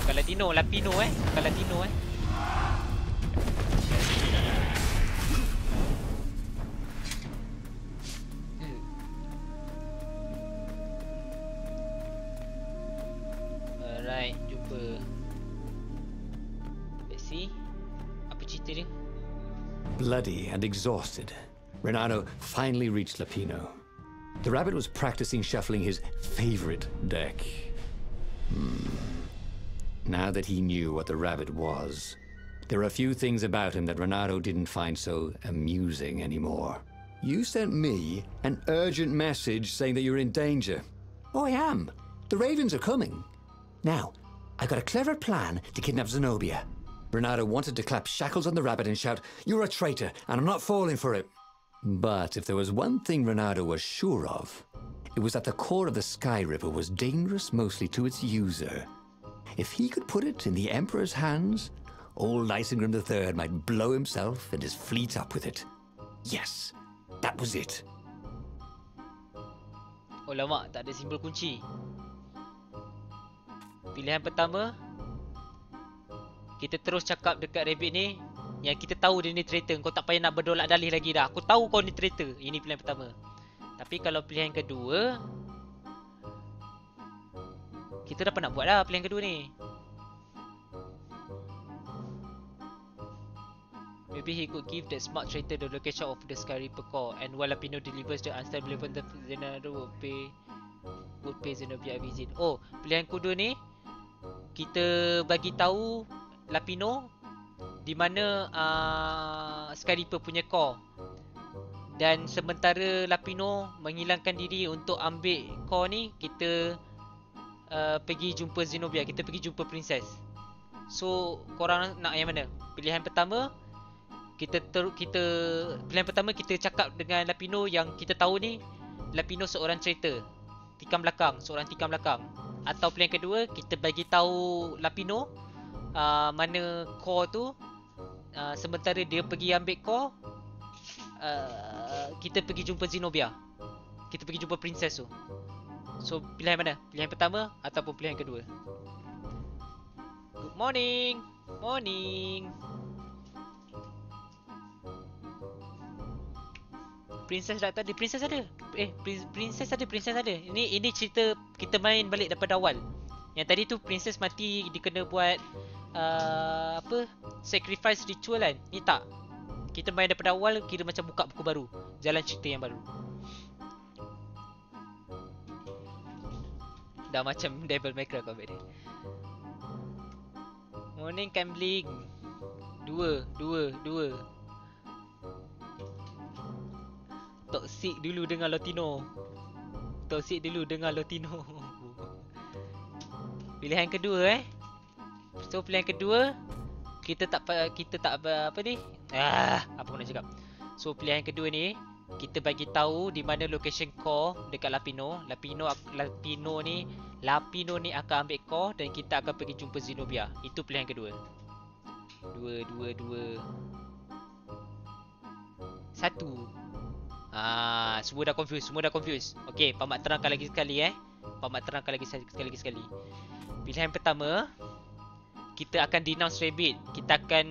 Bukan Latino, Lapino Bukan Latino Alright, jumpa. Let's see. Apa cerita dia? Bloody and exhausted, Renato finally reached Lapino. The rabbit was practicing shuffling his favorite deck. Now that he knew what the rabbit was, there were a few things about him that Renato didn't find so amusing anymore. You sent me an urgent message saying that you're in danger. Oh, I am. The ravens are coming. Now, I've got a clever plan to kidnap Zenobia. Renato wanted to clap shackles on the rabbit and shout, "You're a traitor, and I'm not falling for it." But if there was one thing Renato was sure of, it was that the core of the Sky River was dangerous mostly to its user. If he could put it in the Emperor's hands, old Isengrim III might blow himself and his fleet up with it. Yes, that was it. Oh lama, tak ada simbol kunci. Pilihan pertama, kita terus cakap dekat rabbit ni yang kita tahu dia ni traitor. Kau tak payah nak berdolak dalih lagi dah. Aku tahu kau ni traitor. Ini pilihan pertama. Tapi kalau pilihan kedua, kita dah pernah buat dah pilihan kedua ni. Maybe he could give that smart traitor the location of the Sky Reaper core, and while Lapino delivers the unstable weapon, the Zenado would pay Zenobia a visit. Oh, pilihan kedua ni, kita bagi tahu Lapino di mana Sky Reaper punya core. Dan sementara Lapino menghilangkan diri untuk ambil core ni, kita pergi jumpa Zenobia, kita pergi jumpa princess. So, korang nak yang mana? Pilihan pertama, pilihan pertama kita cakap dengan Lapino yang kita tahu ni Lapino seorang traitor, seorang tikam belakang. Atau pilihan kedua, kita bagi tahu Lapino mana core tu, sementara dia pergi ambil core, kita pergi jumpa Zenobia, kita pergi jumpa princess tu. So pilihan mana? Pilihan pertama ataupun pilihan kedua? Good morning. Morning. Princess dah tadi. Princess ada. Princess ada. Ini cerita kita main balik daripada awal. Yang tadi tu princess mati, dia kena buat sacrifice ritual kan. Ni tak. Kita main daripada awal, kira macam buka buku baru, jalan cerita yang baru. Dah macam Devil May Cry combat dia. Morning Cambling. Dua. Toxic dulu dengan Latino. Pilihan kedua So pilihan kedua, kita tak apa ni? Apa aku nak cakap? So pilihan kedua ni, kita bagi tahu di mana location core dekat Lapino. Lapino ni akan ambil core dan kita akan pergi jumpa Zenobia. Itu pilihan kedua. 2. 1. Semua dah confuse. Okey, PakMat terangkan lagi sekali sekali. Pilihan pertama, kita akan denounce rabbit. Kita akan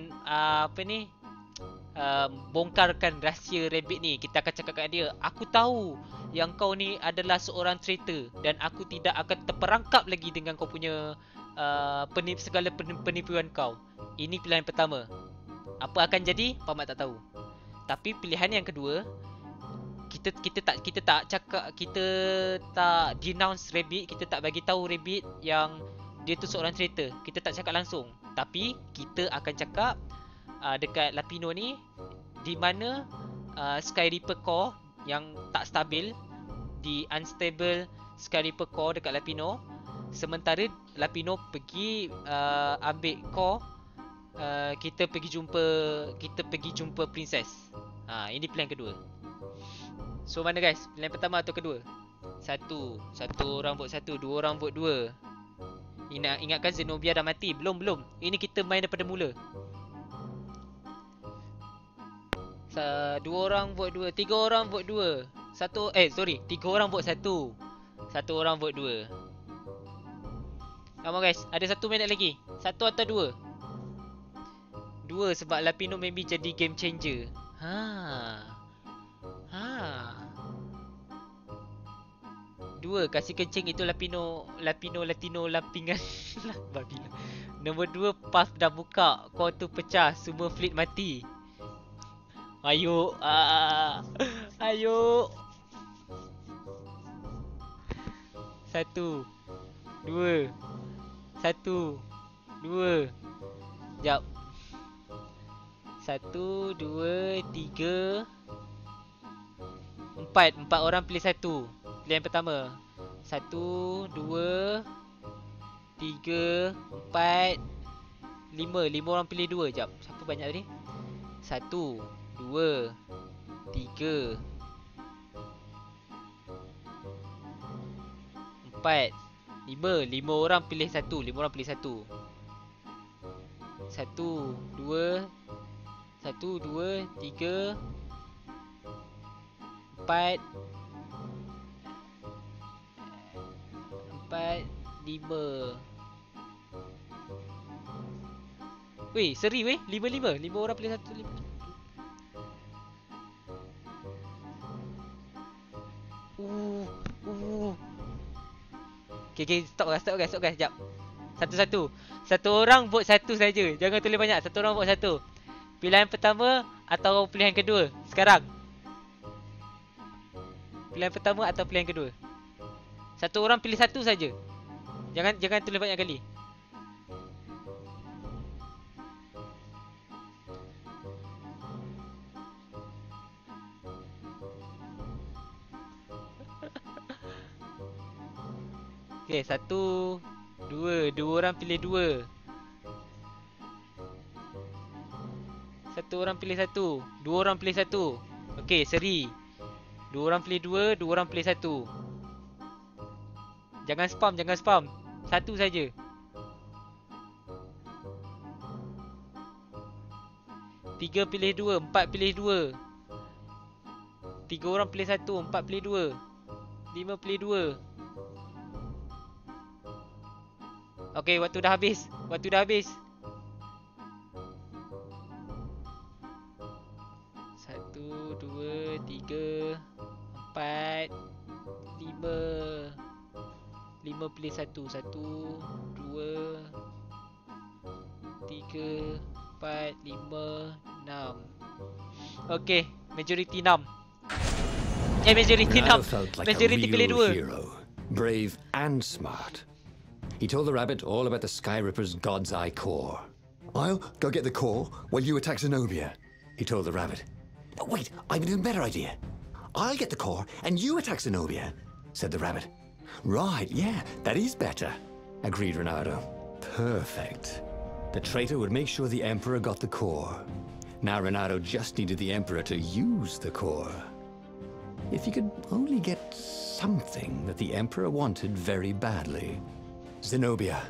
bongkarkan rahsia rabbit ni. Kita akan cakap kat dia, aku tahu yang kau ni adalah seorang traitor dan aku tidak akan terperangkap lagi dengan kau punya segala penipuan kau. Ini pilihan pertama. Apa akan jadi? PakMat tak tahu. Tapi pilihan yang kedua, kita tak denounce rabbit, kita tak bagi tahu rabbit yang dia tu seorang traitor. Kita tak cakap langsung. Tapi kita akan cakap dekat Lapino ni di mana Sky Reaper core yang tak stabil, di unstable Sky Reaper core dekat Lapino. Sementara Lapino pergi ambil core, kita pergi jumpa princess. Ini pilihan kedua. So mana guys? Pilihan pertama atau kedua? Satu orang vote 1, 2 orang vote 2. Ingatkan Zenobia dah mati. Belum. Ini kita main daripada mula. 2 orang vote 2, 3 orang vote 2. 3 orang vote 1. 1 orang vote 2. Come on guys, ada 1 minit lagi. 1 atau 2? 2 sebab Lapino maybe jadi game changer. 2 kasih kencing itu Latino lampingan. Nombor 2, puff dah buka, kau tu pecah, semua fleet mati. Ayo. Ayo. 1 2 Jap. 1 2 3 4 orang pilih 1. Pilihan pertama. 1 2 3 4 5 orang pilih 2. Jap, siapa banyak tadi? 1 2 3 4 5 orang pilih 1. 5 orang pilih 1. 1 2 3 4 4 5. Weh, seri weh. 5 orang pilih 1. Okay, stop guys. Sekejap. Satu. 1 orang vote 1 saja. Jangan tulis banyak. 1 orang vote 1. Pilihan pertama atau pilihan kedua? Sekarang. Pilihan pertama atau pilihan kedua? 1 orang pilih 1 saja. Jangan tulis banyak kali. Okay, 1 2 orang pilih 2. 1 orang pilih 1. 2 orang pilih 1. Okay, seri. 2 orang pilih 2, 2 orang pilih 1. Jangan spam. 1 saja. 3 pilih 2, 4 pilih 2. 3 orang pilih 1, 4 pilih 2. 5 pilih 2. Okay, waktu dah habis. 1 2 3 4 5 pilih 1. 1 2 3 4 5 6. Okay, majority 6. Majority 6. Majority pilih 2. Brave and smart. He told the rabbit all about the Sky Ripper's God's Eye core. I'll go get the core while you attack Zenobia, he told the rabbit. But wait, I've an even better idea. I'll get the core and you attack Zenobia, said the rabbit. Right, yeah, that is better, agreed Reynardo. Perfect. The traitor would make sure the Emperor got the core. Now Reynardo just needed the Emperor to use the core. If he could only get something that the Emperor wanted very badly. Zenobia.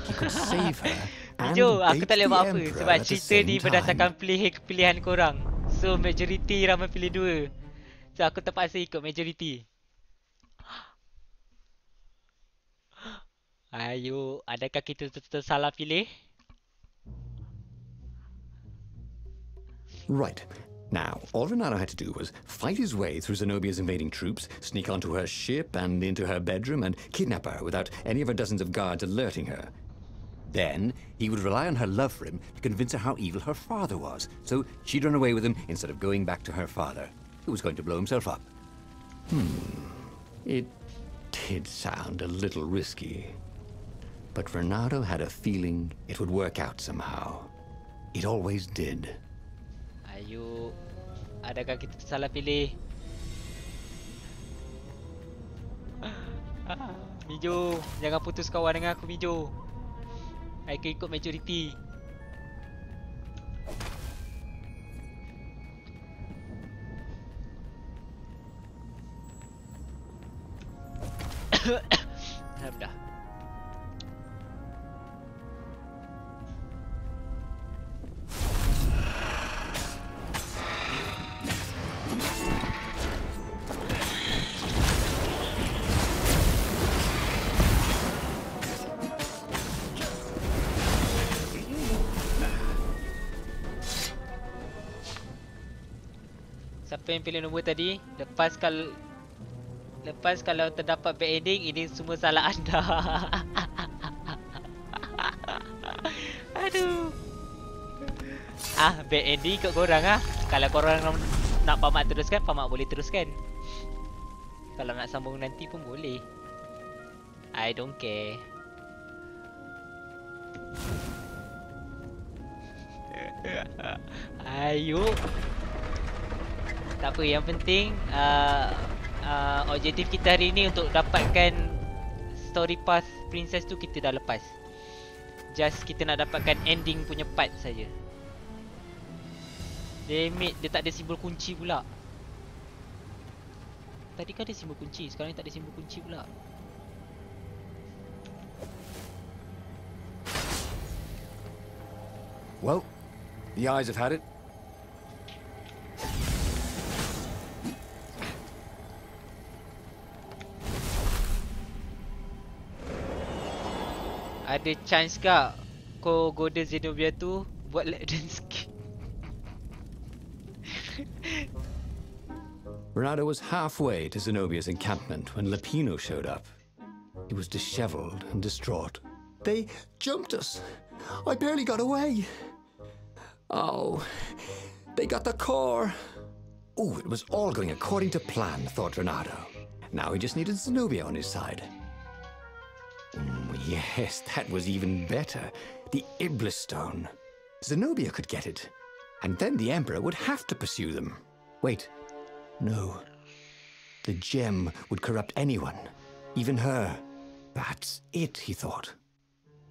He could save her and Jom, aku bait tak boleh the buat apa Emperor sebab at the cerita ni same berdasarkan time. pilihan korang. So majority ramai pilih 2. So aku terpaksa ikut majority. Ayo, adakah kita salah pilih? Right. Now, all Renato had to do was fight his way through Zenobia's invading troops, sneak onto her ship and into her bedroom, and kidnap her without any of her dozens of guards alerting her. Then, he would rely on her love for him to convince her how evil her father was, so she'd run away with him instead of going back to her father, who was going to blow himself up. It did sound a little risky. But Renato had a feeling it would work out somehow. It always did. Ayo, adakah kita salah pilih? Mijo, jangan putus kawan dengan aku Mijo. Aku ikut majority. Dah. Siapa yang pilih nombor tadi? Lepas kalau terdapat bad ending, ini semua salah anda. Aduh. Bad ending ikut korang . Kalau korang nak PakMat teruskan, PakMat boleh teruskan. Kalau nak sambung nanti pun boleh. I don't care. Ayo. Tak apa, yang penting objektif kita hari ni untuk dapatkan story path princess tu kita dah lepas. Just kita nak dapatkan ending punya part saja. Damn it, dia tak ada simbol kunci pula. Tadi kan ada simbol kunci, sekarang ni tak ada simbol kunci pula. Well, the eyes have had it. Ada chance kak kau goda Zenobia tu buat lap dance sikit? Renato was halfway to Zenobia's encampment when Lapino showed up. He was disheveled and distraught. They jumped us. I barely got away. Oh, they got the core. Oh, it was all going according to plan, thought Renato. Now he just needed Zenobia on his side. Yes, that was even better. The Iblis Stone. Zenobia could get it. And then the Emperor would have to pursue them. Wait. No. The gem would corrupt anyone. Even her. That's it, he thought.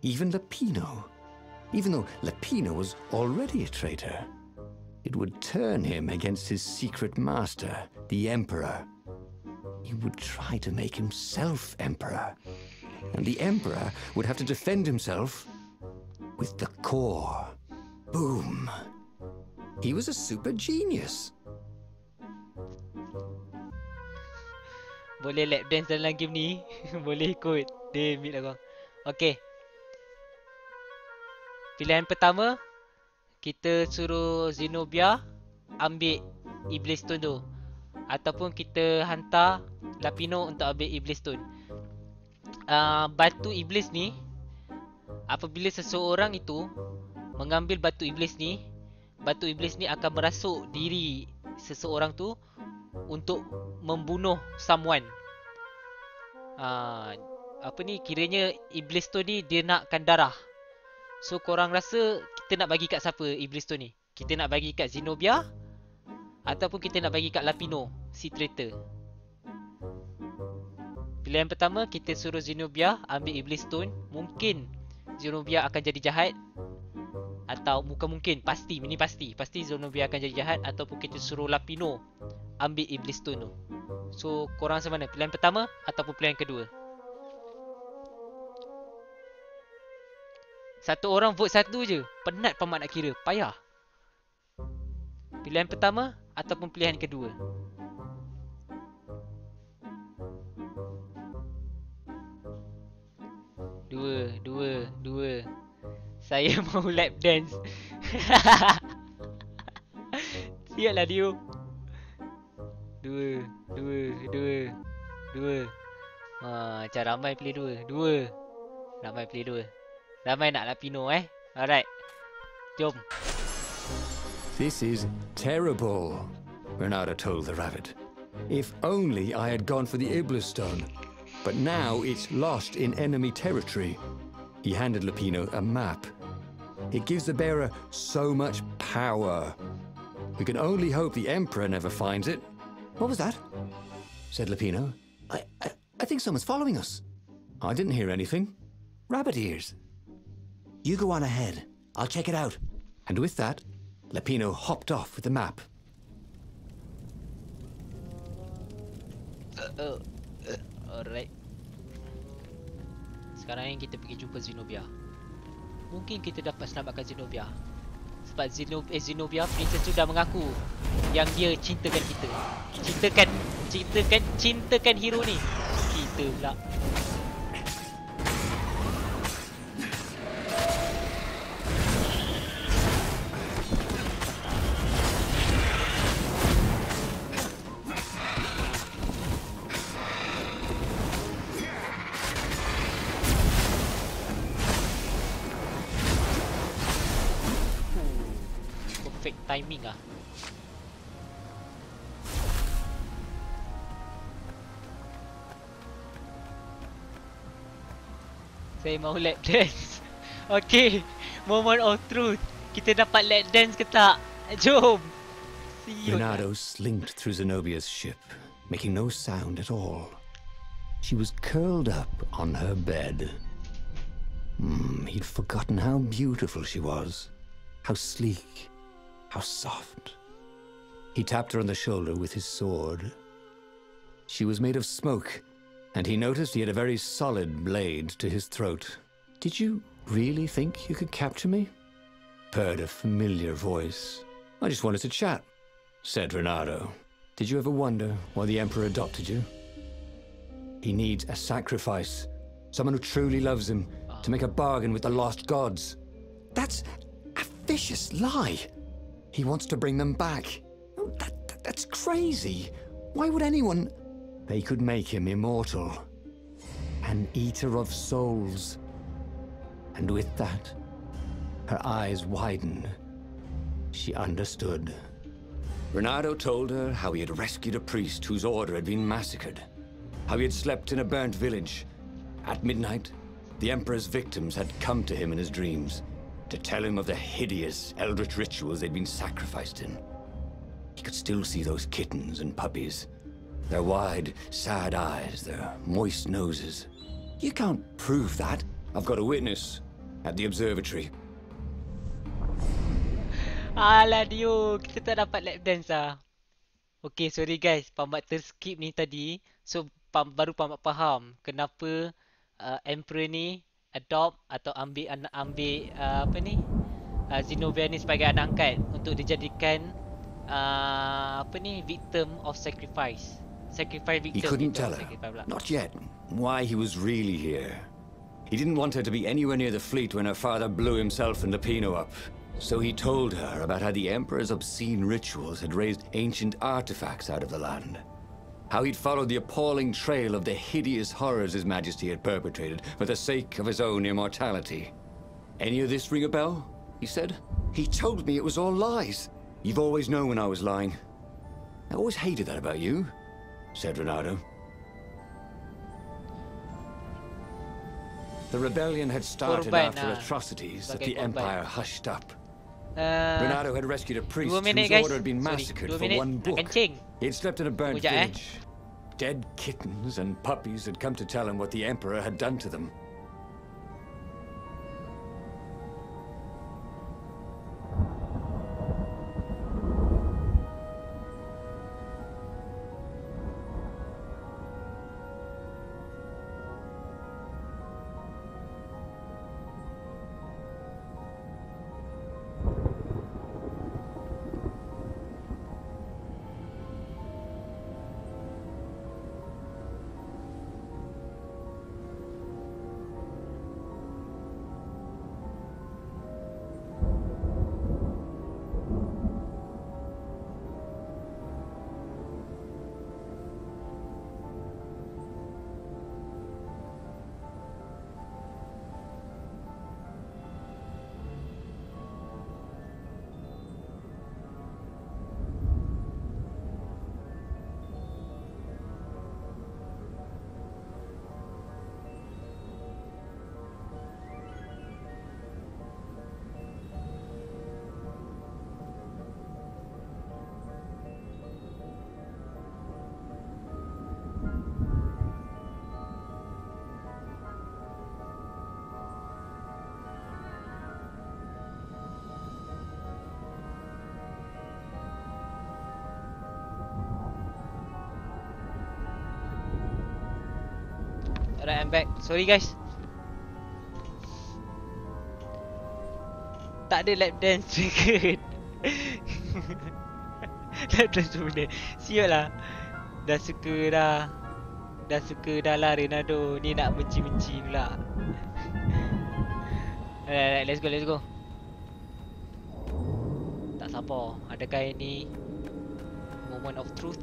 Even Lapino. Even though Lapino was already a traitor. It would turn him against his secret master, the Emperor. He would try to make himself Emperor. And the Emperor would have to defend himself with the core. Boom. He was a super genius. Boleh lap dance dalam game ni. Boleh ikut. Damn it lah kau. Okay. Pilihan pertama, kita suruh Zenobia ambil Iblis Stone tu. Ataupun kita hantar Lapino untuk ambil Iblis Stone. Batu Iblis ni, apabila seseorang itu mengambil batu Iblis ni akan merasuk diri seseorang tu untuk membunuh someone. Kiranya Iblis Stone ni dia nakkan darah. So korang rasa kita nak bagi kat siapa Iblis Stone ni? Kita nak bagi kat Zenobia ataupun kita nak bagi kat Lapino, si traitor? Pilihan pertama, kita suruh Zenobia ambil Iblis Stone. Mungkin Zenobia akan jadi jahat. Atau bukan mungkin, pasti, ini pasti. Pasti Zenobia akan jadi jahat. Ataupun kita suruh Lapino ambil Iblis Stone tu. So korang rasa mana? Pilihan pertama ataupun pilihan kedua? Satu orang vote satu je. Penat PakMat nak kira. Payah. Pilihan pertama ataupun pilihan kedua. Dua. Saya mau lap dance. Siaplah Dio. Dua. Macam ramai pilih dua. Ramai pilih dua. Ramai nak Lapino Alright. Jom. This is terrible, Bernardo told the rabbit. If only I had gone for the Iblis stone. But now it's lost in enemy territory. He handed Lapino a map. It gives the bearer so much power. We can only hope the Emperor never finds it. What was that? Said Lapino. I think someone's following us. I didn't hear anything. Rabbit ears. You go on ahead. I'll check it out. And with that, Lapino hopped off with the map. Alright. Sekarang ni kita pergi jumpa Zenobia. Mungkin kita dapat selamatkan Zenobia. Sebab Zenobia princess tu dah mengaku yang dia cintakan kita. Cintakan hero ni. Kita pula. Timing ah. Saya mau lap dance. Okay, moment of truth. Kita dapat lap dance ke tak? Jom. Bernardo slinked through Zenobia's ship, making no sound at all. She was curled up on her bed. He'd forgotten how beautiful she was, how sleek, how soft. He tapped her on the shoulder with his sword. She was made of smoke, and he noticed he had a very solid blade to his throat. Did you really think you could capture me? Purred a familiar voice. I just wanted to chat, said Bernardo. Did you ever wonder why the Emperor adopted you? He needs a sacrifice, someone who truly loves him, to make a bargain with the lost gods. That's a vicious lie. He wants to bring them back. That's crazy. Why would anyone... They could make him immortal. An eater of souls. And with that, her eyes widened. She understood. Bernardo told her how he had rescued a priest whose order had been massacred. How he had slept in a burnt village. At midnight, the Emperor's victims had come to him in his dreams to tell him of the hideous eldritch rituals they'd been sacrificed in. He could still see those kittens and puppies. Their wide, sad eyes, their moist noses. You can't prove that. I've got a witness at the observatory. Alah Dio, kita tak dapat lap dance lah. Okay, sorry guys, PakMat terskip ni tadi. So, baru PakMat faham kenapa Emperor ni adopt atau ambil Zenobia ni sebagai anak angkat untuk dijadikan victim of sacrifice. Sacrifice victim. He couldn't tell her, not yet, why he was really here. He didn't want her to be anywhere near the fleet when her father blew himself and Lapino up. So he told her about how the Emperor's obscene rituals had raised ancient artifacts out of the land. How he'd followed the appalling trail of the hideous horrors His Majesty had perpetrated for the sake of his own immortality. Any of this ring a bell? He said. He told me it was all lies. You've always known when I was lying. I always hated that about you, said Bernardo. The rebellion had started after atrocities that the Empire hushed up. Bernardo had rescued a priest whose order had been massacred for one book. He had slept in a burnt village. Dead kittens and puppies had come to tell him what the Emperor had done to them. Alright, I'm back. Sorry guys. Tak ada lap dance triggered. Lap dance benda. Siap lah. Dah suka dah. Dah suka dah lah Ronaldo. Ni nak benci-benci pula. Alright, let's go. Tak sabar. Adakah ini moment of truth?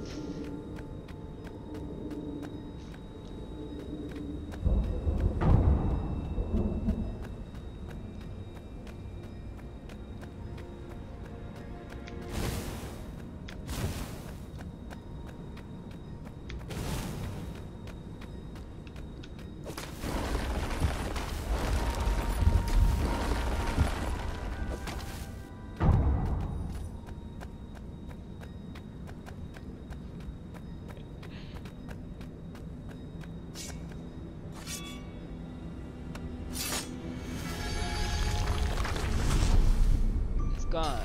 God.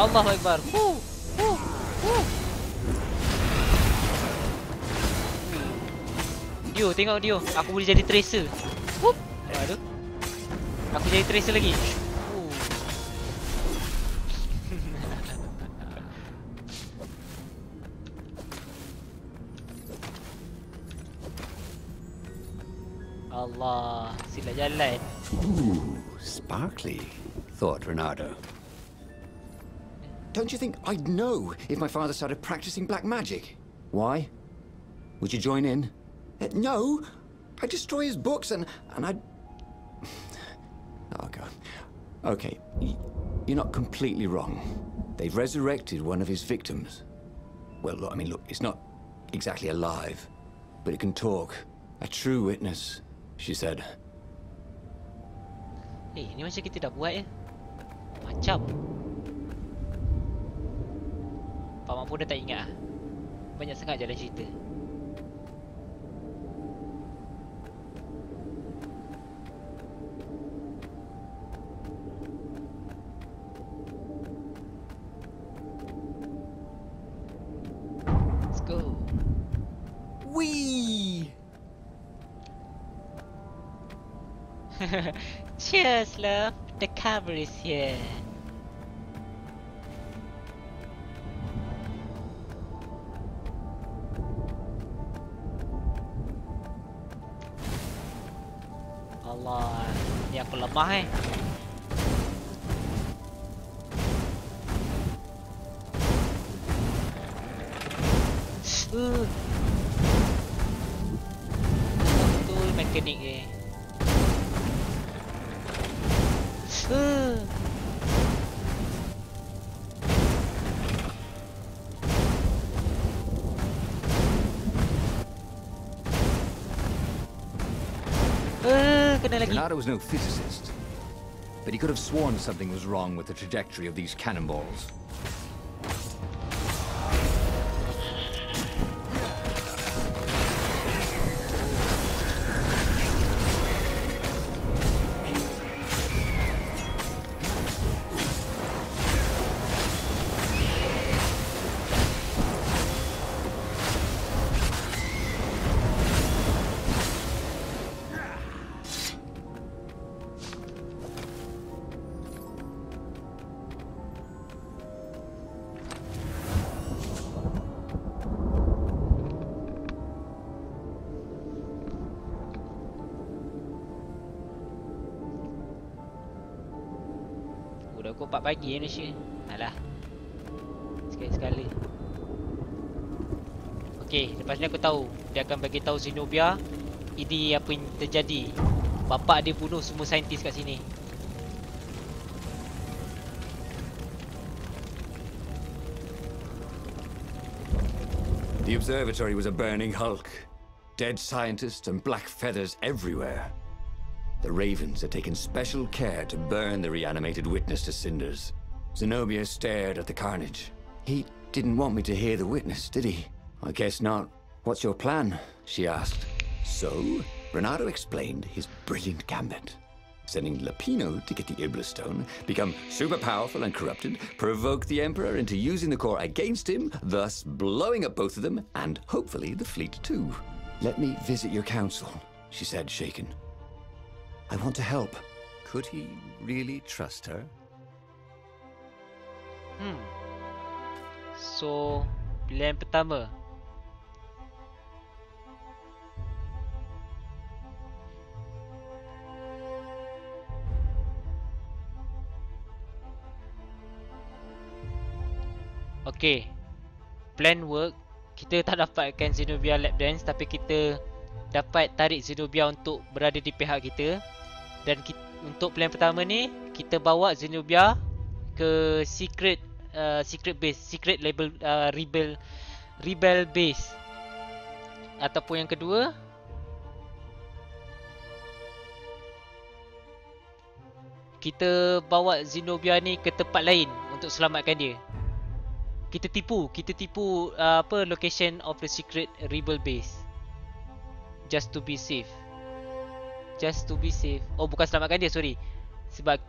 Allahu Akbar. Dio, tengok Dio. Aku boleh jadi tracer. Aduh. Aku jadi tracer lagi. Allah, sila jalan. Ooh, sparkly, thought Ronaldo. Don't you think I'd know if my father started practicing black magic? Why? Would you join in? No. I'd destroy his books and I'd... Oh, God. Okay, you're not completely wrong. They've resurrected one of his victims. Well, look, I mean, look, it's not exactly alive, but it can talk. A true witness, she said. Ni macam kita dah buat ya. Macam PakMat pun dah tak ingat lah. Banyak sangat jalan cerita. Let's go. Whee! Cheers, love. The cover is here. Allah, ni aku lemah Betul mekanik ni. Ronaldo was no physicist, but he could have sworn something was wrong with the trajectory of these cannonballs. Dah pukul 4 pagi Malaysia. Alah. Sekali-sekala. Okey, lepas ni aku tahu. Dia akan bagi tahu Zenobia ini apa yang terjadi. Bapak dia bunuh semua saintis kat sini. The observatory was a burning hulk. Dead scientists and black feathers everywhere. The Ravens had taken special care to burn the reanimated witness to cinders. Zenobia stared at the carnage. He didn't want me to hear the witness, did he? I guess not. What's your plan? She asked. So, Ronaldo explained his brilliant gambit. sending Lapino to get the Iblis Stone, become super powerful and corrupted, provoke the Emperor into using the core against him, thus blowing up both of them, and hopefully the fleet too. Let me visit your council, she said, shaken. I want to help. Could he really trust her? So, pilihan pertama. Okay, plan work. Kita tak dapatkan Zenobia lap dance, tapi kita dapat tarik Zenobia untuk berada di pihak kita. Dan untuk plan pertama ni, kita bawa Zenobia ke secret base, secret label rebel base. Ataupun yang kedua, kita bawa Zenobia ni ke tempat lain untuk selamatkan dia. Kita tipu location of the secret rebel base. Just to be safe. Oh, bukan selamatkan dia, sorry. Sebab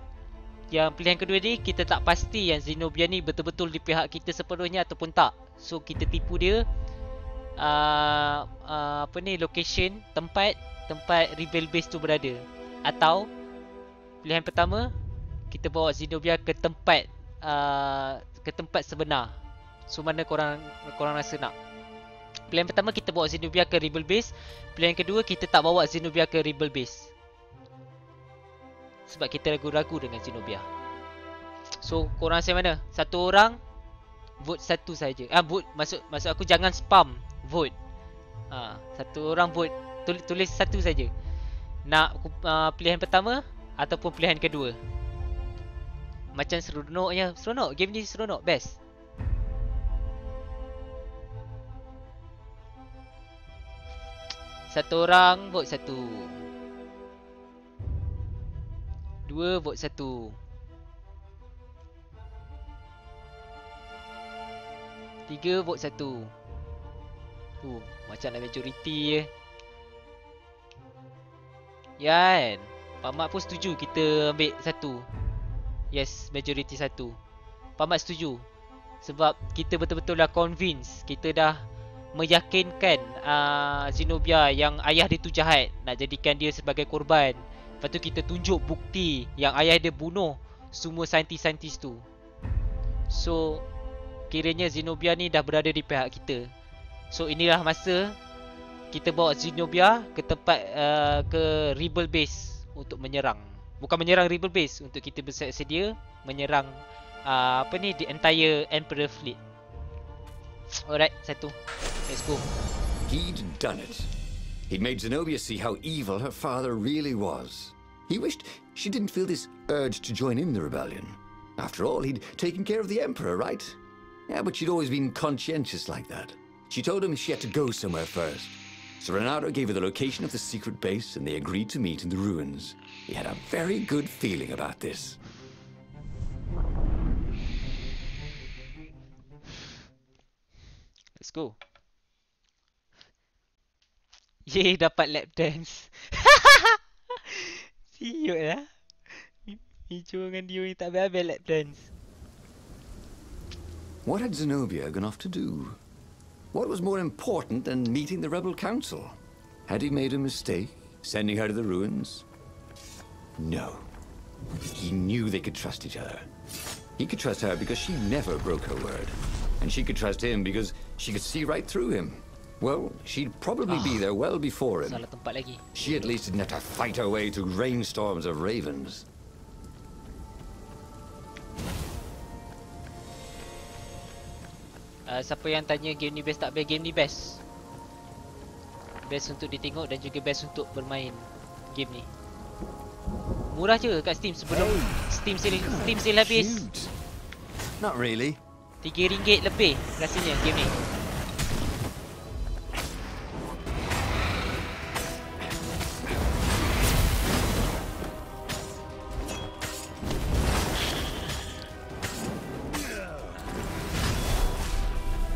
yang pilihan kedua ni, kita tak pasti yang Zenobia ni betul-betul di pihak kita sepenuhnya ataupun tak. So kita tipu dia location tempat rebel base tu berada. Atau pilihan pertama, kita bawa Zenobia ke tempat sebenar. So mana korang rasa nak? Pilihan pertama, kita bawa Zenobia ke rebel base. Pilihan kedua, kita tak bawa Zenobia ke rebel base. Sebab kita ragu-ragu dengan Zenobia. So korang rasa mana? Satu orang vote satu saja. Vote maksud aku jangan spam vote. Satu orang vote, tulis satu saja. Nak pilihan pertama ataupun pilihan kedua. Macam seronoknya. Seronok, game ni seronok, best. Satu orang vote satu. Dua vote satu. Tiga vote satu. Macam nak majority je. Ya kan? PakMat pun setuju kita ambil satu. Yes, majority satu. PakMat setuju. Sebab kita betul-betul dah convince. Kita dah meyakinkan Zenobia yang ayah dia tu jahat, nak jadikan dia sebagai korban. Lepas tu kita tunjuk bukti yang ayah dia bunuh semua saintis-saintis tu. So kiranya Zenobia ni dah berada di pihak kita. So inilah masa kita bawa Zenobia ke tempat ke rebel base untuk menyerang. Bukan menyerang rebel base, untuk kita bersedia menyerang the entire Emperor fleet. Alright, satu. Let's go. He'd done it. He'd made Zenobia see how evil her father really was. He wished she didn't feel this urge to join in the rebellion. After all, he'd taken care of the Emperor, right? Yeah, but she'd always been conscientious like that. She told him she had to go somewhere first. So Renato gave her the location of the secret base and they agreed to meet in the ruins. He had a very good feeling about this. Let's go. Yeay, dapat lap dance. Siut lah. Mijo dengan Dio ni tak habis-habis lap dance. What had Zenobia gone off to do? What was more important than meeting the rebel council? Had he made a mistake, sending her to the ruins? No. He knew they could trust each other. He could trust her because she never broke her word. And she could trust him because she could see right through him. Well, she'd probably be there well before him. Salah tempat lagi. She at least didn't have to fight her way through rainstorms of ravens. Siapa yang tanya game ni best tak best? Game ni best. Best untuk ditengok dan juga best untuk bermain game ni. Murah je kat Steam sebelum Steam sale habis. Not really. RM3 lebih rasanya game ni.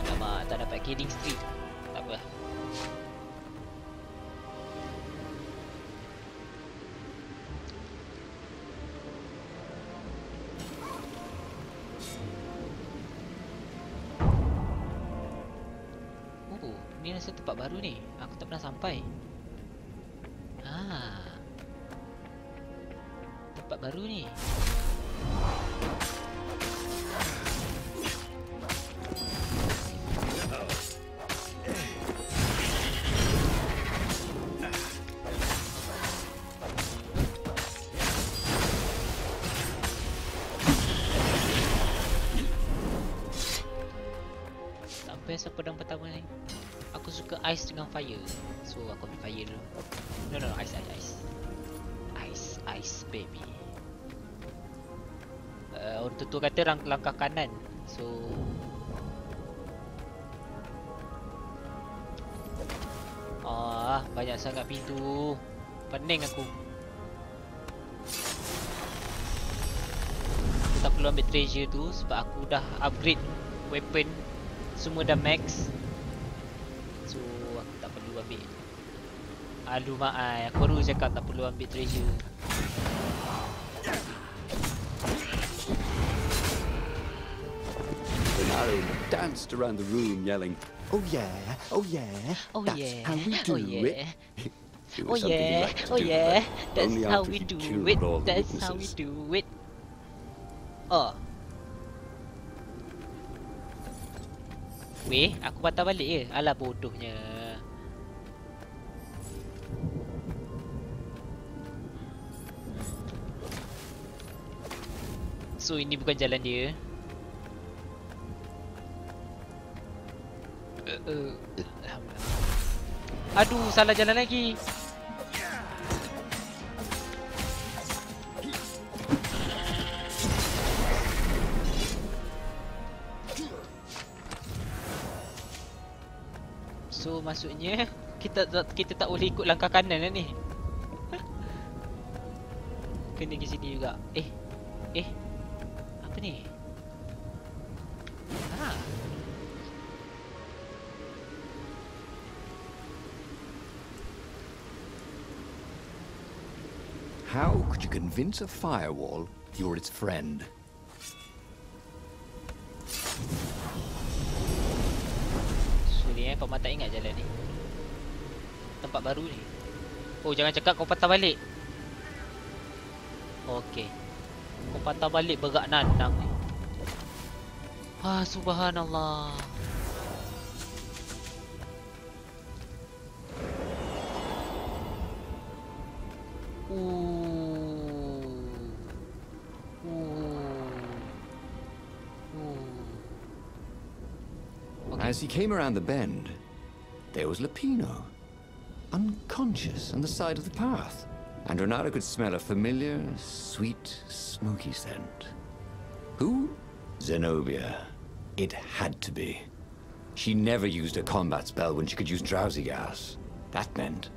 Alamak, tak dapat killing streak. Tak apa. Ni rasa tempat baru ni. Aku tak pernah sampai. Tempat baru ni. Best pedang pertama ni. Aku suka ice dengan fire. So aku ambil fire dulu. No, ice. Ice baby. Orang tu kata langkah kanan. So banyak sangat pintu. Pening aku. Aku tak perlu ambil treasure tu sebab aku dah upgrade weapon. Semua dah max. So aku tak perlu ambil. Aduh maai, aku baru cakap tak perlu ambil treasure. Bernardo danced around the room yelling, "Oh yeah, oh yeah, Oh that's yeah, how we do oh yeah. it." It Oh was something he yeah, liked to oh do, yeah. but That's only how after we he'd do killed it. all the That's how we witnesses. do it. Oh. Weh, aku patah balik je. Alah bodohnya. So ini bukan jalan dia. Aduh, salah jalan lagi. So maksudnya kita tak boleh ikut langkah kanan lah ni. Kena ke sini juga. Apa ni? How could you convince a firewall you're its friend? Sorry PakMat tak ingat jalan ni. Tempat baru ni. Oh, jangan cakap kau patah balik. Okey. Kau patah balik berak nanang ni. Subhanallah. As he came around the bend, there was Lupino, unconscious on the side of the path. And Renato could smell a familiar, sweet, smoky scent. Who? Zenobia. It had to be. She never used a combat spell when she could use drowsy gas. That meant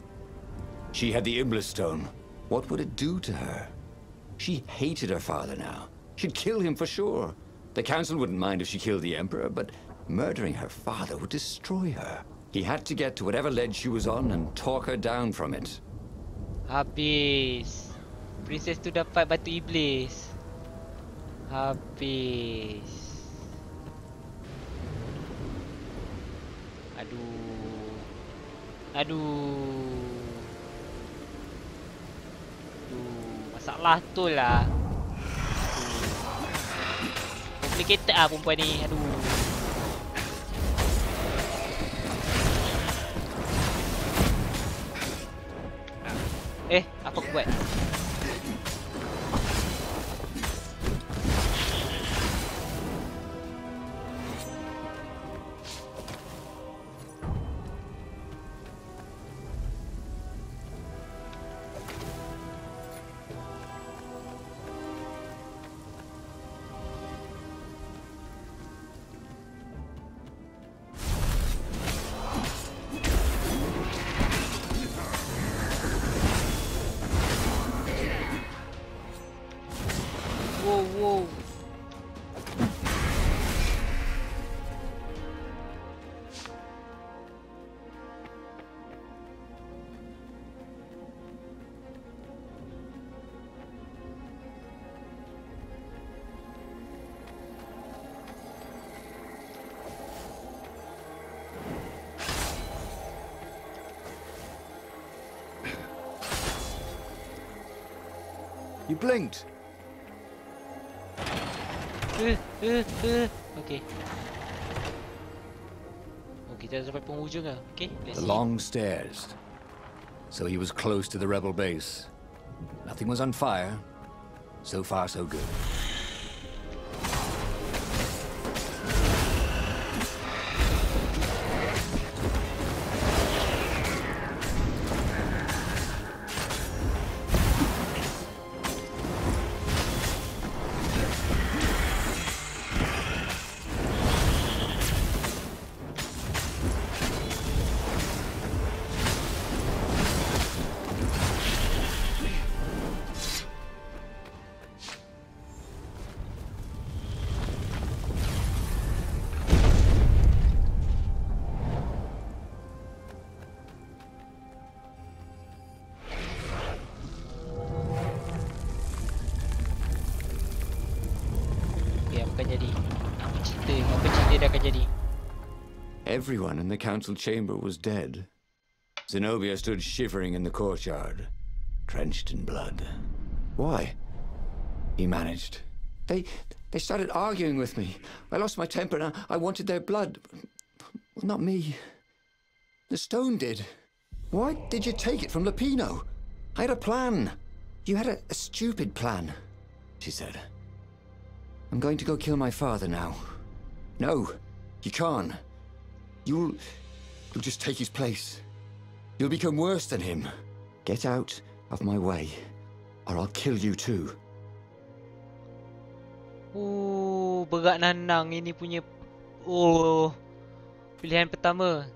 she had the Iblis stone. What would it do to her? She hated her father now. She'd kill him for sure. The council wouldn't mind if she killed the Emperor, but murdering her father would destroy her. He had to get to whatever ledge she was on and talk her down from it. Habis. Princess tu dapat batu iblis. Habis. Aduh. Masalah tu lah. Complicated lah perempuan ni. Aduh. Apa aku buat? Wow. blinked. Okay. Kita dah sampai penghujung lah. Okay, let's The see. long stairs. So he was close to the rebel base. Nothing was on fire. So far, so good. Everyone in the council chamber was dead. Zenobia stood shivering in the courtyard, drenched in blood. Why? He managed. They started arguing with me. I lost my temper and I wanted their blood. Well, not me. The stone did. Why did you take it from Lupino? I had a plan. You had a stupid plan, she said. I'm going to go kill my father now. No, you can't. You'll just take his place. You'll become worse than him. Get out of my way, or I'll kill you too. Berat nanang ini punya. Pilihan pertama.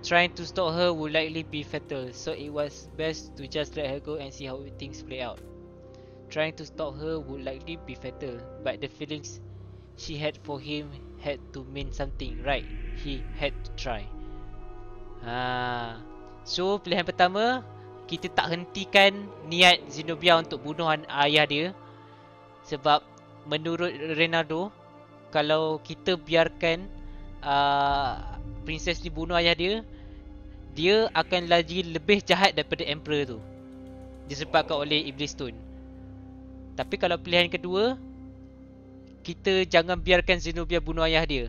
Trying to stop her would likely be fatal, so it was best to just let her go and see how things play out. Trying to stop her would likely be fatal, but the feelings she had for him had to mean something, right? He had to try. So pilihan pertama, kita tak hentikan niat Zenobia untuk bunuh ayah dia. Sebab menurut Reynaldo, kalau kita biarkan princess ni bunuh ayah dia, dia akan lagi lebih jahat daripada Emperor tu, disebabkan oleh Iblis Stone. Tapi kalau pilihan kedua, kita jangan biarkan Zenobia bunuh ayah dia.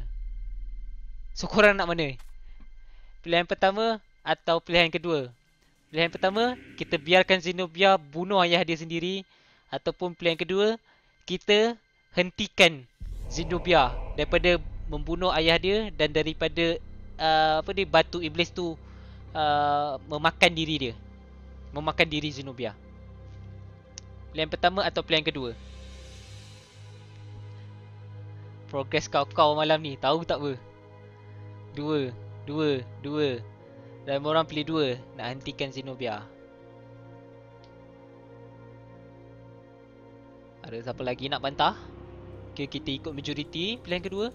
So korang nak mana? Pilihan pertama atau pilihan kedua? Pilihan pertama, kita biarkan Zenobia bunuh ayah dia sendiri. Ataupun pilihan kedua, kita hentikan Zenobia daripada membunuh ayah dia dan daripada batu iblis tu memakan diri dia. Memakan diri Zenobia. Pilihan pertama atau pilihan kedua? Progress kau malam ni, tahu tak apa? Dua. Dan orang pilih dua, nak hentikan Zenobia. Ada siapa lagi nak bantah? Okay, kita ikut majoriti pilihan kedua.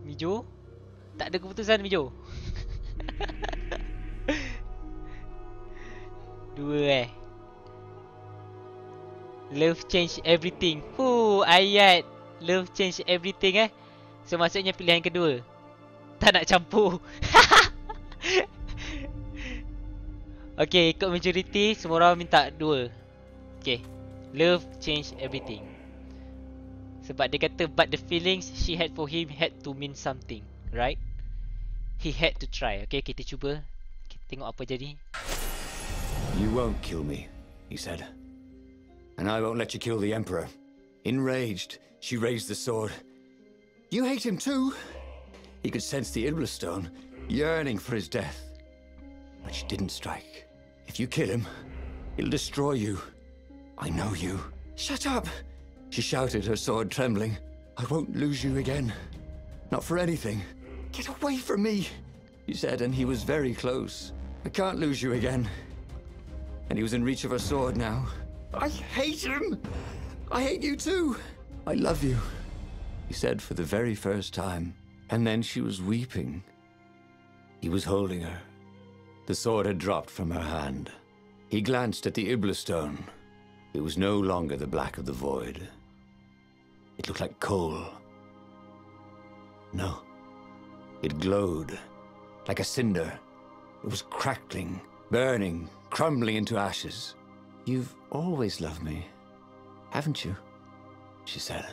Mijo? Tak ada keputusan Mijo? Dua Love change everything. Ayat love change everything So maksudnya pilihan kedua. Tak nak campur. Okay, ikut majority, semua orang minta dua. Okay, love change everything. Sebab dia kata, but the feelings she had for him had to mean something, right? He had to try. Okay, kita cuba. Kita tengok apa jadi. You won't kill me, he said. And I won't let you kill the Emperor. Enraged, she raised the sword. You hate him too? He could sense the Iblis Stone, yearning for his death. But she didn't strike. If you kill him, he'll destroy you. I know you. Shut up! She shouted, her sword trembling. I won't lose you again. Not for anything. Get away from me, he said, and he was very close. I can't lose you again. And he was in reach of her sword now. I hate him! I hate you too! I love you, he said for the very first time. And then she was weeping. He was holding her. The sword had dropped from her hand. He glanced at the Iblis Stone. It was no longer the black of the void. It looked like coal. No. It glowed, like a cinder, It was crackling, burning, crumbling into ashes. You've always loved me, haven't you? She said.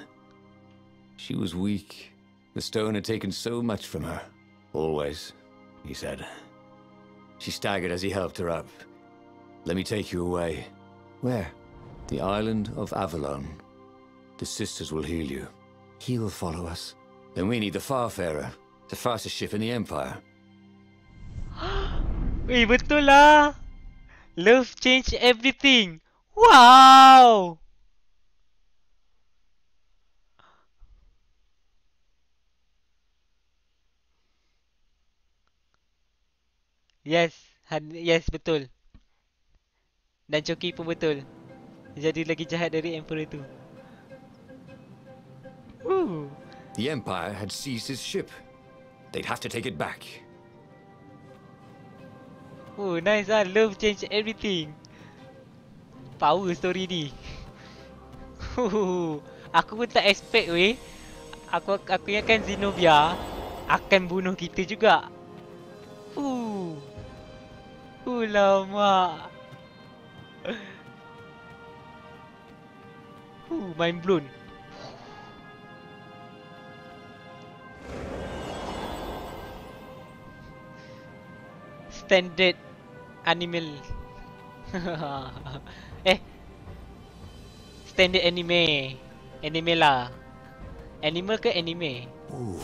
She was weak. The stone had taken so much from her. Always, he said. She staggered as he helped her up. Let me take you away. Where? The island of Avalon. The sisters will heal you. He will follow us. Then we need the Farfarer, the fastest ship in the Empire. Weh, betul lah. Love changed everything. Wow. Yes, yes, betul. Dan Choki pun betul. Jadi lagi jahat dari Emperor tu. The Empire had seized his ship. They'd have to take it back. Oh, nice lah. Love change everything. Power story ni. Aku pun tak expect weh. Aku ingatkan Zenobia akan bunuh kita juga. Lama. Mind blown. Standard animal. Standard anime. Anime lah. Animal ke anime? Ooh,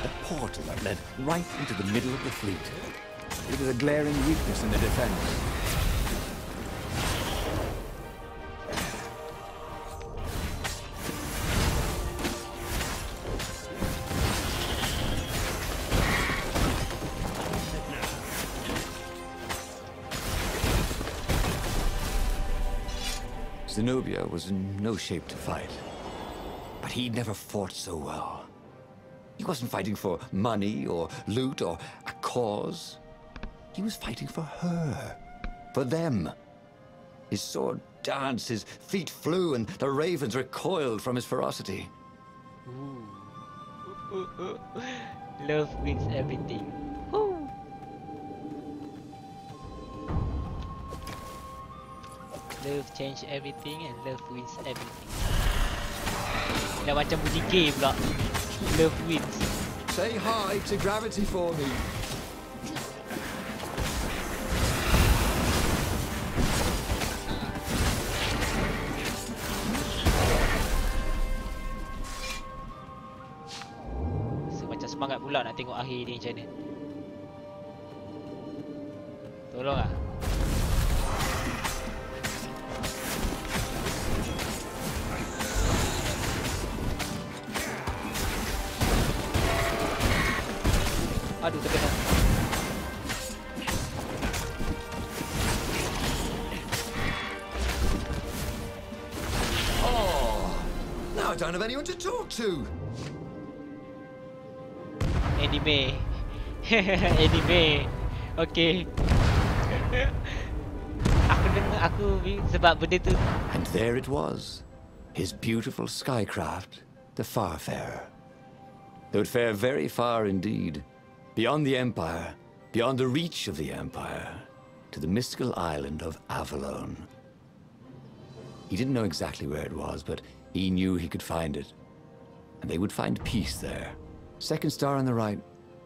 a portal that led right into the middle of the fleet. It was a glaring weakness in the defense. Zenobia was in no shape to fight, but he'd never fought so well. He wasn't fighting for money or loot or a cause. He was fighting for her, for them. His sword danced, his feet flew, and the ravens recoiled from his ferocity. Love wins everything. Love change everything and love wins everything. Dah macam bunyi game pula. Love wins. Say hi to gravity for me. So, macam semangat pula nak tengok akhir ni macam mana. Tolong lah. Aduh, terkena. Oh, now I don't have anyone to talk to. Anime. Anime. Okay. Aku sebab benda tu. And there it was, his beautiful skycraft, the Farfarer. They would fare very far indeed. Beyond the Empire, beyond the reach of the Empire, to the mystical island of Avalon. He didn't know exactly where it was, but he knew he could find it. And they would find peace there. Second star on the right,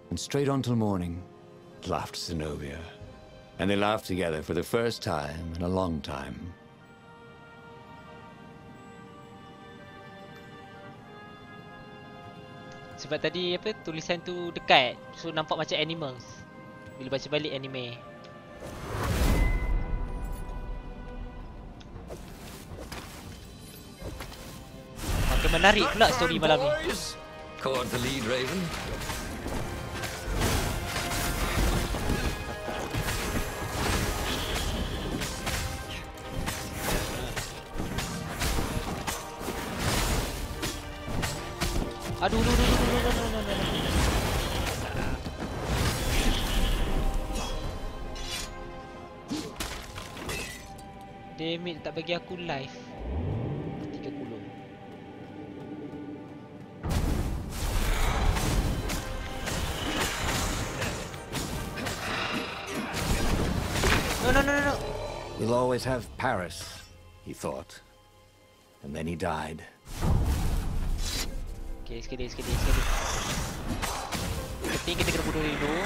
and straight on till morning, laughed Zenobia. And they laughed together for the first time in a long time. Sebab tadi apa tulisan tu dekat, so nampak macam animals. Bila baca balik anime. Makin menarik pula story malam ni. Caught the lead, Raven. Aduh, damn it, tak bagi aku live. 30. no. We'll always have Paris, he thought. And then he died. Okay, sekali. Penting kita kena bunuh dia dulu.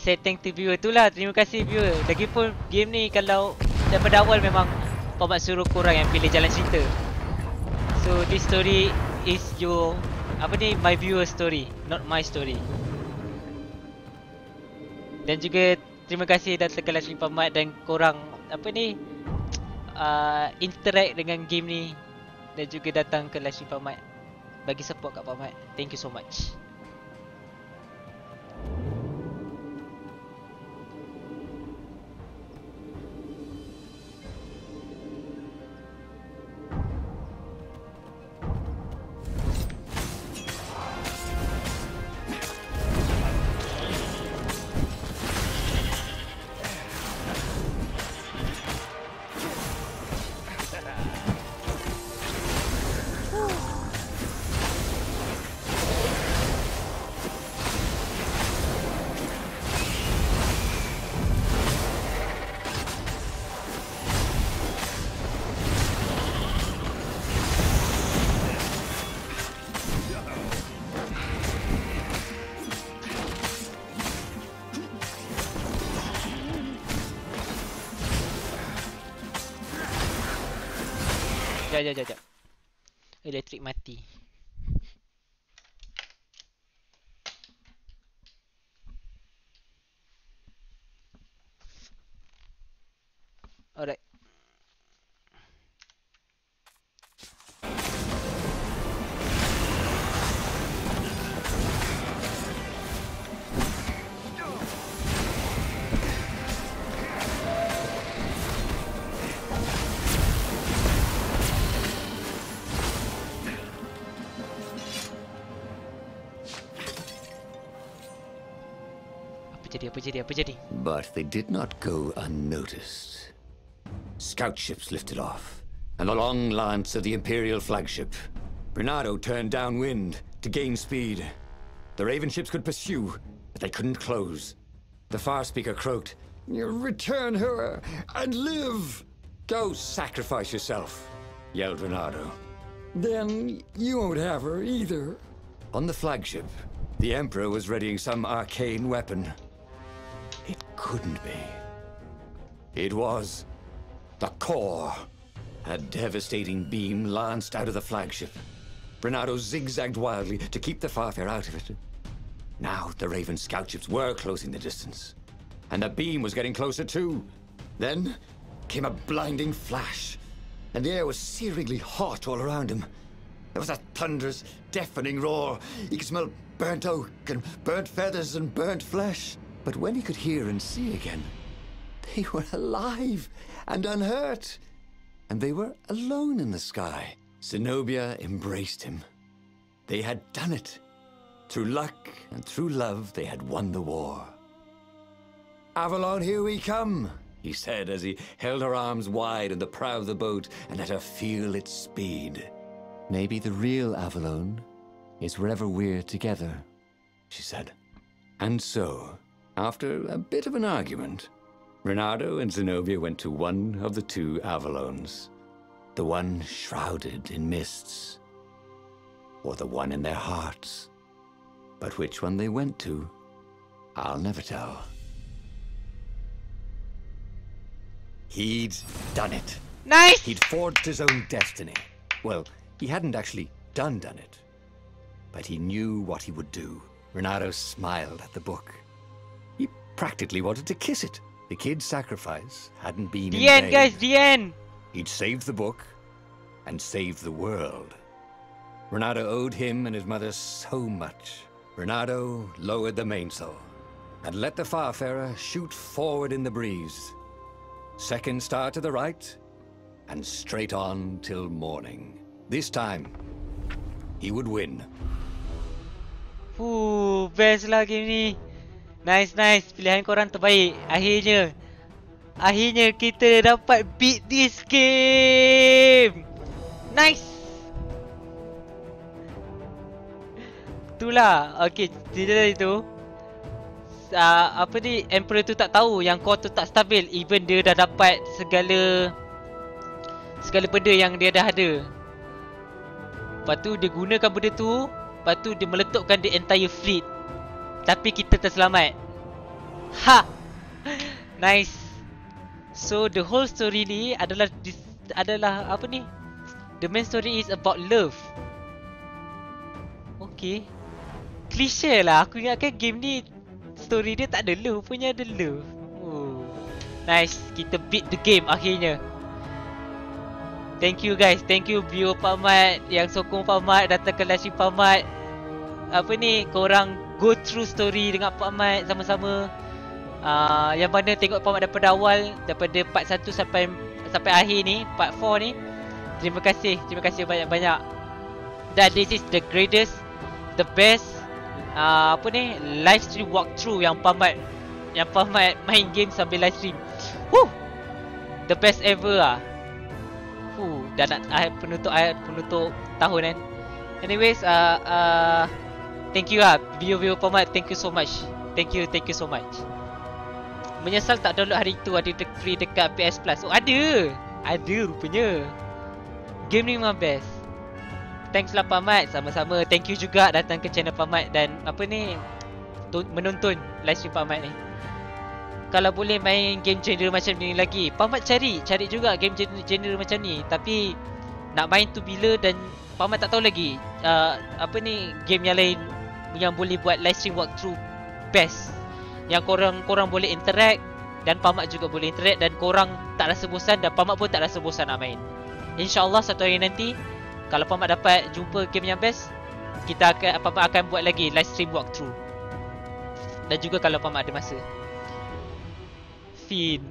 Say thank to viewer tu lah. Terima kasih viewer. Lagipun game ni kalau daripada awal memang PakMat suruh korang yang pilih jalan cerita. So this story is your my viewer story, not my story. Dan juga terima kasih datang ke livestream PakMat dan korang interact dengan game ni dan juga datang ke livestream PakMat bagi support kat PakMat. Thank you so much. Sekejap. Elektrik mati. Alright. Apa jadi? But they did not go unnoticed. Scout ships lifted off, and the long lance of the Imperial flagship. Bernardo turned downwind to gain speed. The Raven ships could pursue, but they couldn't close. The far speaker croaked, "Return her and live!" "Go sacrifice yourself," yelled Bernardo. "Then you won't have her either." On the flagship, the Emperor was readying some arcane weapon. It couldn't be. It was the core. A devastating beam lanced out of the flagship. Bernardo zigzagged wildly to keep the Farfair out of it. Now the Raven scout ships were closing the distance, and the beam was getting closer too. Then came a blinding flash, and the air was searingly hot all around him. There was a thunderous, deafening roar. He could smell burnt oak and burnt feathers and burnt flesh. But when he could hear and see again, they were alive and unhurt. And they were alone in the sky. Zenobia embraced him. They had done it. Through luck and through love, they had won the war. "Avalon, here we come," he said as he held her arms wide in the prow of the boat and let her feel its speed. "Maybe the real Avalon is wherever we're together," she said. And so, after a bit of an argument, Bernardo and Zenobia went to one of the two Avalons. The one shrouded in mists, or the one in their hearts. But which one they went to, I'll never tell. He'd done it. Nice! He'd forged his own destiny. Well, he hadn't actually done it. But he knew what he would do. Bernardo smiled at the book. He practically wanted to kiss it. The kid's sacrifice hadn't been in The end, vain. guys, the end! He'd saved the book and saved the world. Bernardo owed him and his mother so much. Bernardo lowered the mainsail and let the Farfarer shoot forward in the breeze. Second star to the right, and straight on till morning. This time, he would win. Best lah game ni. Nice, nice. Pilihan korang terbaik. Akhirnya kita dapat beat this game. Nice. Itulah. Okay, cerita itu. Apa ni, Emperor tu tak tahu yang core tu tak stabil. Even dia dah dapat segala benda yang dia dah ada. Lepas tu dia gunakan benda tu. Lepas tu dia meletupkan the entire fleet. Tapi kita terselamat. Ha! Nice. So the whole story ni adalah apa ni? The main story is about love. Okay. Cliche lah. Aku ingatkan game ni story dia tak ada love, punya ada love. Oh. Nice. Kita beat the game akhirnya. Thank you guys. Thank you viewer PakMat yang sokong PakMat, datang ke livestream PakMat. Apa ni, korang go through story dengan PakMat sama-sama. Yang mana tengok PakMat daripada awal, daripada part 1 sampai akhir ni, part 4 ni. Terima kasih banyak-banyak. Dan this is the greatest, the best apa ni, live stream walkthrough yang PakMat main game sambil live stream. Woo! The best ever lah. Dah nak penutup tahun kan. Anyways, thank you lah viewer PakMat. Thank you so much. Thank you so much. Menyesal tak download hari tu, ada free dekat PS Plus. Oh, ada rupanya. Game ni memang best. Thanks lah PakMat, sama-sama. Thank you juga datang ke channel PakMat dan apa ni, menonton live stream PakMat ni. Kalau boleh main game genre macam ni lagi, PakMat cari juga game genre macam ni. Tapi nak main tu bila, dan PakMat tak tahu lagi apa ni, game yang lain yang boleh buat live stream walkthrough best. Yang korang boleh interact, dan PakMat juga boleh interact, dan korang tak rasa bosan, dan PakMat pun tak rasa bosan nak main. InsyaAllah satu hari nanti, kalau PakMat dapat jumpa game yang best, PakMat akan buat lagi live stream walkthrough. Dan juga kalau PakMat ada masa.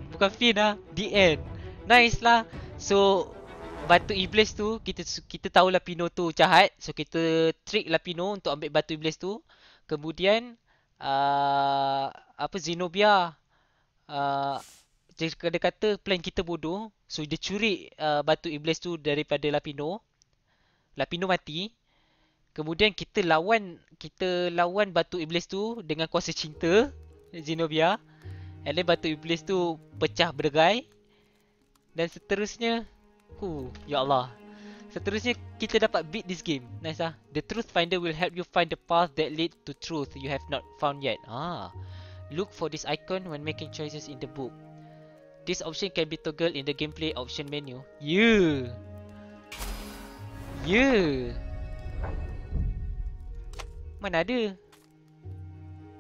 Bukan Finn lah, the end. Nice lah. So batu iblis tu, kita tahulah Pino tu jahat. So kita trick lah Pino untuk ambil batu iblis tu. Kemudian Zenobia, dia kata plan kita bodoh. So dia curi batu iblis tu daripada Lapino mati. Kemudian kita lawan batu iblis tu dengan kuasa cinta Zenobia. And then batu iblis tu pecah berderai. Dan seterusnya, ya Allah, seterusnya kita dapat beat this game. Nice lah. The truth finder will help you find the path that lead to truth you have not found yet. Look for this icon when making choices in the book. This option can be toggled in the gameplay option menu. Mana ada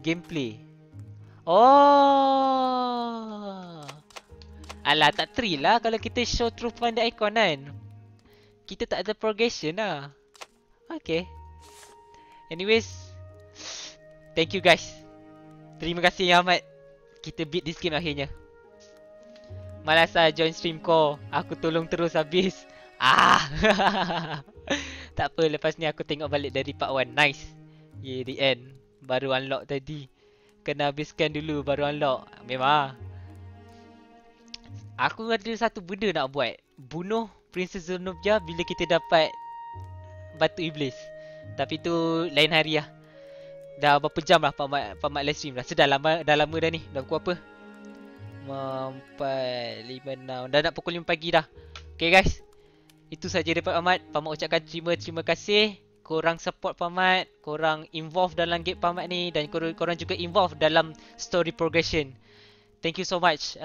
gameplay? Alah, tak thrill lah kalau kita show truth finder icon kan. Kita tak ada progression lah. Okay. Anyways, thank you guys. Terima kasih amat. Kita beat this game akhirnya. Malas lah join stream kau. Aku tolong terus habis. Tak apa, lepas ni aku tengok balik dari part 1. Nice. Yeah, the end. Baru unlock tadi. Kena habiskan dulu baru unlock. Memang. Aku ada satu benda nak buat. Bunuh Princess Zenobia bila kita dapat batu iblis. Tapi tu lain hari lah. Dah berapa jam lah PakMat live stream dah. Dah lama dah ni. Dah pukul apa? 4, 5, 6. Dah nak pukul 5 pagi dah. Okay guys. Itu saja daripada PakMat. PakMat ucapkan terima kasih. Korang support PakMat, korang involve dalam game PakMat ni, dan korang juga involve dalam story progression. Thank you so much.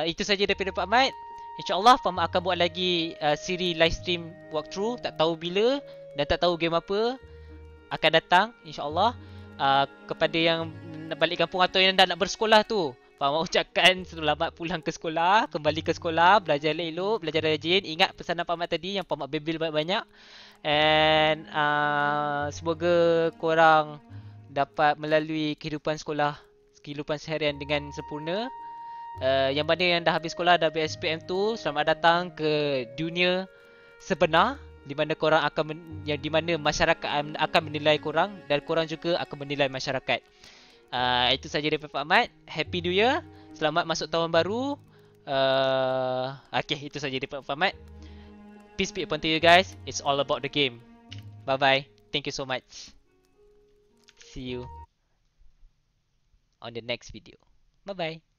Itu saja daripada PakMat. InsyaAllah PakMat akan buat lagi siri live stream walkthrough. Tak tahu bila dan tak tahu game apa akan datang, InsyaAllah. Kepada yang balik kampung atau yang dah nak bersekolah tu, PakMat ucapkan selamat pulang ke sekolah. Kembali ke sekolah, belajar elok, belajar rajin. Ingat pesanan PakMat tadi yang PakMat bebel banyak-banyak. And semoga korang dapat melalui kehidupan sekolah, kehidupan seharian dengan sempurna. Yang mana yang dah habis sekolah, dah habis SPM tu, selamat datang ke dunia sebenar, di mana korang akan di mana masyarakat akan menilai korang, dan korang juga akan menilai masyarakat. Itu saja daripada PakMat. Happy New Year. Selamat masuk tahun baru. Okay, itu saja daripada PakMat. Peace be upon to you guys. It's all about the game. Bye bye. Thank you so much. See you on the next video. Bye bye.